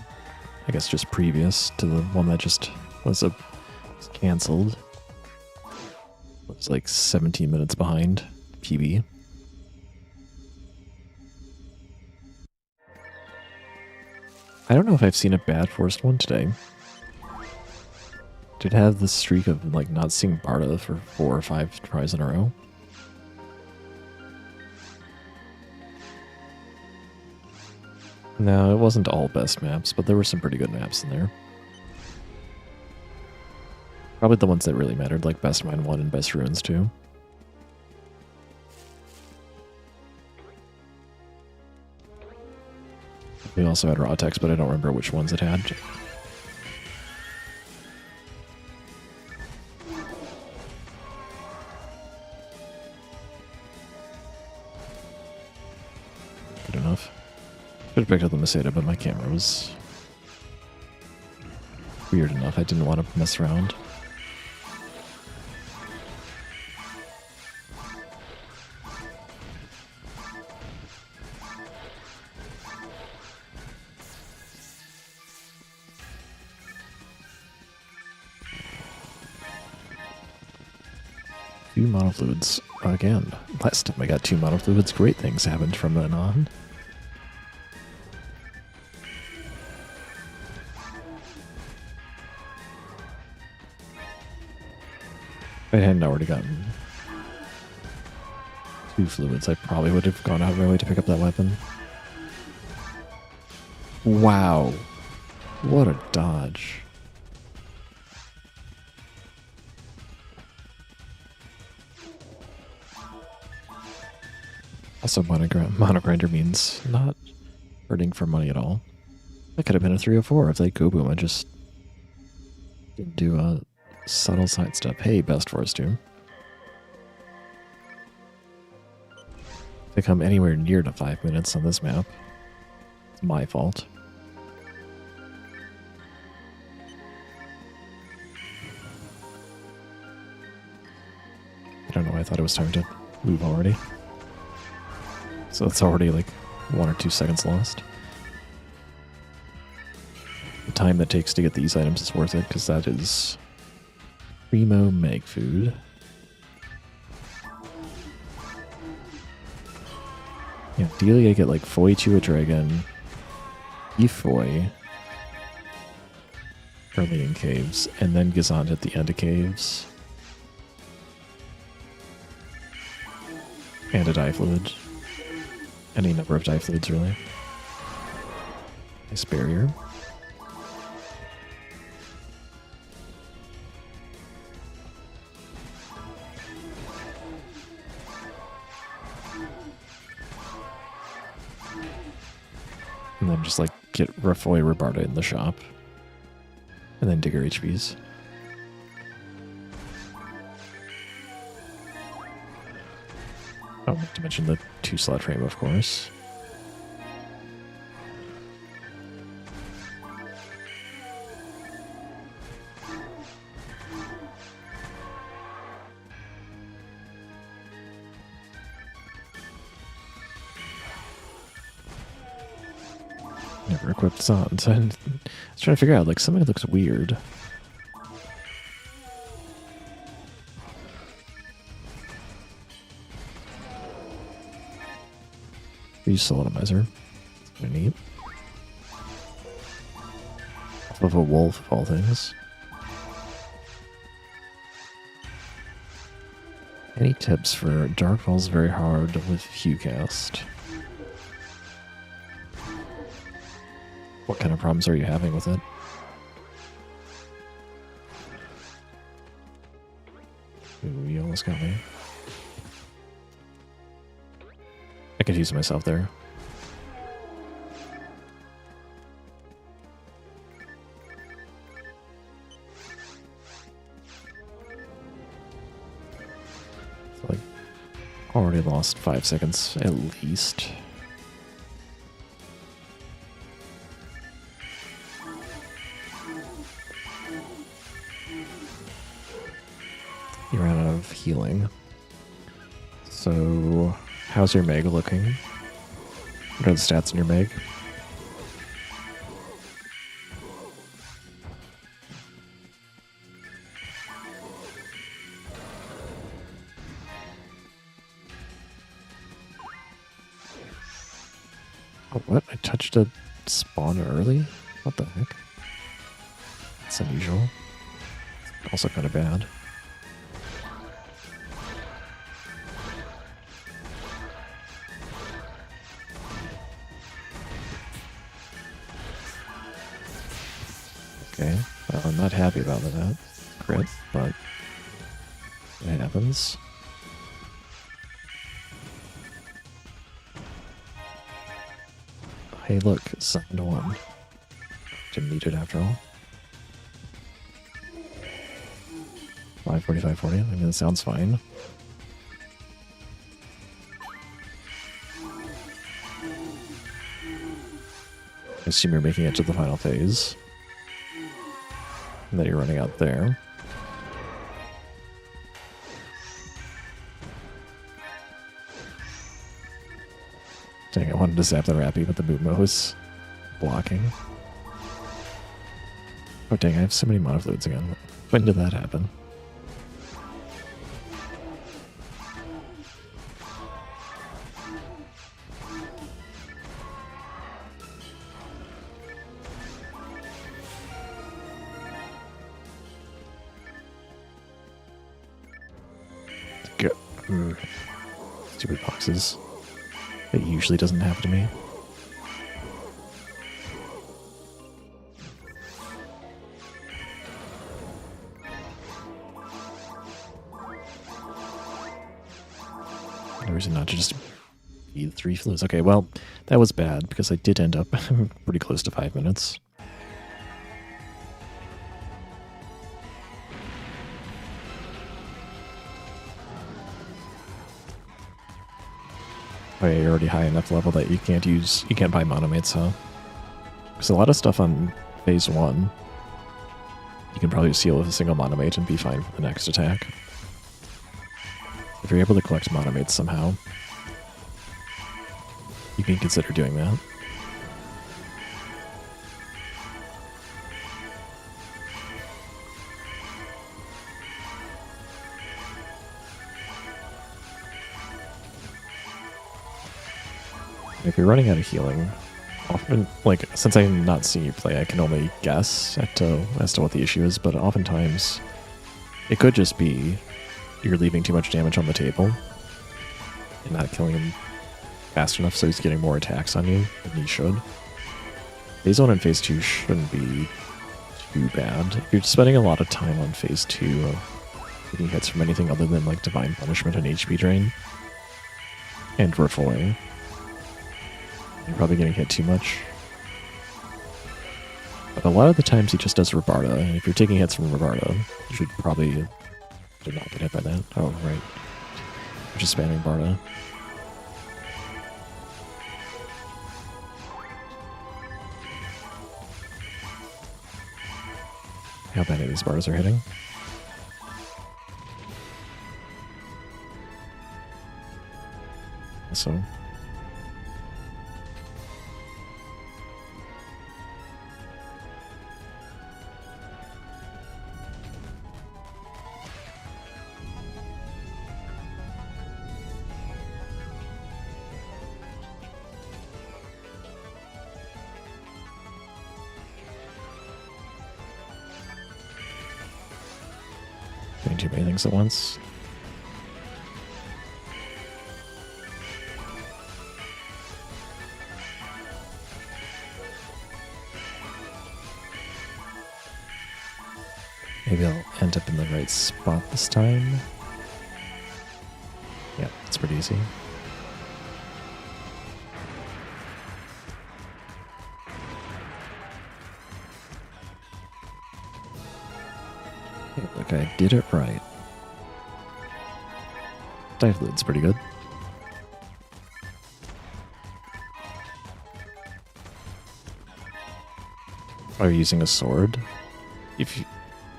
I guess just previous to the one that just was canceled, was like 17 minutes behind PB. I don't know if I've seen a bad forced one today. Did it have the streak of like not seeing Barda for 4 or 5 tries in a row? No, it wasn't all best maps, but there were some pretty good maps in there. Probably the ones that really mattered, like Best Mine 1 and Best Ruins 2. We also had raw text, but I don't remember which ones it had. Good enough. Should have picked up the Maseda, but my camera was weird enough. I didn't want to mess around. Two monofluids again. Last time I got 2 monofluids, great things happened from then on. If I hadn't already gotten 2 fluids, I probably would have gone out of my way to pick up that weapon. Wow. What a dodge. Also, monogrinder means not hurting for money at all. That could have been a 304 if they go boom and just didn't do a subtle sidestep. Hey, best force doom. If they come anywhere near to 5 minutes on this map, it's my fault. I don't know, I thought it was time to move already. So it's already like 1 or 2 seconds lost. The time that takes to get these items is worth it, because that is primo mag food. Yeah, ideally I get like Foy to a dragon, Efoy early in caves, and then Gazant at the end of caves. And a dye fluid. Any number of dye fluids, really. Nice barrier. And then just like get Rafoy Rabarda in the shop. And then Digger HPs. Oh, not to mention the 2-slot frame, of course. never equipped this on. So I was trying to figure out, like, something looks weird. Use Solenomizer. It's kind of neat. Off of a wolf, of all things. Any tips for Dark Falls very hard with HuCast? What kind of problems are you having with it? Ooh, you almost got me. I confused myself there. So, like, already lost 5 seconds at least. You ran out of healing. So, how's your Meg looking? What are the stats in your Meg? Oh, what? I touched a spawn early? What the heck? That's unusual. Also kind of bad. Okay, well, I'm not happy about that crit, but it happens. Hey, look, signed one. Didn't need it after all. 5:45:40. I mean, that sounds fine. I assume you're making it to the final phase. And that you're running out there. Dang, I wanted to zap the Rappy, but the Mumo was blocking. Oh dang, I have so many monofluids again. When did that happen? Stupid boxes. It usually doesn't happen to me. No reason not to just be 3 flows. Okay, well, that was bad because I did end up pretty close to 5 minutes. Oh yeah, you're already high enough level that you can't buy monomates, huh? Because a lot of stuff on phase 1, you can probably seal with a single monomate and be fine for the next attack. If you're able to collect monomates somehow, you can consider doing that. If you're running out of healing, often, like, since I'm not seeing you play, I can only guess as to what the issue is, but oftentimes it could just be you're leaving too much damage on the table and not killing him fast enough so he's getting more attacks on you than he should. Phase 1 and Phase 2 shouldn't be too bad. If you're spending a lot of time on Phase 2 getting hits from anything other than, like, Divine Punishment and HP Drain and Refoy, you're probably getting hit too much. But a lot of the times he just does Rabarda, and if you're taking hits from Rabarda, you should probably not get hit by that. Oh, right. I'm just spamming Barda. How many of these Bardas are hitting? So Doing too many things at once. Maybe I'll end up in the right spot this time. Yeah, it's pretty easy. Okay, look, I did it right. Dive loot's pretty good. Are you using a sword?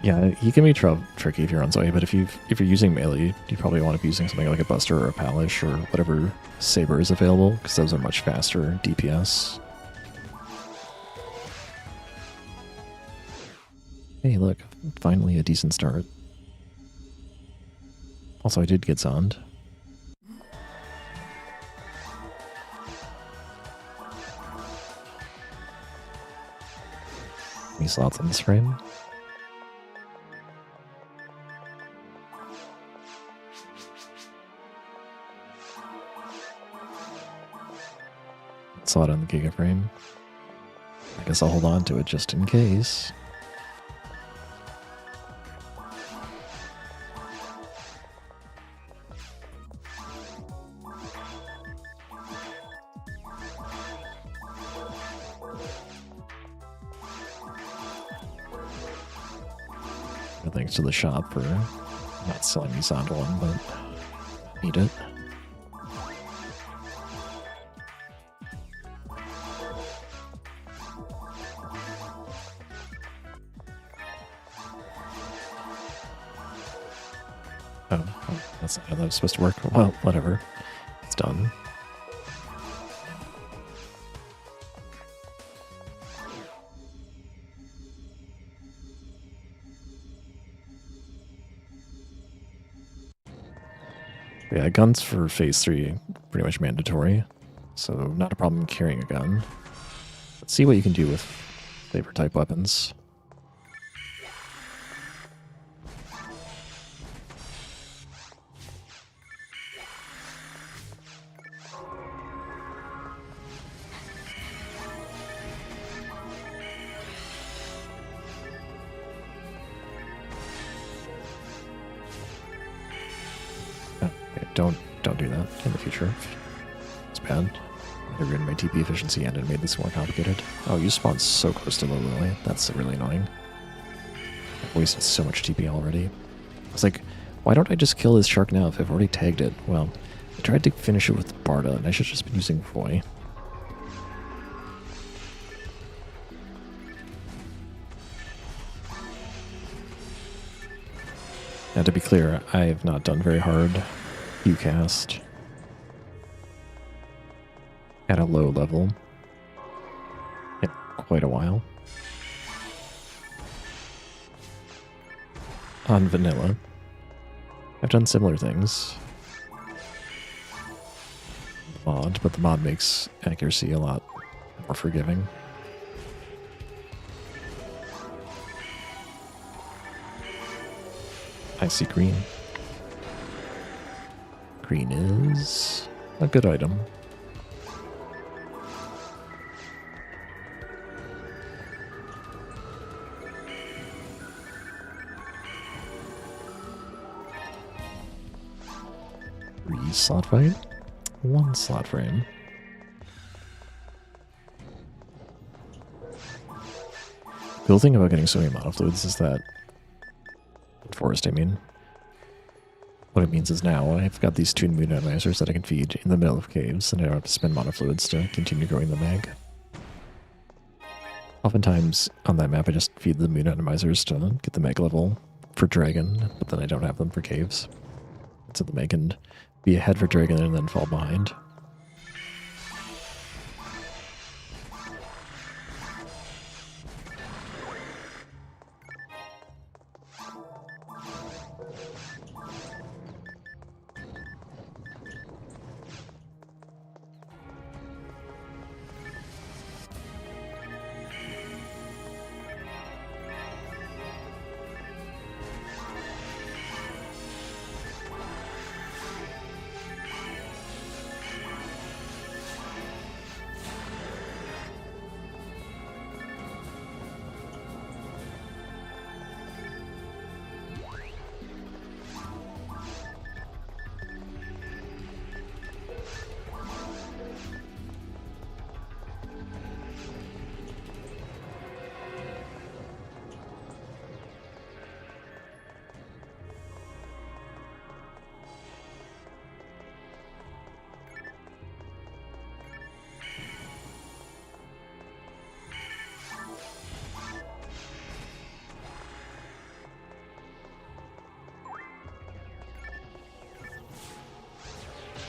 Yeah, he can be tricky if you're on Zoe, but if you're using melee, you probably want to be using something like a Buster or a Palish or whatever saber is available, because those are much faster DPS. Hey, look, finally a decent start. Also, I did get zoned. Any slots on this frame? Slot on the Giga frame. I guess I'll hold on to it just in case. Thanks to the shop for not selling me Sondal one, but need it. Oh, that's not how that was supposed to work. Well, whatever. It's done. Yeah, guns for phase 3 pretty much mandatory, so not a problem carrying a gun. Let's see what you can do with saber type weapons. Don't do that in the future. It's bad. It ruined my TP efficiency and it made this more complicated. Oh, you spawned so close to low Lily. That's really annoying. I've wasted so much TP already. I was like, why don't I just kill this shark now if I've already tagged it? Well, I tried to finish it with Barda and I should have just been using Voy. And to be clear, I have not done very hard Ucast at a low level in quite a while. On vanilla, I've done similar things. Mod, but the mod makes accuracy a lot more forgiving. I see green. Green is a good item. Three slot frame, one slot frame. The cool thing about getting so many monofluids is that forest, I mean. What it means is now I've got these two moon atomizers that I can feed in the middle of caves, and I don't have to spend monofluids to continue growing the mag. Oftentimes on that map I just feed the moon atomizers to get the mag level for dragon, but then I don't have them for caves. So the mag can be ahead for dragon and then fall behind.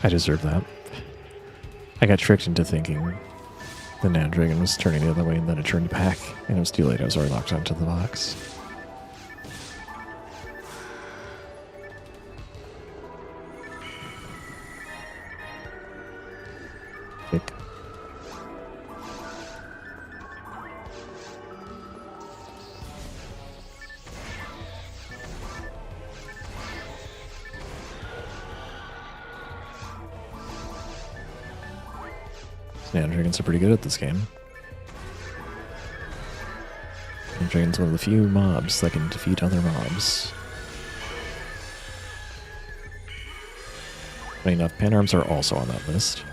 I deserve that. I got tricked into thinking the Nano Dragon was turning the other way, and then it turned back, and it was too late. I was already locked onto the box. Kick. Nano Dragons are pretty good at this game. Nano Dragon's one of the few mobs that can defeat other mobs. Funny enough, Panarms are also on that list.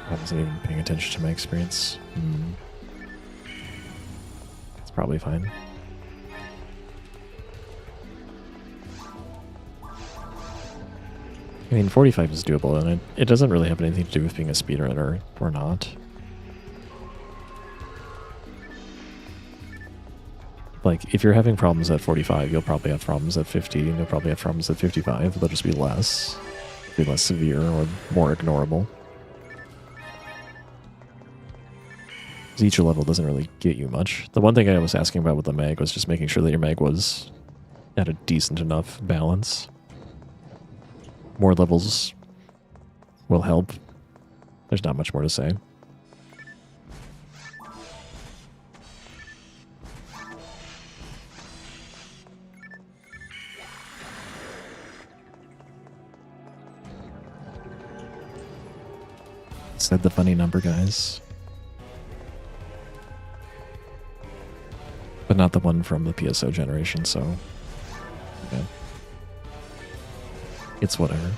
I wasn't even paying attention to my experience. It's probably fine. I mean, 45 is doable, and it doesn't really have anything to do with being a speedrunner or not. Like, if you're having problems at 45, you'll probably have problems at 50, and you'll probably have problems at 55. They'll just be less severe or more ignorable. Each level doesn't really get you much. The one thing I was asking about with the mag was just making sure that your mag was at a decent enough balance. More levels will help. There's not much more to say. Said the funny number, guys. But not the one from the PSO generation, so yeah. It's whatever.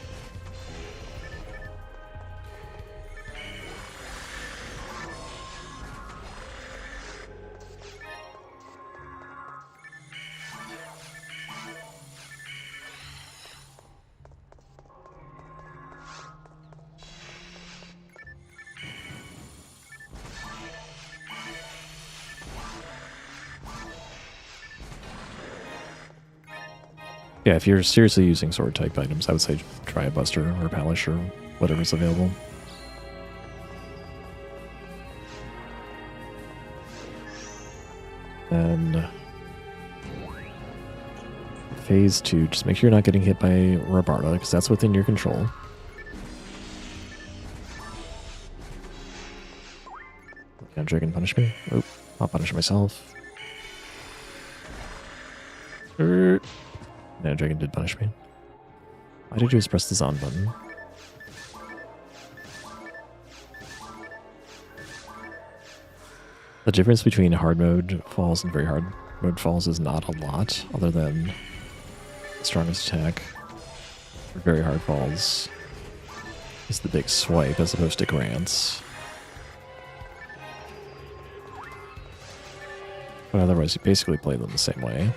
Yeah, if you're seriously using sword type items, I would say try a Buster or Palish or whatever's available. And phase 2, just make sure you're not getting hit by Rabarda, because that's within your control. Can Dragon punish me? Oh, I'll punish myself. No, Dragon did punish me. Why did you just press the Zon button? The difference between hard mode falls and very hard mode falls is not a lot, other than the strongest attack for very hard falls is the big swipe as opposed to grants. But otherwise, you basically play them the same way.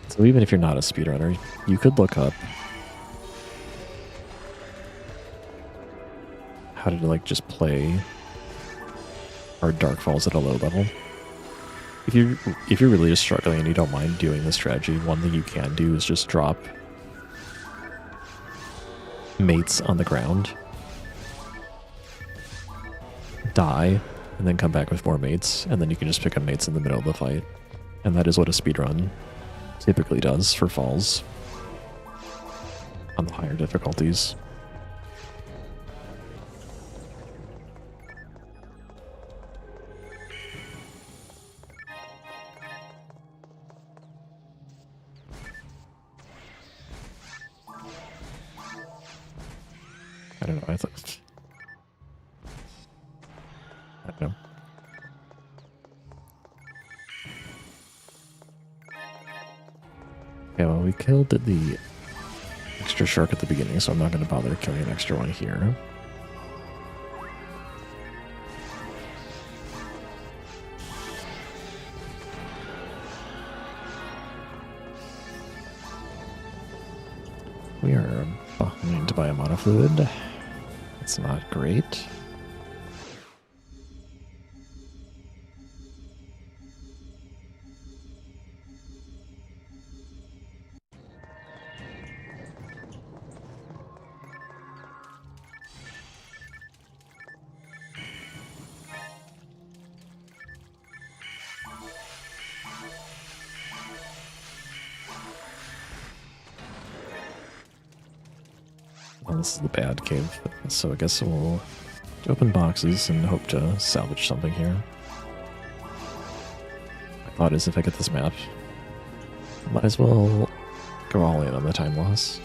So even if you're not a speedrunner, you could look up how to like just play hard dark falls at a low level. If you're really just struggling and you don't mind doing this strategy, one thing you can do is just drop mates on the ground, die, and then come back with more mates, and then you can just pick up mates in the middle of the fight. And that is what a speedrun typically does for falls on the higher difficulties. I don't know, I thought Okay, well, we killed the extra shark at the beginning, so I'm not going to bother killing an extra one here. We are behind to buy a monofluid. It's not great. Well, this is the bad cave, so I guess we'll open boxes and hope to salvage something here. My thought is if I get this map, might as well go all in on the time loss.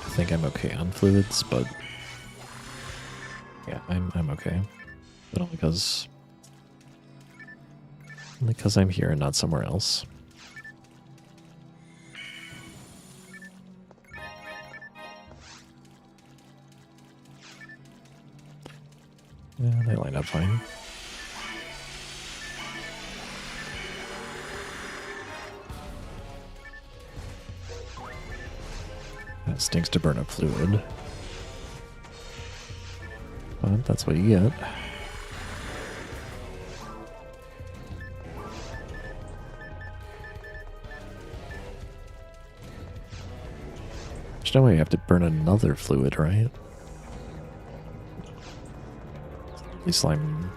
I think I'm okay on fluids, but yeah, I'm okay. But only because I'm here and not somewhere else. Yeah, they line up fine. It stinks to burn up fluid. But that's what you get. There's no way you have to burn another fluid, right? Lily slime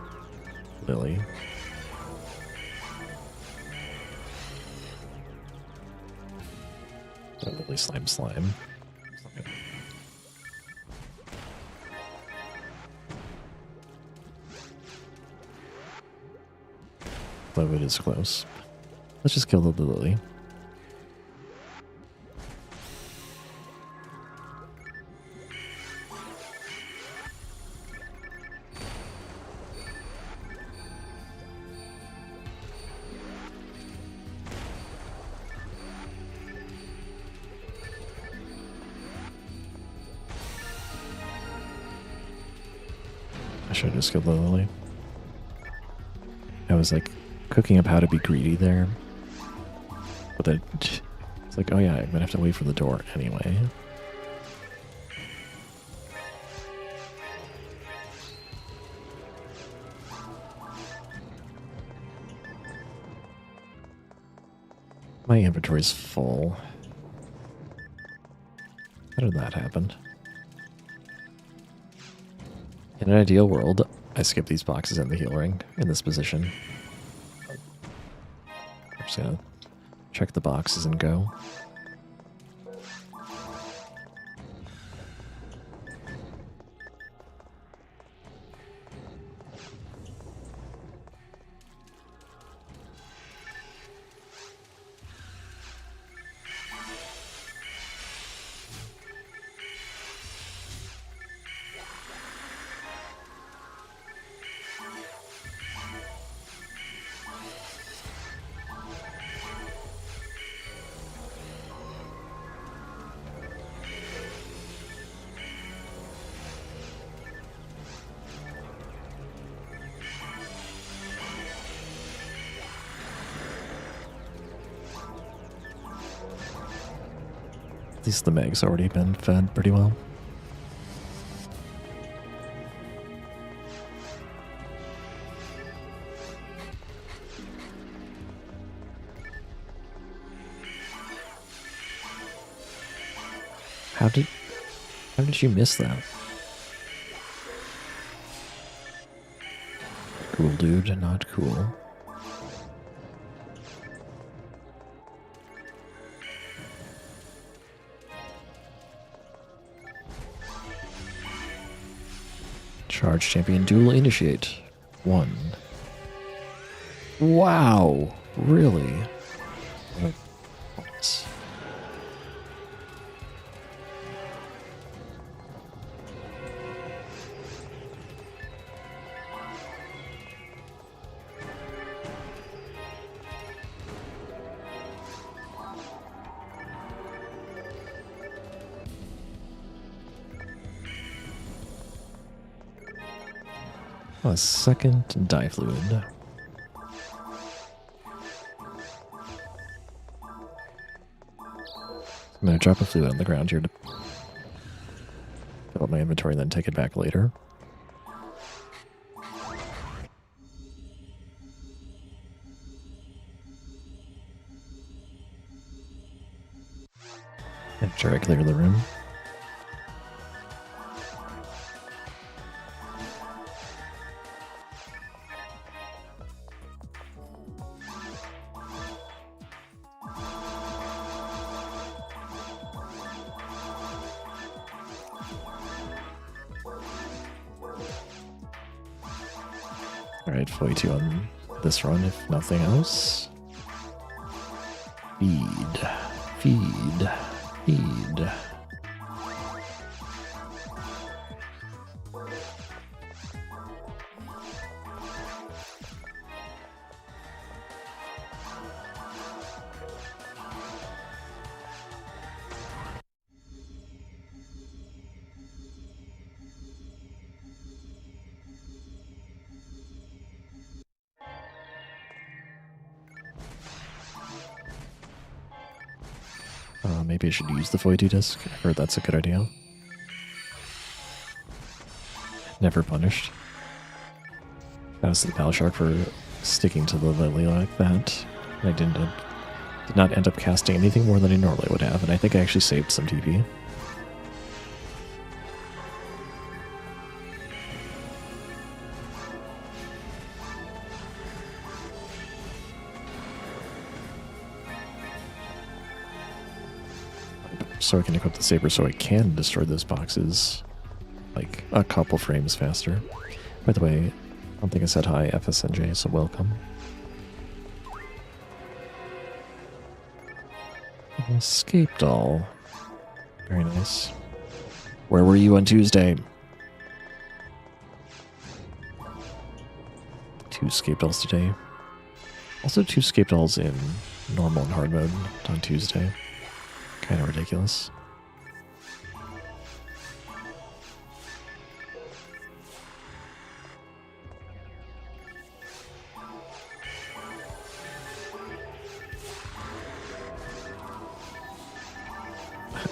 lily. Lily slime slime. Fluid is close. Let's just kill the lily. I should have just killed the lily. I was like cooking up how to be greedy there. But then it's like, oh yeah, I'm gonna have to wait for the door anyway. My inventory's full. How did that happen? In an ideal world, I skip these boxes in the heal ring in this position. I'm just gonna check the boxes and go. At least the meg's already been fed pretty well. How did you miss that? Cool, dude. Not cool. Charge champion duel initiate. 1. Wow. Really? A second dye fluid. I'm going to drop a fluid on the ground here to fill up my inventory and then take it back later. After I clear the room. Alright, 42 on this run, if nothing else. Feed. Feed. Feed. Maybe I should use the 42 disc. I heard that's a good idea. Never punished. That was the Pal Shark for sticking to the Lily like that. I did not end up casting anything more than I normally would have, and I think I actually saved some TP. So I can equip the saber so I can destroy those boxes like a couple frames faster. By the way, I don't think I said hi, FSNJ, so welcome. Escape doll. Very nice. Where were you on Tuesday? 2 escape dolls today. Also 2 escape dolls in normal and hard mode on Tuesday. Kind of ridiculous.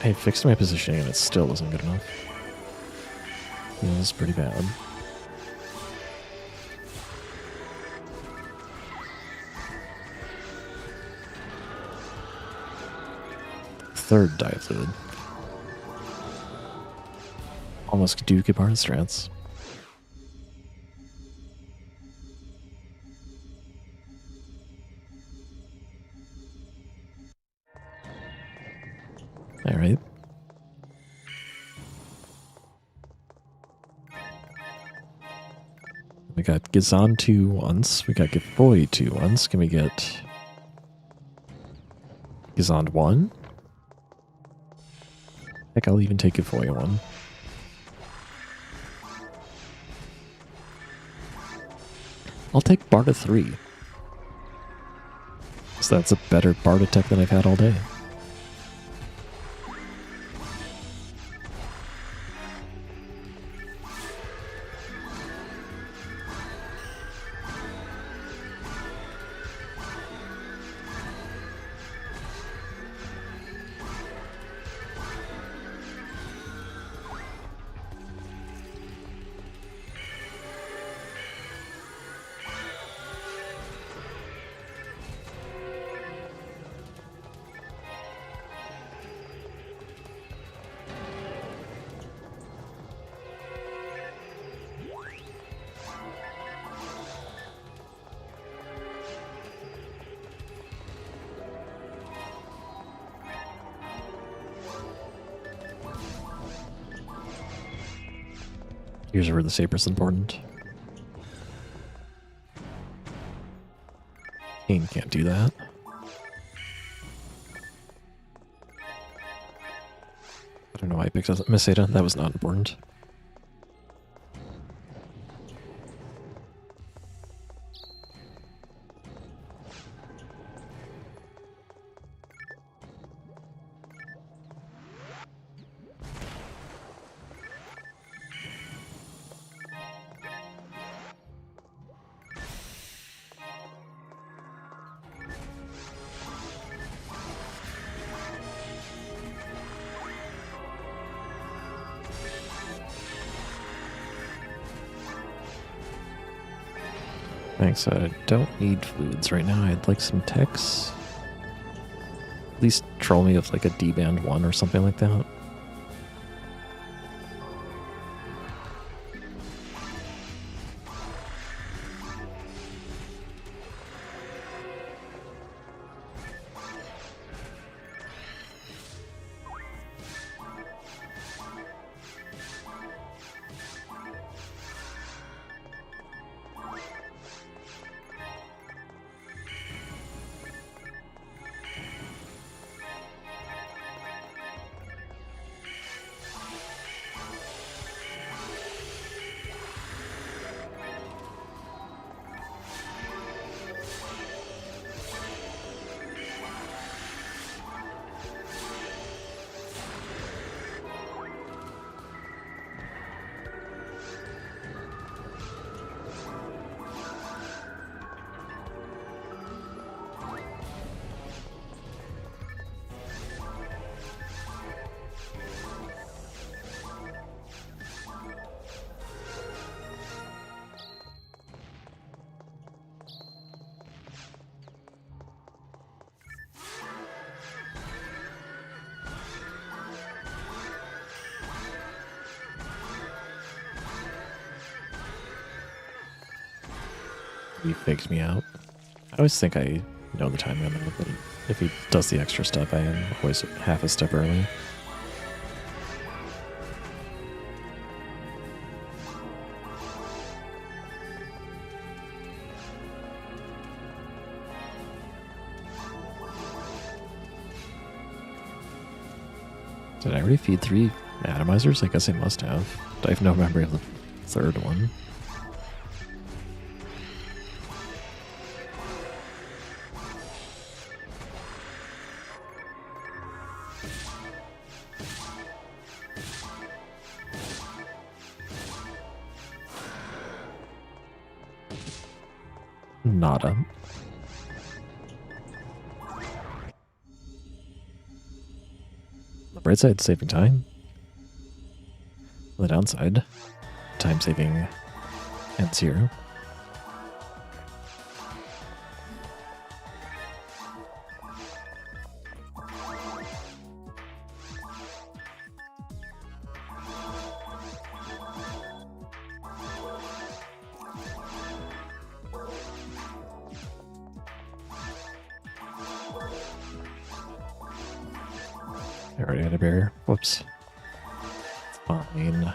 I fixed my positioning and it still wasn't good enough. It was pretty bad. Third dye fluid. Almost Duke at Barn strats. Alright. We got Gizan 2 once. We got Gifoy 2 once. Can we get Gizan 1? Heck, I'll even take Gifoy 1. I'll take Barda 3. So that's a better Barda tech than I've had all day. Here's where the saber's important. Kane can't do that. I don't know why I picked up Miss Ada. That was not important. Thanks, I don't need fluids right now. I'd like some techs. At least troll me with like a D-band 1 or something like that. He faked me out. I always think I know the timing on that, but if he does the extra step, I am always half a step early. Did I already feed 3 atomizers? I guess I must have. I have no memory of the 3rd one. Nada. The bright side, saving time. The downside, time saving at 0. I already had a barrier. Whoops. It's fine.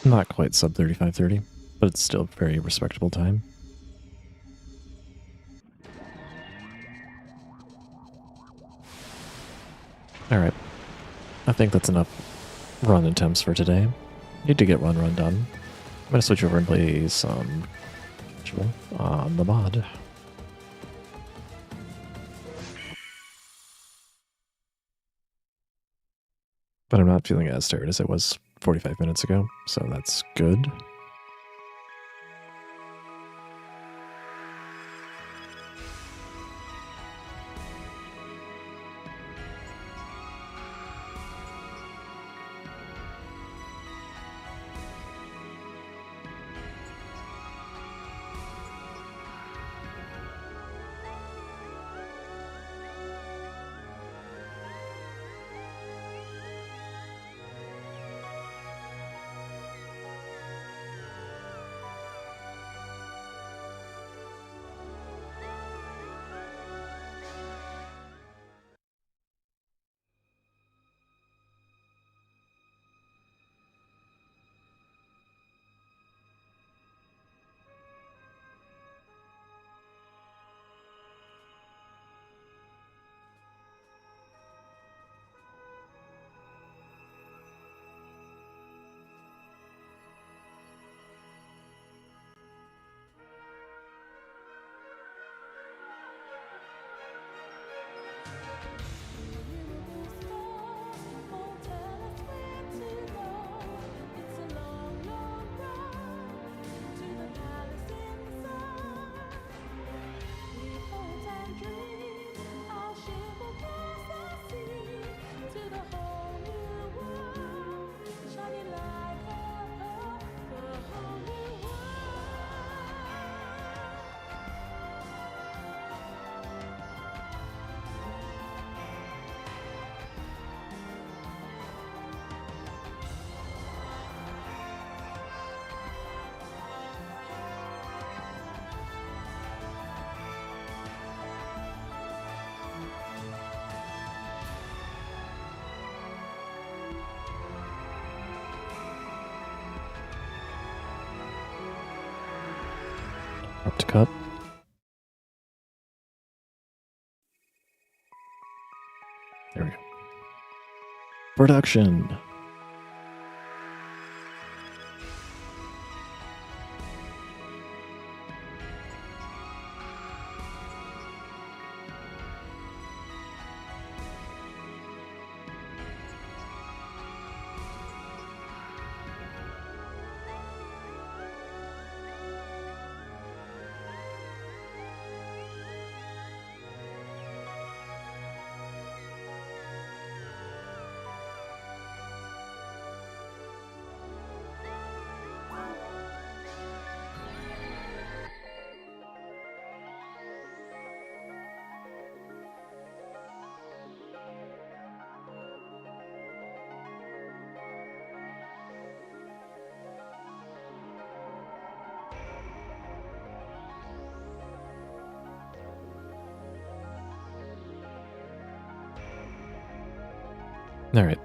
Not quite sub 35:30, but it's still very respectable time. Alright. I think that's enough run attempts for today. Need to get one run done. I'm going to switch over and play some on the mod. But I'm not feeling as tired as I was 45 minutes ago, so that's good. Cut. There we go. Production. All right,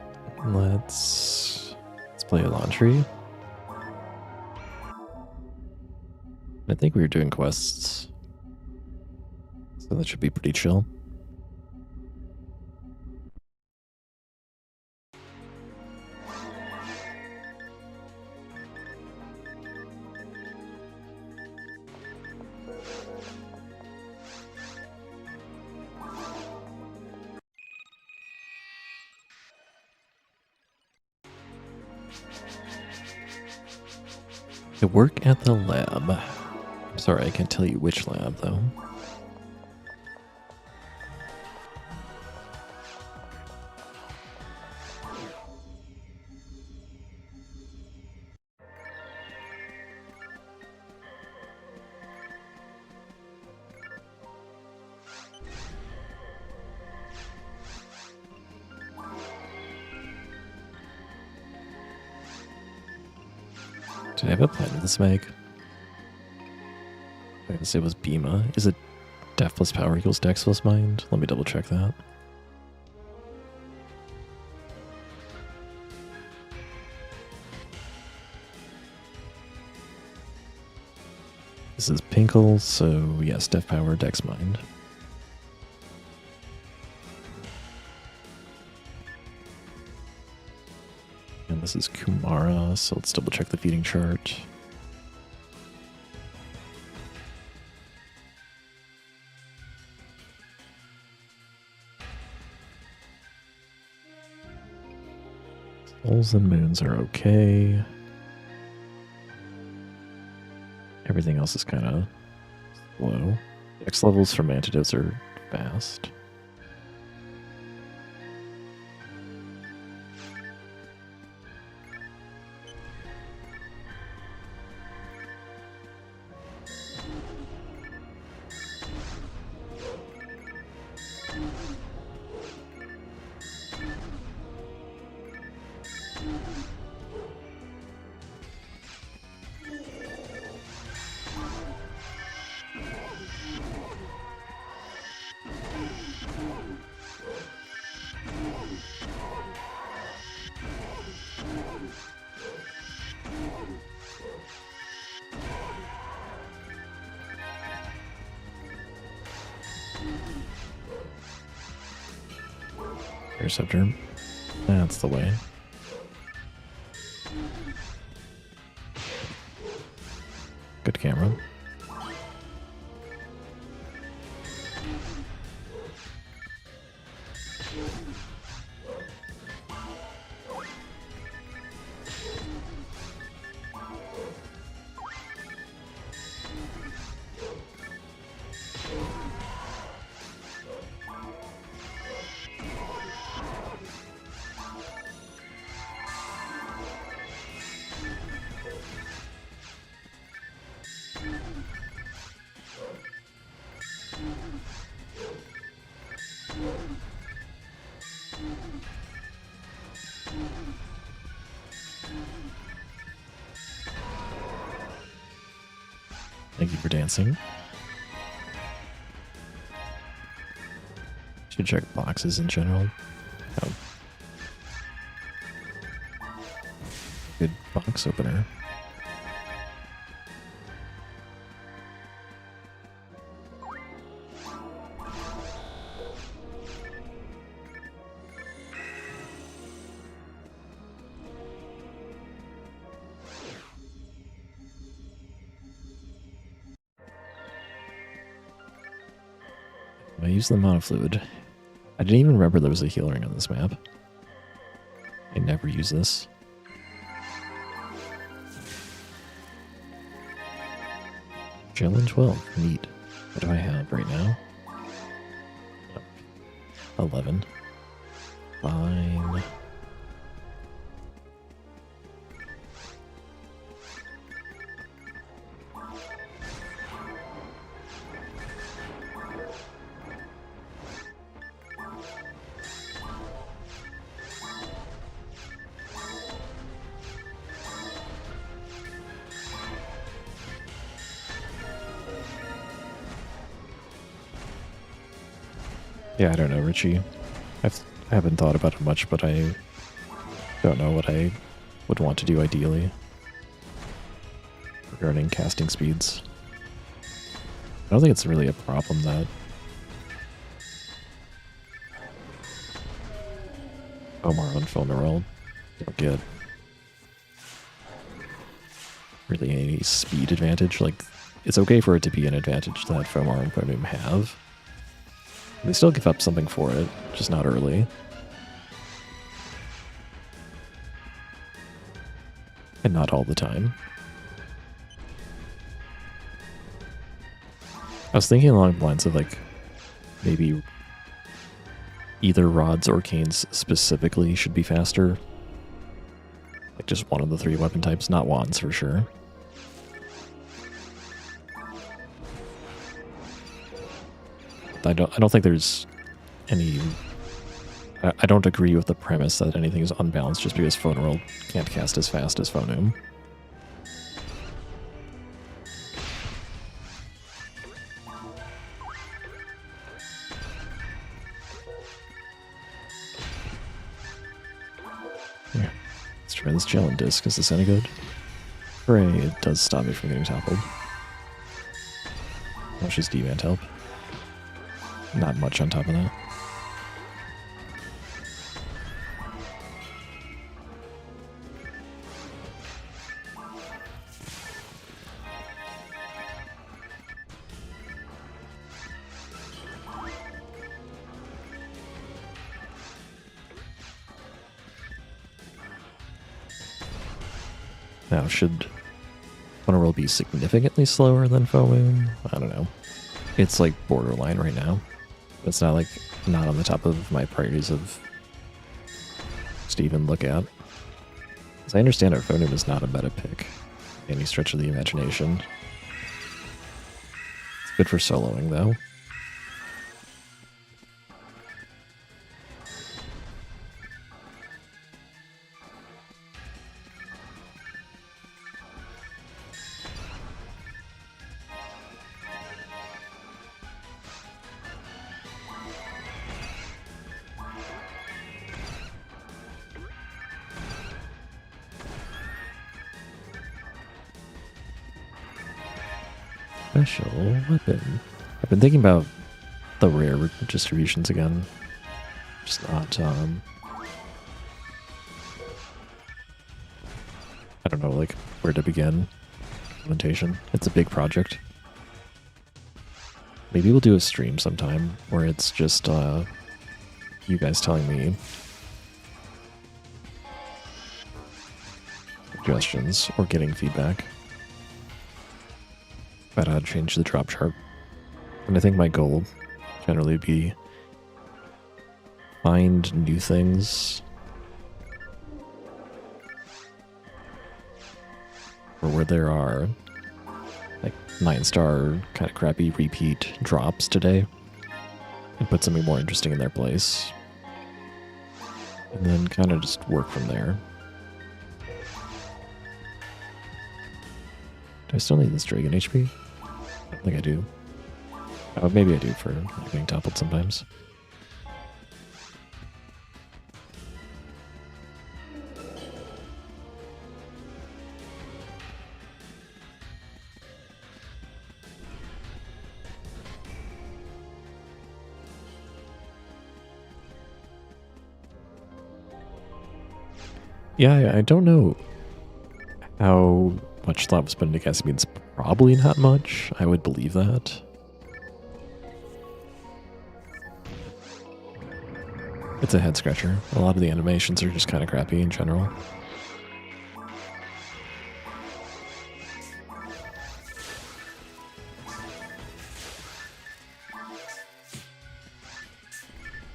let's play a laundry. I think we were doing quests, so that should be pretty chill. I work at the lab. I'm sorry, I can't tell you which lab, though. Did I have a plan with this mag? I guess it was Bima. Is it Def plus power equals Dex plus mind? Let me double check that. This is Pinkle, so yes, Def power, Dex mind. And this is Kumara, so let's double check the feeding chart. Souls and moons are okay. Everything else is kind of slow. X levels from antidotes are fast. Interceptor. That's the way. Good camera. Thank you for dancing. Should check boxes in general. Oh. Good box opener. use the monofluid. I didn't even remember there was a heal ring on this map. I never use this. Challenge 12. Neat. What do I have right now? 11. Fine. Yeah, I don't know, Richie. I haven't thought about it much, but I don't know what I would want to do ideally regarding casting speeds. I don't think it's really a problem that Omar and Phonewm don't get really any speed advantage. Like, it's okay for it to be an advantage that Phonewm and Phonewm have. They still give up something for it, just not early. And not all the time. I was thinking along the lines of, like, maybe either rods or canes specifically should be faster. Like, just one of the three weapon types, not wands for sure. I don't think there's any... I don't agree with the premise that anything is unbalanced just because Phonewm can't cast as fast as Phonewm. Here, let's try this Gelin disc. Is this any good? Hooray, it does stop me from getting toppled. Oh, she's D-Vant help. Not much on top of that. Now, should Phonewm be significantly slower than Phonewm? I don't know. It's like borderline right now. It's not like not on the top of my priorities of just to even look at. As I understand it, Phonewm is not a meta pick by any stretch of the imagination. It's good for soloing though. Special weapon. I've been thinking about the rare distributions again. Just not, I don't know, like, where to begin implementation. It's a big project. Maybe we'll do a stream sometime where it's just, you guys telling me suggestions or getting feedback about how to change the drop chart. And I think my goal generally would be find new things or where there are like 9-star kind of crappy repeat drops today and put something more interesting in their place. And then kind of just work from there. Do I still need this Dragon HP? I don't think I do. Oh, maybe I do for getting toppled sometimes. Yeah, I don't know how much thought was put into casting speeds. Probably not much. I would believe that. It's a head scratcher. A lot of the animations are just kind of crappy in general.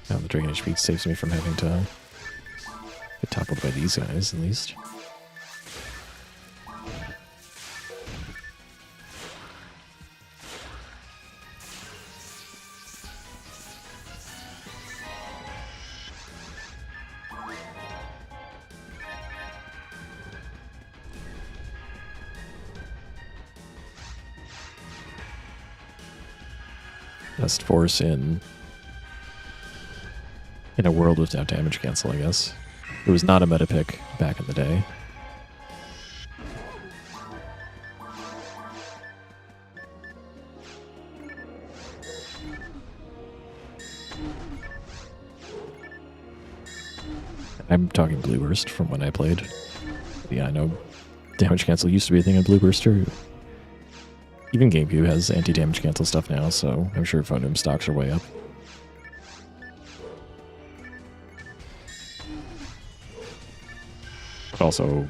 Now the Dragon HP saves me from having to get toppled by these guys, at least. Best force in a world without damage cancel, I guess. It was not a meta pick back in the day. I'm talking Blue Burst from when I played. Yeah, I know damage cancel used to be a thing in Blue Burst too. Even GameCube has anti-damage cancel stuff now, so I'm sure FOnewm stocks are way up. But also,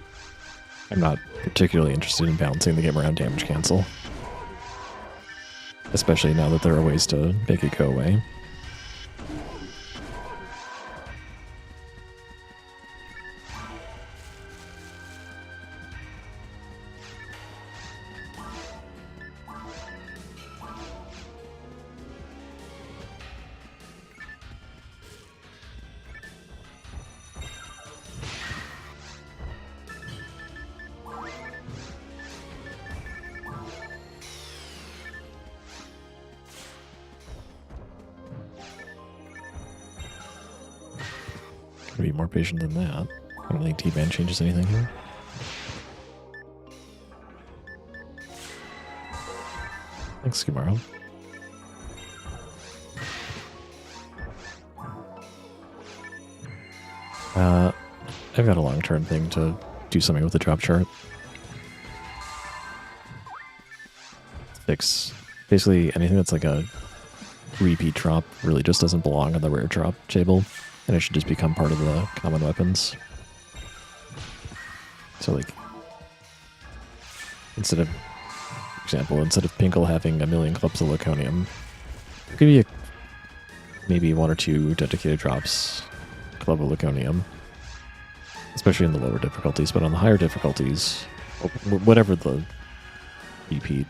I'm not particularly interested in balancing the game around damage cancel. Especially now that there are ways to make it go away. Be more patient than that. I don't think T-Band changes anything here. Thanks, Skimaro. I've got a long-term thing to do something with the drop chart. Fix basically anything that's like a repeat drop really just doesn't belong on the rare drop table. And it should just become part of the common weapons. So like, instead of, for example, instead of Pinkle having 1,000,000 clubs of Laconium, there could be maybe 1 or 2 dedicated drops, Club of Laconium. Especially in the lower difficulties, but on the higher difficulties, whatever the repeat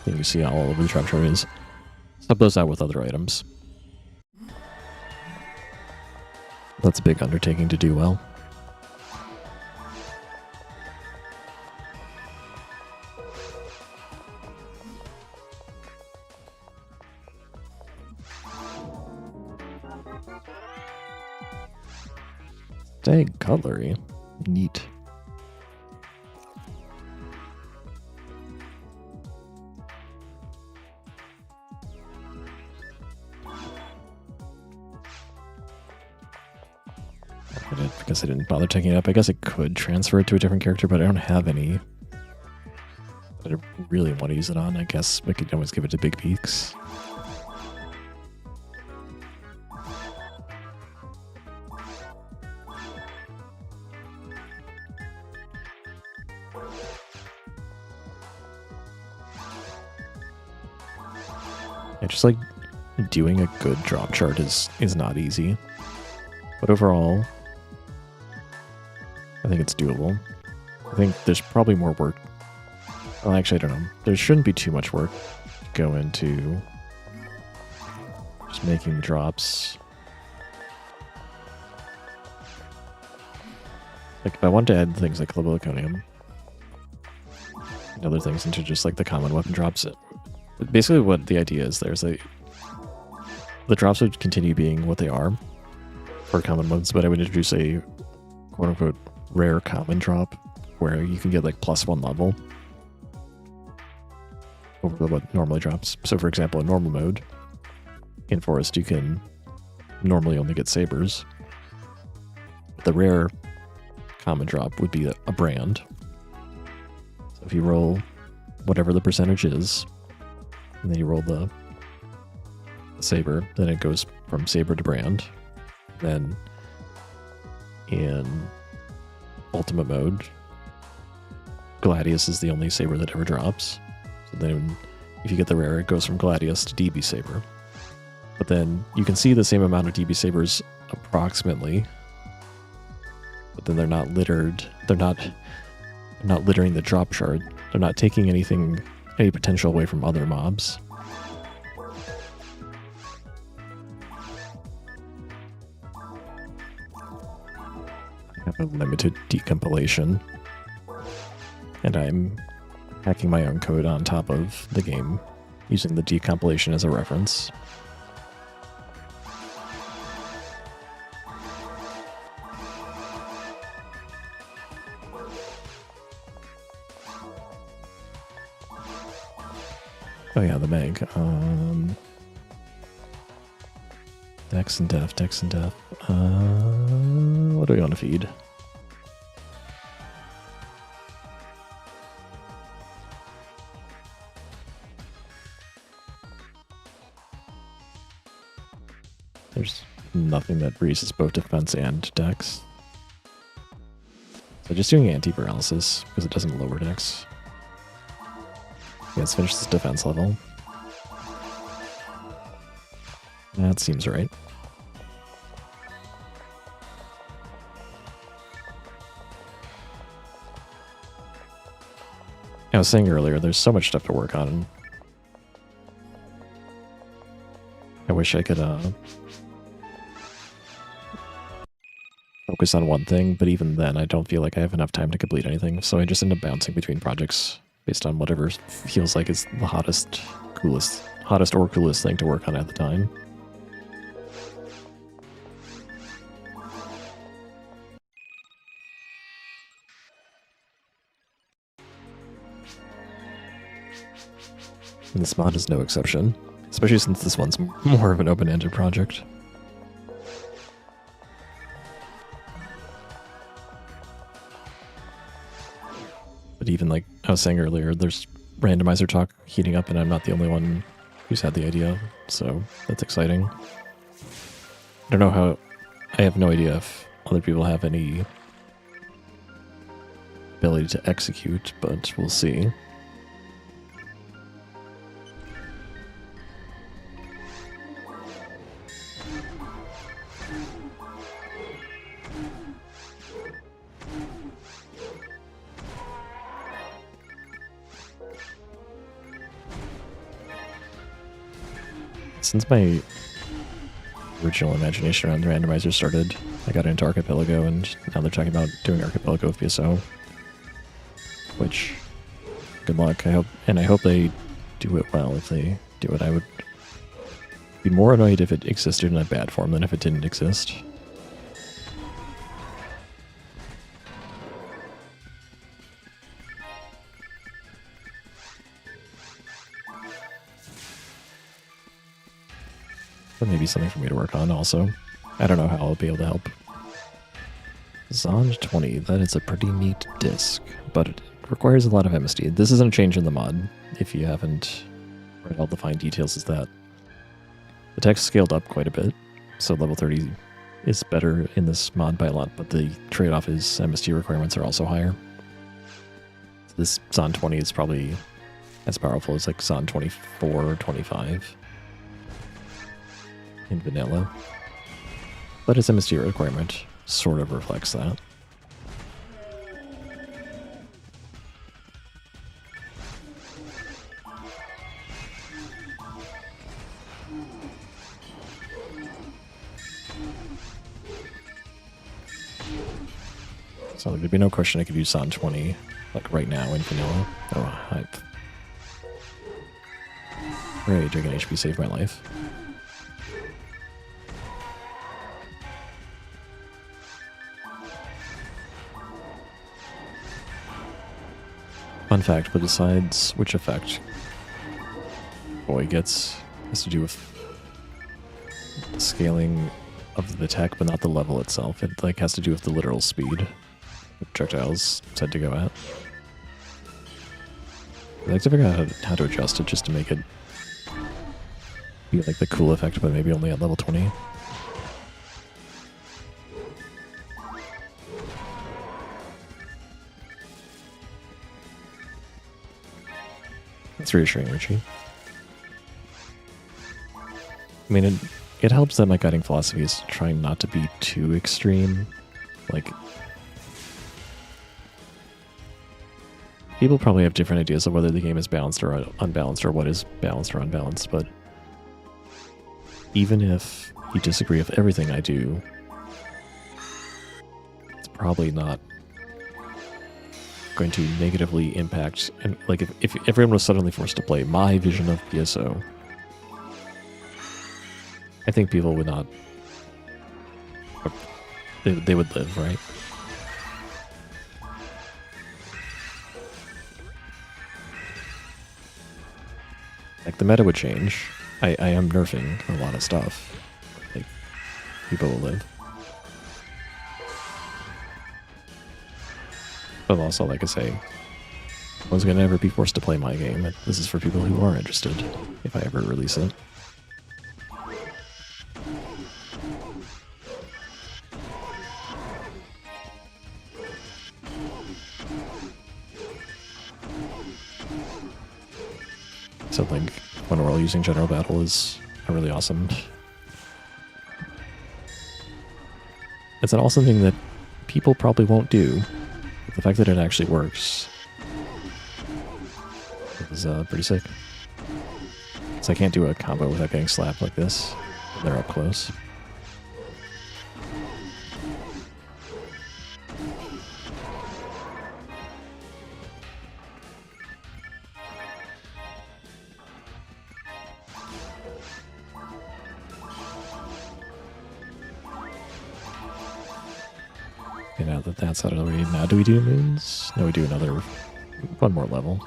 thing you see all over the drop chart is, sub those out with other items. That's a big undertaking to do well. Stag cutlery. Neat. I didn't bother taking it up. I guess I could transfer it to a different character, but I don't have any that I really want to use it on. I guess I could always give it to Big Peaks. Yeah, just like doing a good drop chart is not easy. But overall, I think it's doable. I think there's probably more work. Well, actually, I don't know. There shouldn't be too much work to go into just making drops. Like, if I want to add things like Club of Laconium and other things into just like the common weapon drops, basically what the idea is there's the drops would continue being what they are for common ones, but I would introduce a quote-unquote rare common drop where you can get like +1 level over what normally drops. So for example, in normal mode, in Forest, you can normally only get sabers. The rare common drop would be a brand. So if you roll whatever the percentage is, and then you roll the saber, then it goes from saber to brand. Then in ultimate mode, Gladius is the only saber that ever drops. So then if you get the rare, it goes from Gladius to DB Saber. But then you can see the same amount of DB Sabers approximately, but then they're not littered. They're not littering the drop shard. They're not taking any potential away from other mobs. I have a limited decompilation, and I'm hacking my own code on top of the game, using the decompilation as a reference. Oh yeah, the Meg. Dex and Def. What do we want to feed? There's nothing that raises both defense and Dex. So just doing anti-paralysis, because it doesn't lower Dex. Yeah, let's finish this defense level. That seems right. I was saying earlier, there's so much stuff to work on. I wish I could focus on one thing, but even then I don't feel like I have enough time to complete anything, so I just end up bouncing between projects based on whatever feels like is the hottest or coolest thing to work on at the time. And this mod is no exception, especially since this one's more of an open-ended project. But even like I was saying earlier, there's randomizer talk heating up and I'm not the only one who's had the idea, so that's exciting. I don't know how, I have no idea if other people have any ability to execute, but we'll see. Since my original imagination around the randomizer started, I got into Archipelago, and now they're talking about doing Archipelago of PSO. Which, good luck. I hope they do it well. If they do it, I would be more annoyed if it existed in a bad form than if it didn't exist. But maybe something for me to work on also. I don't know how I'll be able to help. Zond 20, that is a pretty neat disc, but it requires a lot of MSD. This isn't a change in the mod, if you haven't read all the fine details, is that the text scaled up quite a bit, so level 30 is better in this mod by a lot, but the trade-off is MSD requirements are also higher. So this Zond 20 is probably as powerful as like Zond 24 or 25. In vanilla, but its MSD requirement sort of reflects that. So there'd be no question I could use Zond 20 like right now in vanilla. Oh, hype. Hooray, Dragon HP saved my life. Fun fact, but decides which effect boy gets has to do with the scaling of the tech, but not the level itself. It like has to do with the literal speed the projectiles said to go at. I'd like to figure out how to adjust it just to make it be like the cool effect, but maybe only at level 20. That's reassuring, Richie. I mean, it helps that my guiding philosophy is trying not to be too extreme. Like, people probably have different ideas of whether the game is balanced or unbalanced, or what is balanced or unbalanced, but even if you disagree with everything I do, it's probably not going to negatively impact. And like, if everyone was suddenly forced to play my vision of PSO, I think people would not. They would live, right? Like, the meta would change. I am nerfing a lot of stuff. Like, people will live. But also, like I say, no one's gonna ever be forced to play my game. This is for people who are interested, if I ever release it. Something when we're all using General Battle is really awesome. It's an awesome thing that people probably won't do. But the fact that it actually works is pretty sick. So I can't do a combo without getting slapped like this. They're up close. Okay, now that that's out of the way, now do we do moons? No, we do one more level.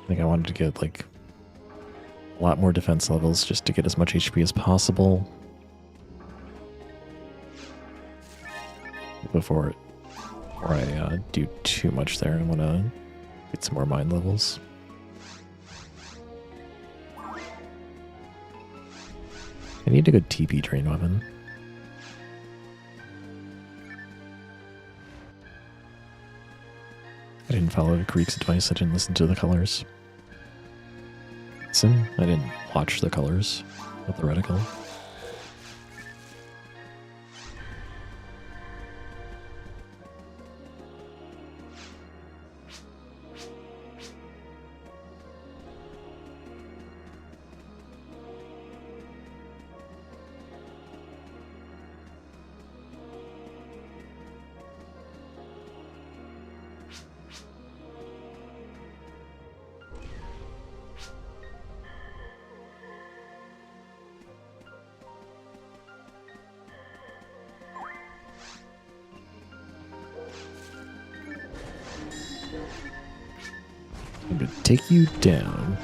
I think I wanted to get like a lot more defense levels just to get as much HP as possible before I do too much there. I want to get some more mind levels. I need a good TP drain weapon. I didn't follow Greek's advice. I didn't listen to the colors. I didn't watch the colors of the reticle. I'm going to take you down.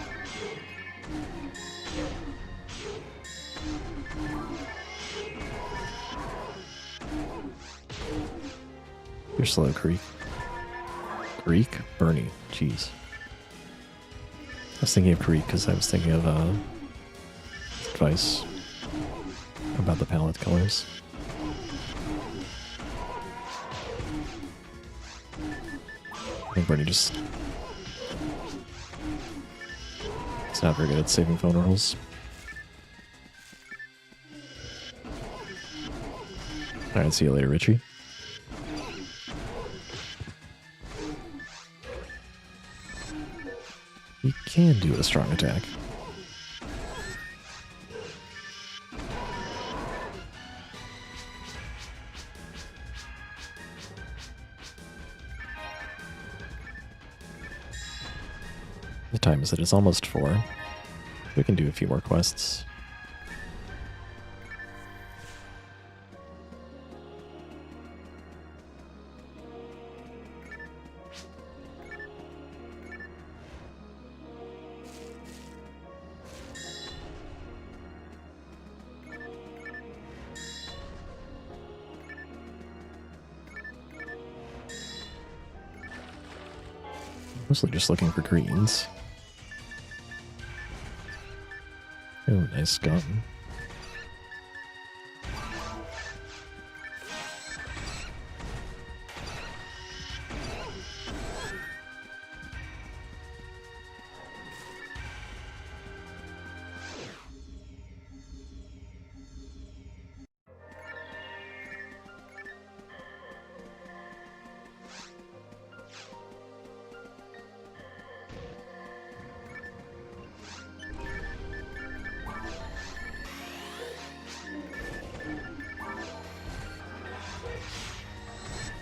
You're slow, Greek. Greek? Bernie. Jeez. I was thinking of Greek because I was thinking of advice about the palette colors. I think Bernie just... It's not very good at saving phone rolls. Alright, see you later, Richie. You can do a strong attack. The time is that it's almost 4. We can do a few more quests. Mostly just looking for greens. Oh, nice gun.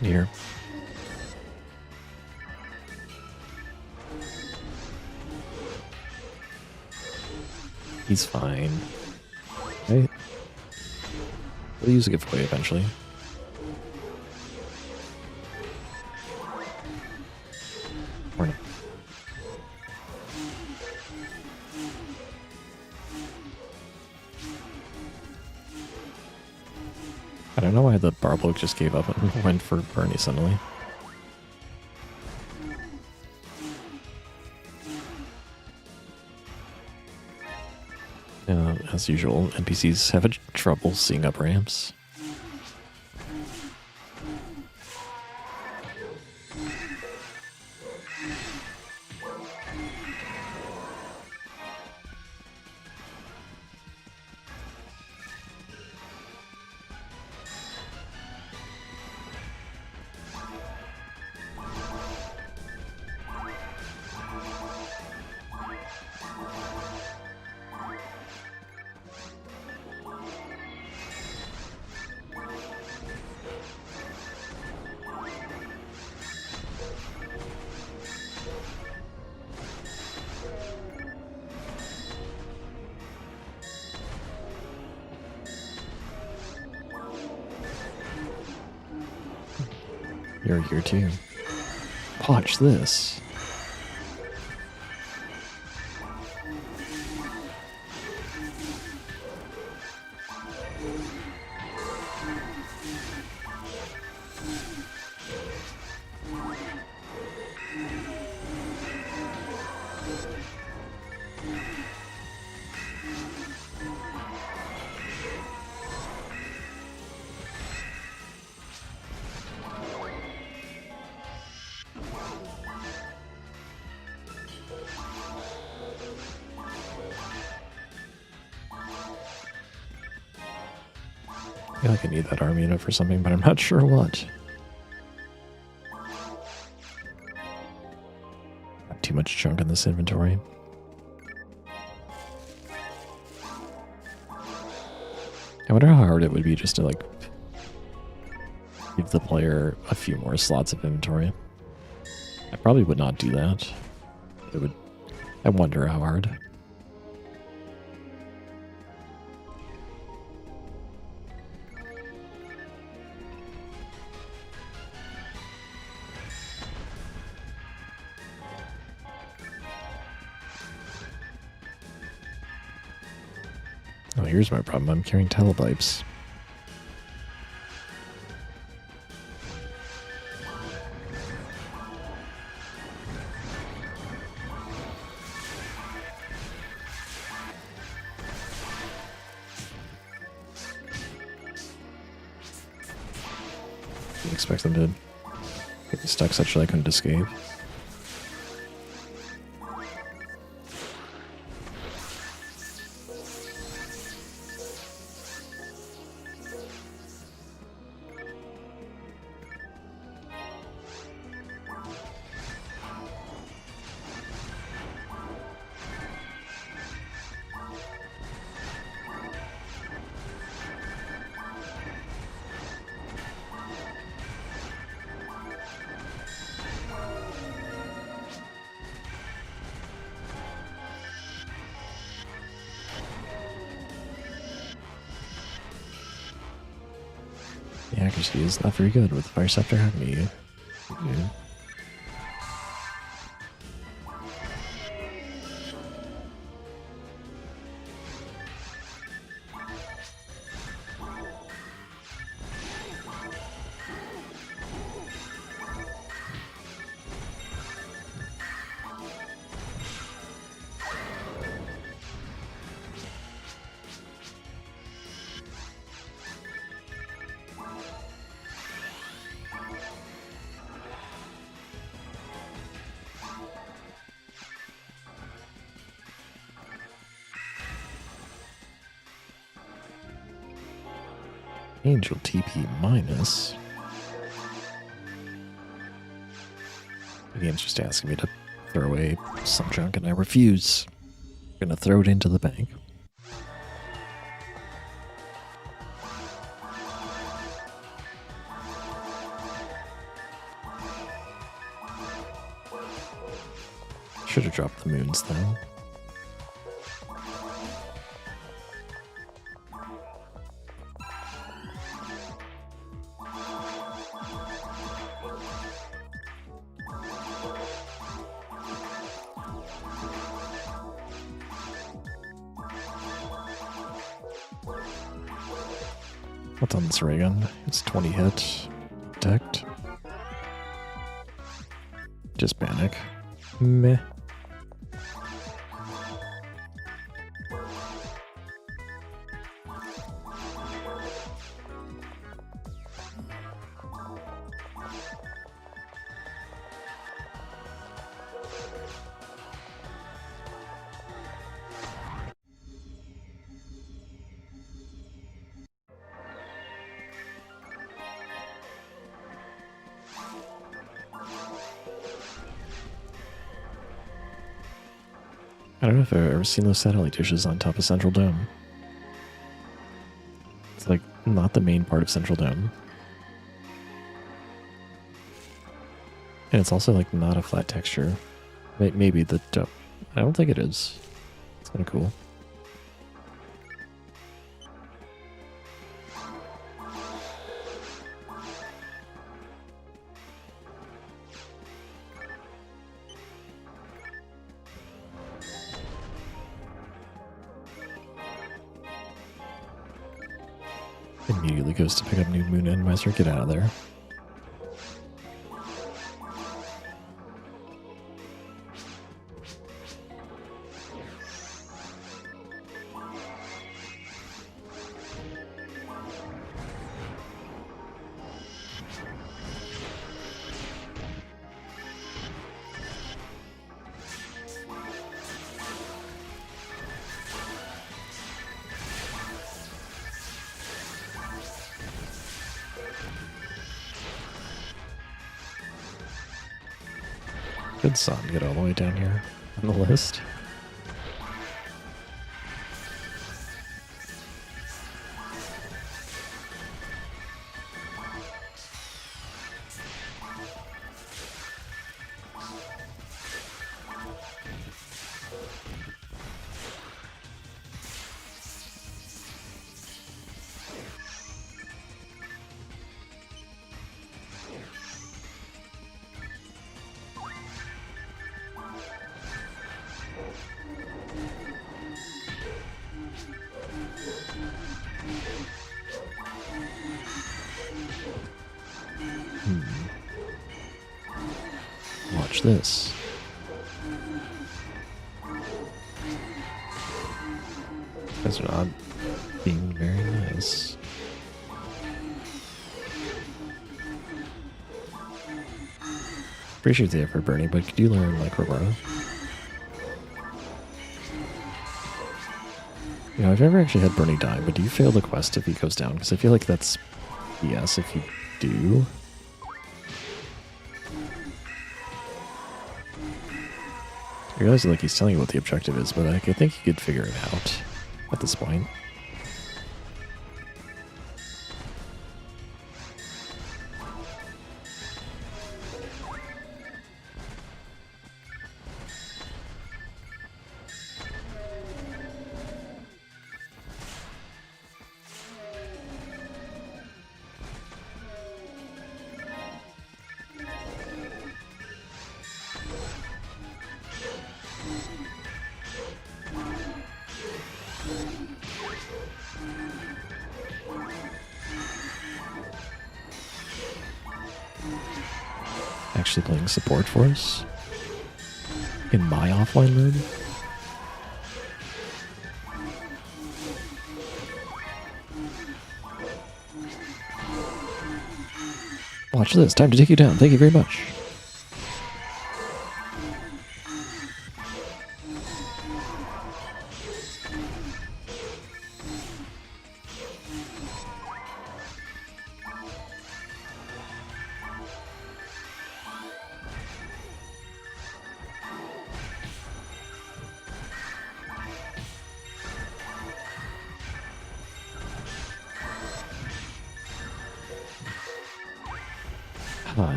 Here. He's fine. Right? We'll use a giveaway eventually. Or not. I don't know why the Barbloke just gave up and went for Bernie suddenly. As usual, NPCs have trouble seeing up ramps. You're here too. Watch this. I feel like I need that army unit for something, but I'm not sure what. Got too much junk in this inventory. I wonder how hard it would be just to, like, give the player a few more slots of inventory. I probably would not do that. It would. I wonder how hard. Oh, here's my problem. I'm carrying telebipes. Didn't expect them to get me stuck such that I couldn't escape. The accuracy is not very good with Fire Scepter Acme. Yeah. Angel TP minus. The game's just asking me to throw away some junk and I refuse. I'm gonna throw it into the bank. Should have dropped the moons though. What's on this ray gun? It's 20 hit. Protect. Just panic. Meh. I don't know if I've ever seen those satellite dishes on top of Central Dome. It's like not the main part of Central Dome. And it's also like not a flat texture. Maybe the dome. I don't think it is. It's kind of cool. Immediately goes to pick up New Moon Endmiser. Get out of there. Good son, get all the way down here on the list. Watch this. Guys are not being very nice. Appreciate the effort, Bernie, but could you learn like Roberta? You know, I've never actually had Bernie die, but do you fail the quest if he goes down? Because I feel like that's BS if you do. I realize like he's telling you what the objective is, but like, I think you could figure it out at this point. Actually playing support for us in my offline mode. Watch this. Time to take you down. Thank you very much.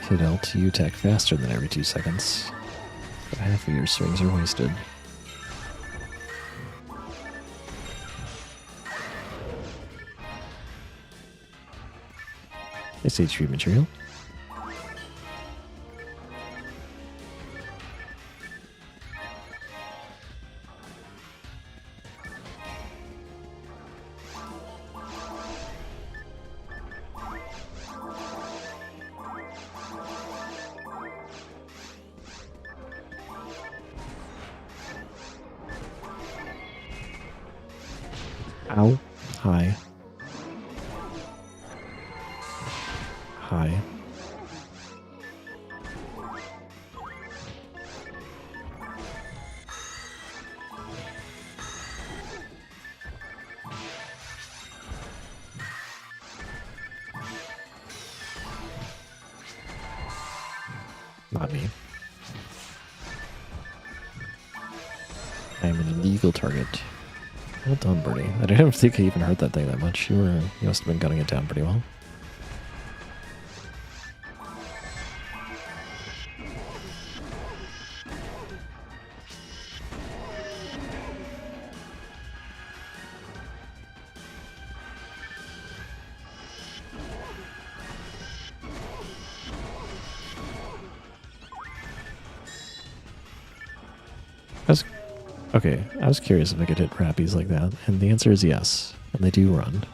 Hit L2 attack faster than every 2 seconds. But half of your swings are wasted. It's HP material. Ow. Hi. Hi. Not me. I am an illegal target. Well done, Bernie. I didn't think I even hurt that thing that much. You must have been gunning it down pretty well. Okay, I was curious if I could hit crappies like that, and the answer is yes, and they do run.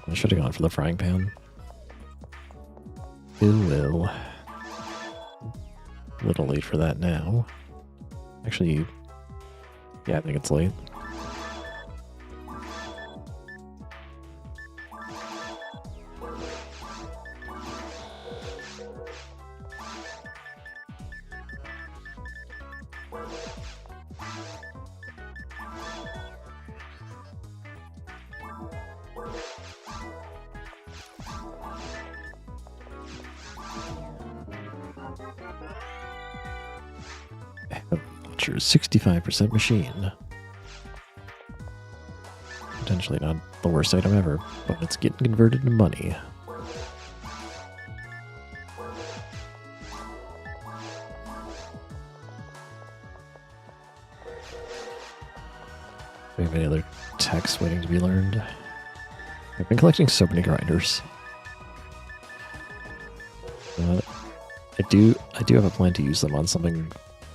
I should have gone for the frying pan. Will. A little late for that now. Actually, yeah, I think it's late. Your 65% machine. Potentially not the worst item ever, but it's getting converted to money. Do we have any other techs waiting to be learned? I've been collecting so many grinders. I do have a plan to use them on something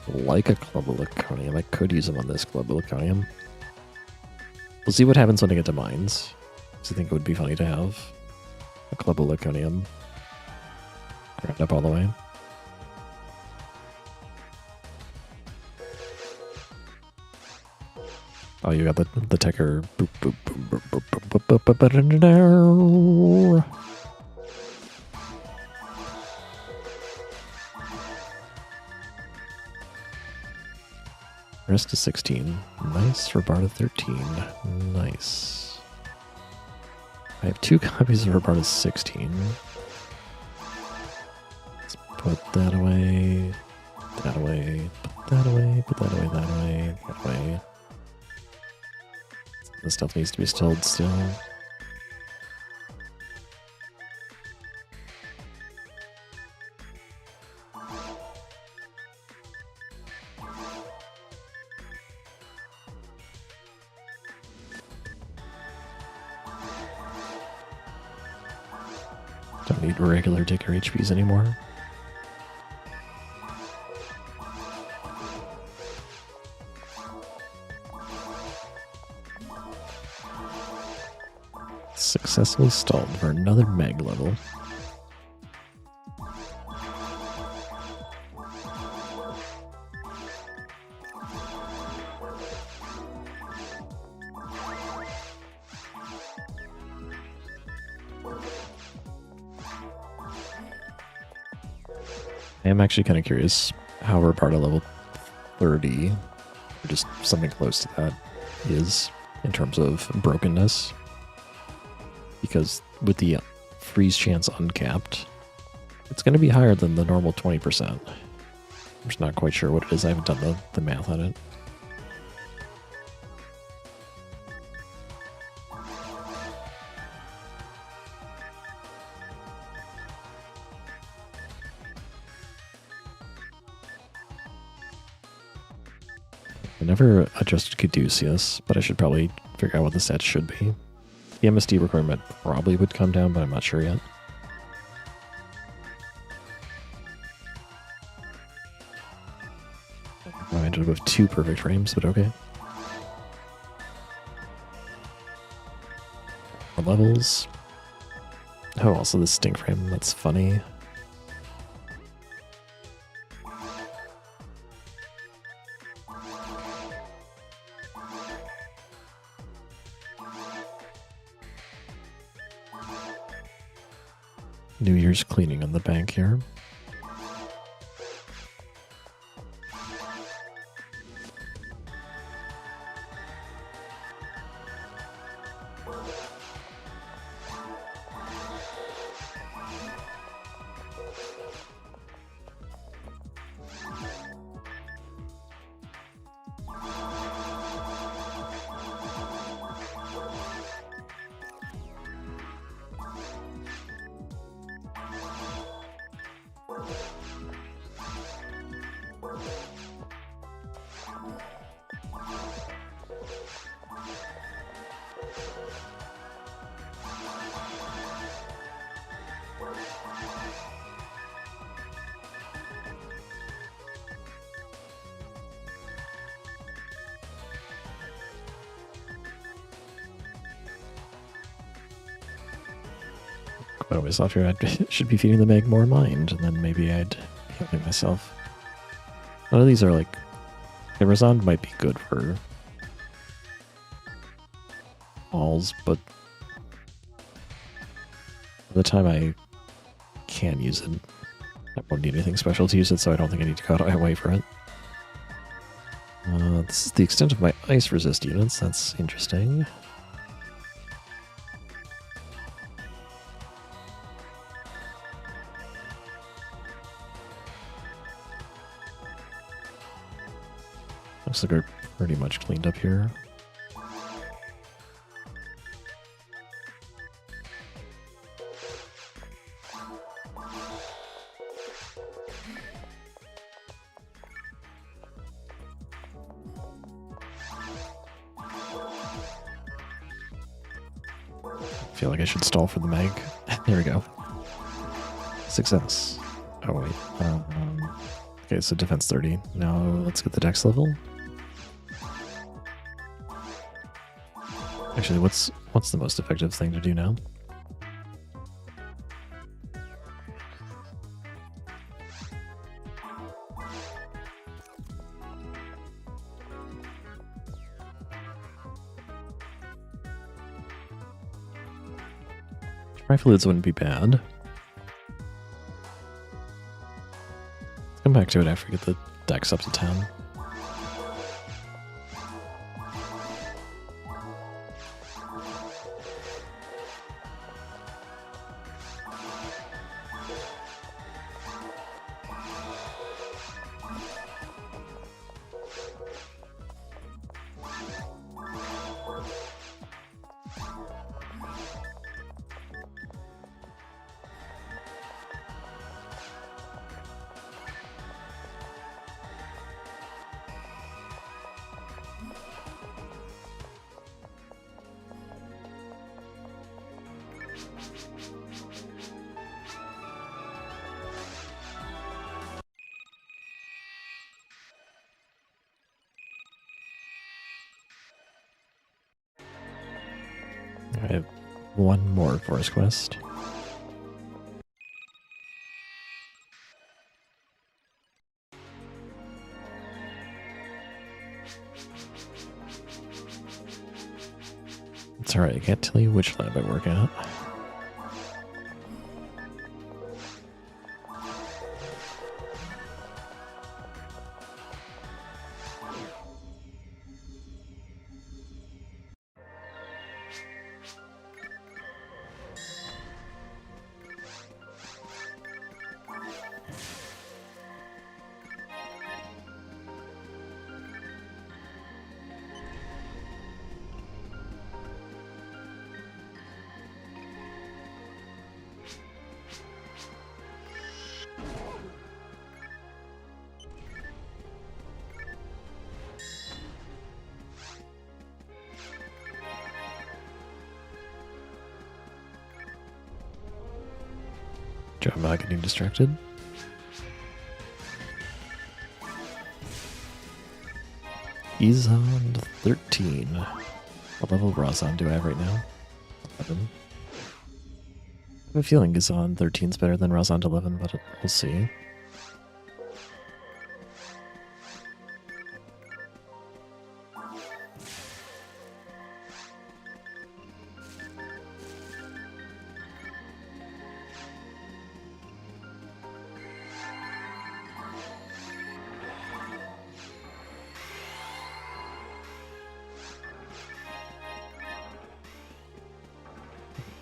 like a Club of Laconium. I could use them on this Club of Laconium. We'll see what happens when I get to mines. Because I think it would be funny to have a Club of Laconium grind up all the way. Oh, you got the Tecker. Boop, boop, boop, boop, boop, boop, boop, boop, boop, boop. Rest is 16. Nice for Barda 13. Nice. I have 2 copies of Barda 16. Let's put that away. That away. Put that away. Put that away. That away. That away. This stuff needs to be stilled still. Don't need regular Dicker HPs anymore. Successfully stalled for another Meg level. I am actually kind of curious how we're part of level 30, or just something close to that, is in terms of brokenness. Because with the freeze chance uncapped, it's going to be higher than the normal 20%. I'm just not quite sure what it is. I haven't done the math on it. I never adjusted Caduceus, but I should probably figure out what the stats should be. The MSD requirement probably would come down, but I'm not sure yet. I ended up with 2 perfect frames, but okay. More levels. Oh, also the stink frame, that's funny. New Year's cleaning on the bank here. I always thought I should be feeding the Meg more mind, and then maybe I'd be helping myself. None of these are like... The Razond might be good for balls, but by the time I can use it, I won't need anything special to use it, so I don't think I need to go out of my way for it. This is the extent of my ice resist units. That's interesting. Looks like we're pretty much cleaned up here. I feel like I should stall for the Meg. There we go. Success. Oh wait. Okay, so defense 30. Now let's get the dex level. Actually, what's the most effective thing to do now? Trifluids wouldn't be bad. Let's come back to it after we get the dex up to 10. I have one more forest quest. It's alright, I can't tell you which lab I work at. Joe, am I getting distracted? He's on 13. What level of Razan do I have right now? 11. I have a feeling Gazan 13 is better than Razan 11, but we'll see.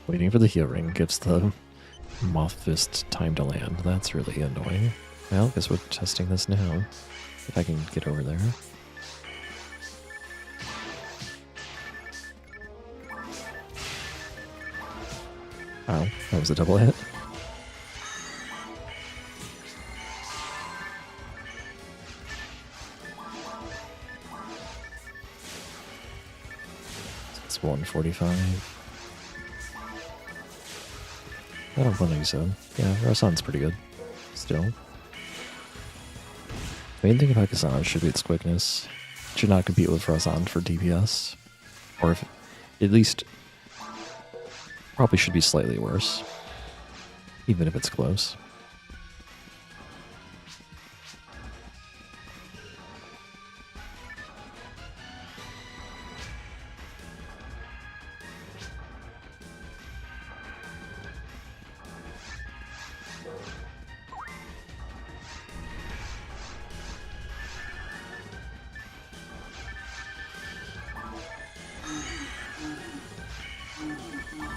Waiting for the heal ring gives the Moth Fist time to land. That's really annoying. Well, I guess we're testing this now. If I can get over there. Oh, that was a double hit. It's 145. I don't think so. Yeah, Razan's pretty good. Still. Main thing about Kazan should be its quickness. It should not compete with Razan for DPS. Or if, at least, probably should be slightly worse. Even if it's close.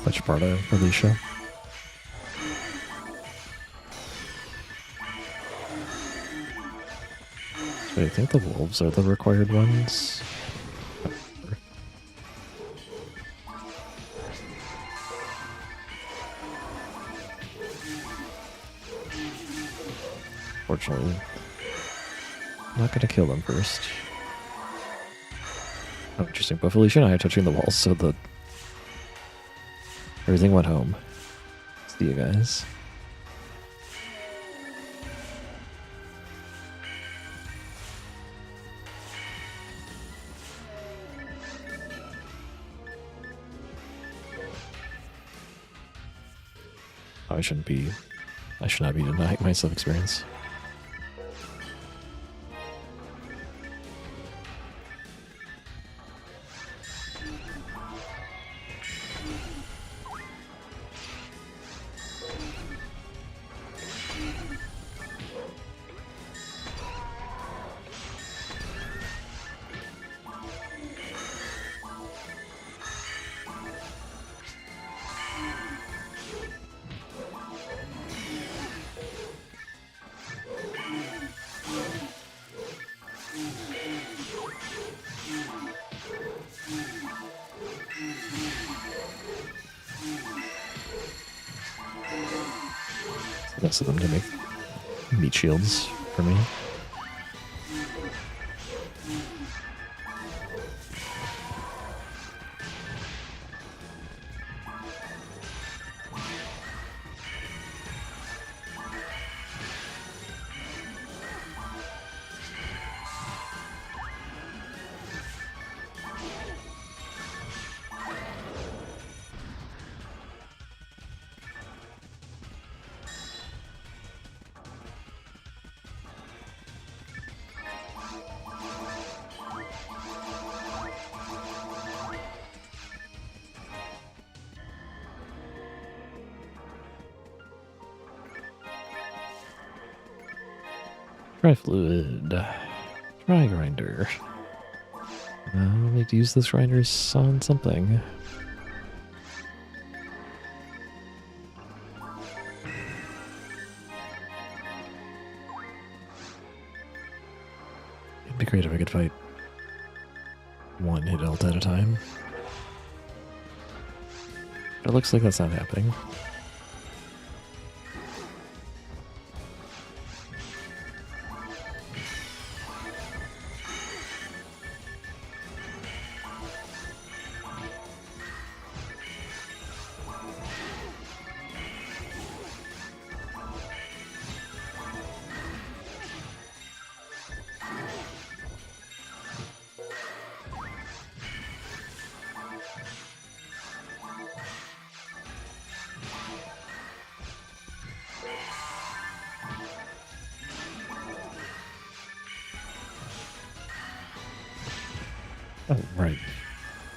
Which part of Alicia? Wait, I think the wolves are the required ones. Fortunately, I'm not going to kill them first. Oh, interesting. Both Alicia and I are touching the walls, so the everything went home. See you guys. Oh, I should not be denying myself experience. Most of them to make meat shields for me. Try fluid. Try grinder. I'll need to use this grinder on something. It'd be great if I could fight one hit ult at a time. But it looks like that's not happening.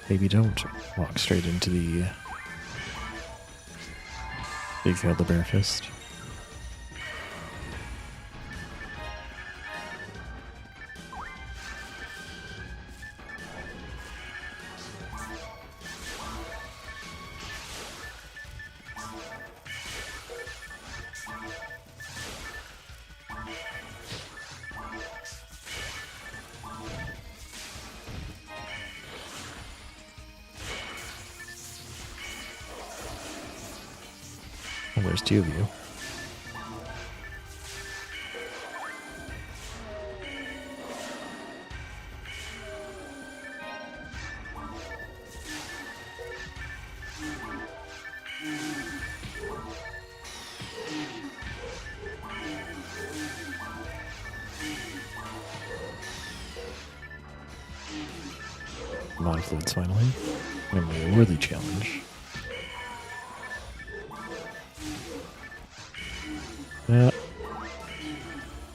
Maybe don't walk straight into the big fail the bare fist. Oh, there's two of you. Mod fluids finally. Finally a worthy challenge. Yeah.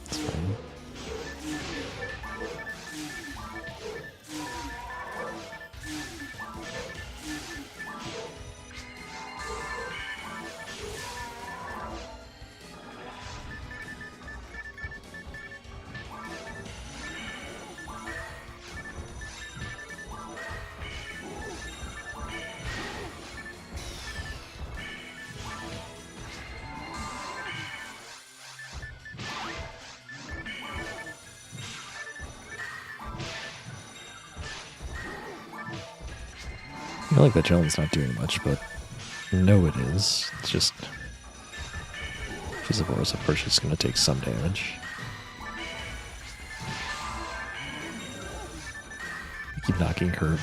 It's fine. I feel like the challenge not doing much, but no, it is. It's just she's of course she's going to take some damage. I keep knocking her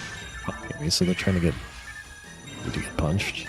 up me, so they're trying to get me to get punched.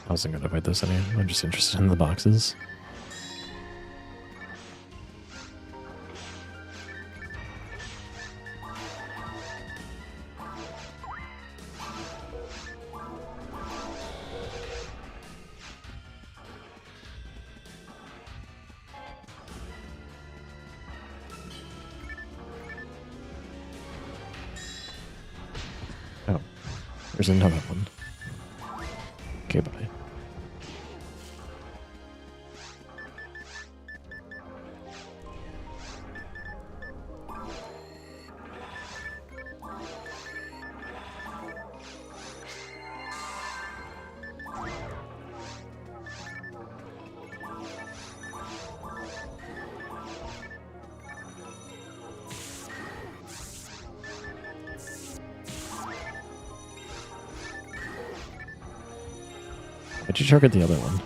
I wasn't going to fight this anyway. I'm just interested in the boxes. Oh, there's another one. Okay, bye. Why'd you target the other one?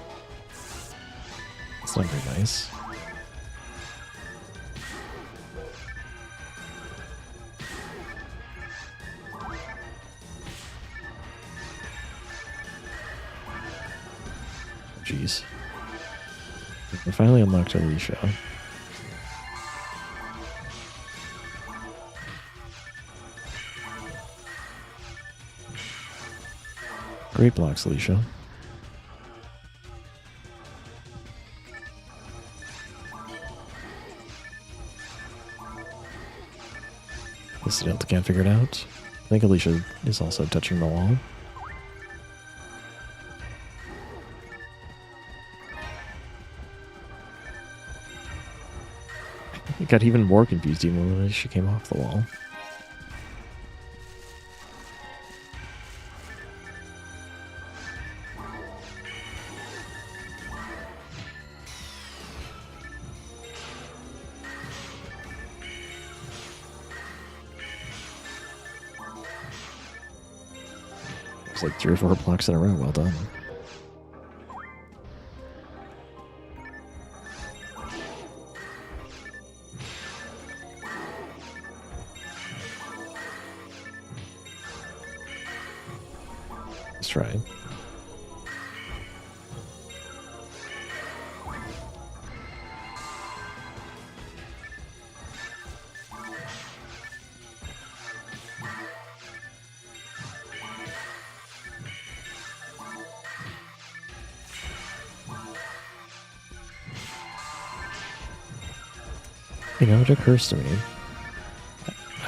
It's not very nice. Jeez. We finally unlocked Alicia. Great blocks, Alicia. Guess Delta can't figure it out. I think Alicia is also touching the wall. I got even more confused even when she came off the wall. It's like 3 or 4 blocks in a row. Well done. Let's try. You know, it occurs to me.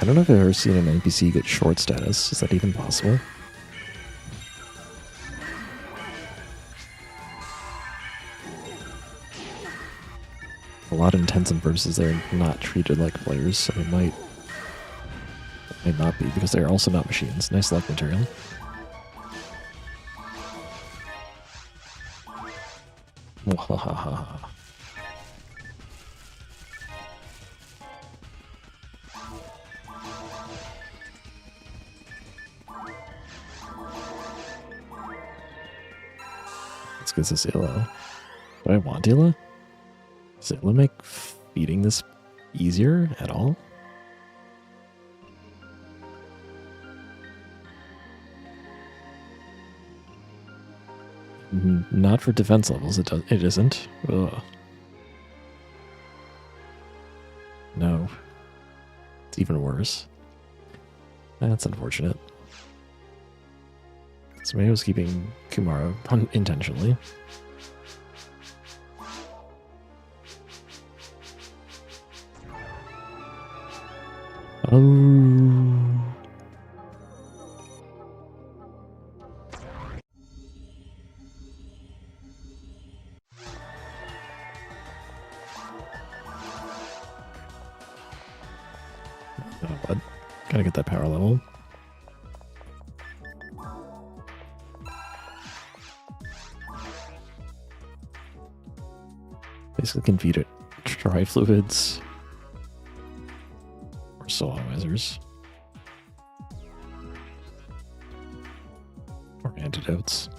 I don't know if I've ever seen an NPC get short status. Is that even possible? A lot of intents and purposes, they're not treated like players, so it might not be, because they're also not machines. Nice luck material. Mwahaha. Let's get Zilla. Do I want Zilla? Does Zilla make feeding this easier at all? Not for defense levels, it isn't. Ugh. No. It's even worse. That's unfortunate. So maybe I was keeping Kumara unintentionally. Oh. Oh, but gotta get that power level. Basically can feed it tri-fluids or soul analyzers or antidotes.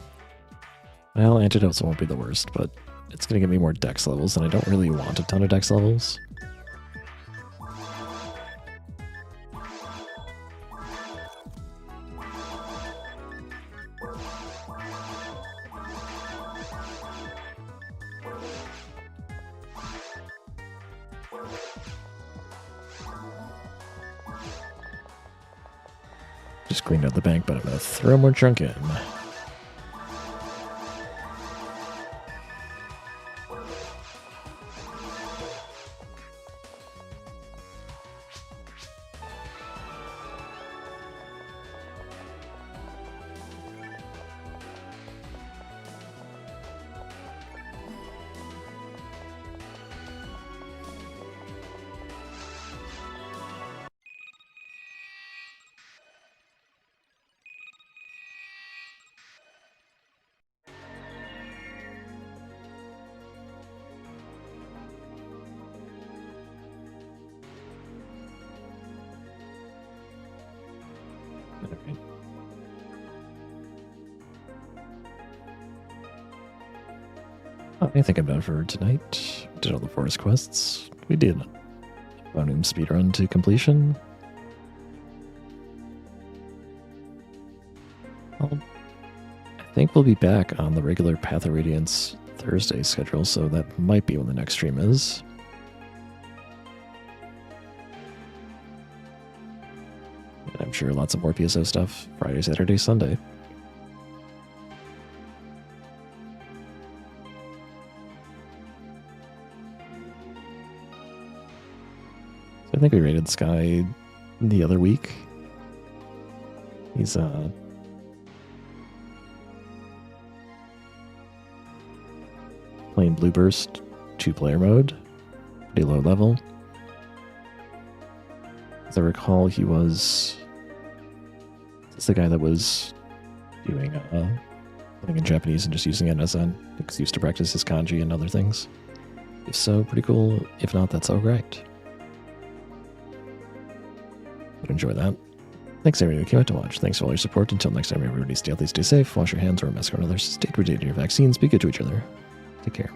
Well, antidotes won't be the worst, but it's going to give me more dex levels, and I don't really want a ton of dex levels. Just cleaned out the bank, but I'm going to throw more junk in. Okay. I think I'm done for tonight. Did all the forest quests. We did FOnewm speedrun to completion. I think we'll be back on the regular Path of Radiance Thursday schedule, so that might be when the next stream is. And I'm sure lots of more PSO stuff Friday, Saturday, Sunday. I think we raided this guy the other week. He's playing Blue Burst 2-player mode, pretty low level. As I recall, he was the guy that was doing playing in Japanese and just using it as an excuse to practice his kanji and other things. If so, pretty cool. If not, that's alright. But enjoy that. Thanks everyone who came out to watch. Thanks for all your support. Until next time, everybody stay healthy, stay safe, wash your hands, wear a mask around others, stay protected your vaccines, be good to each other. Take care.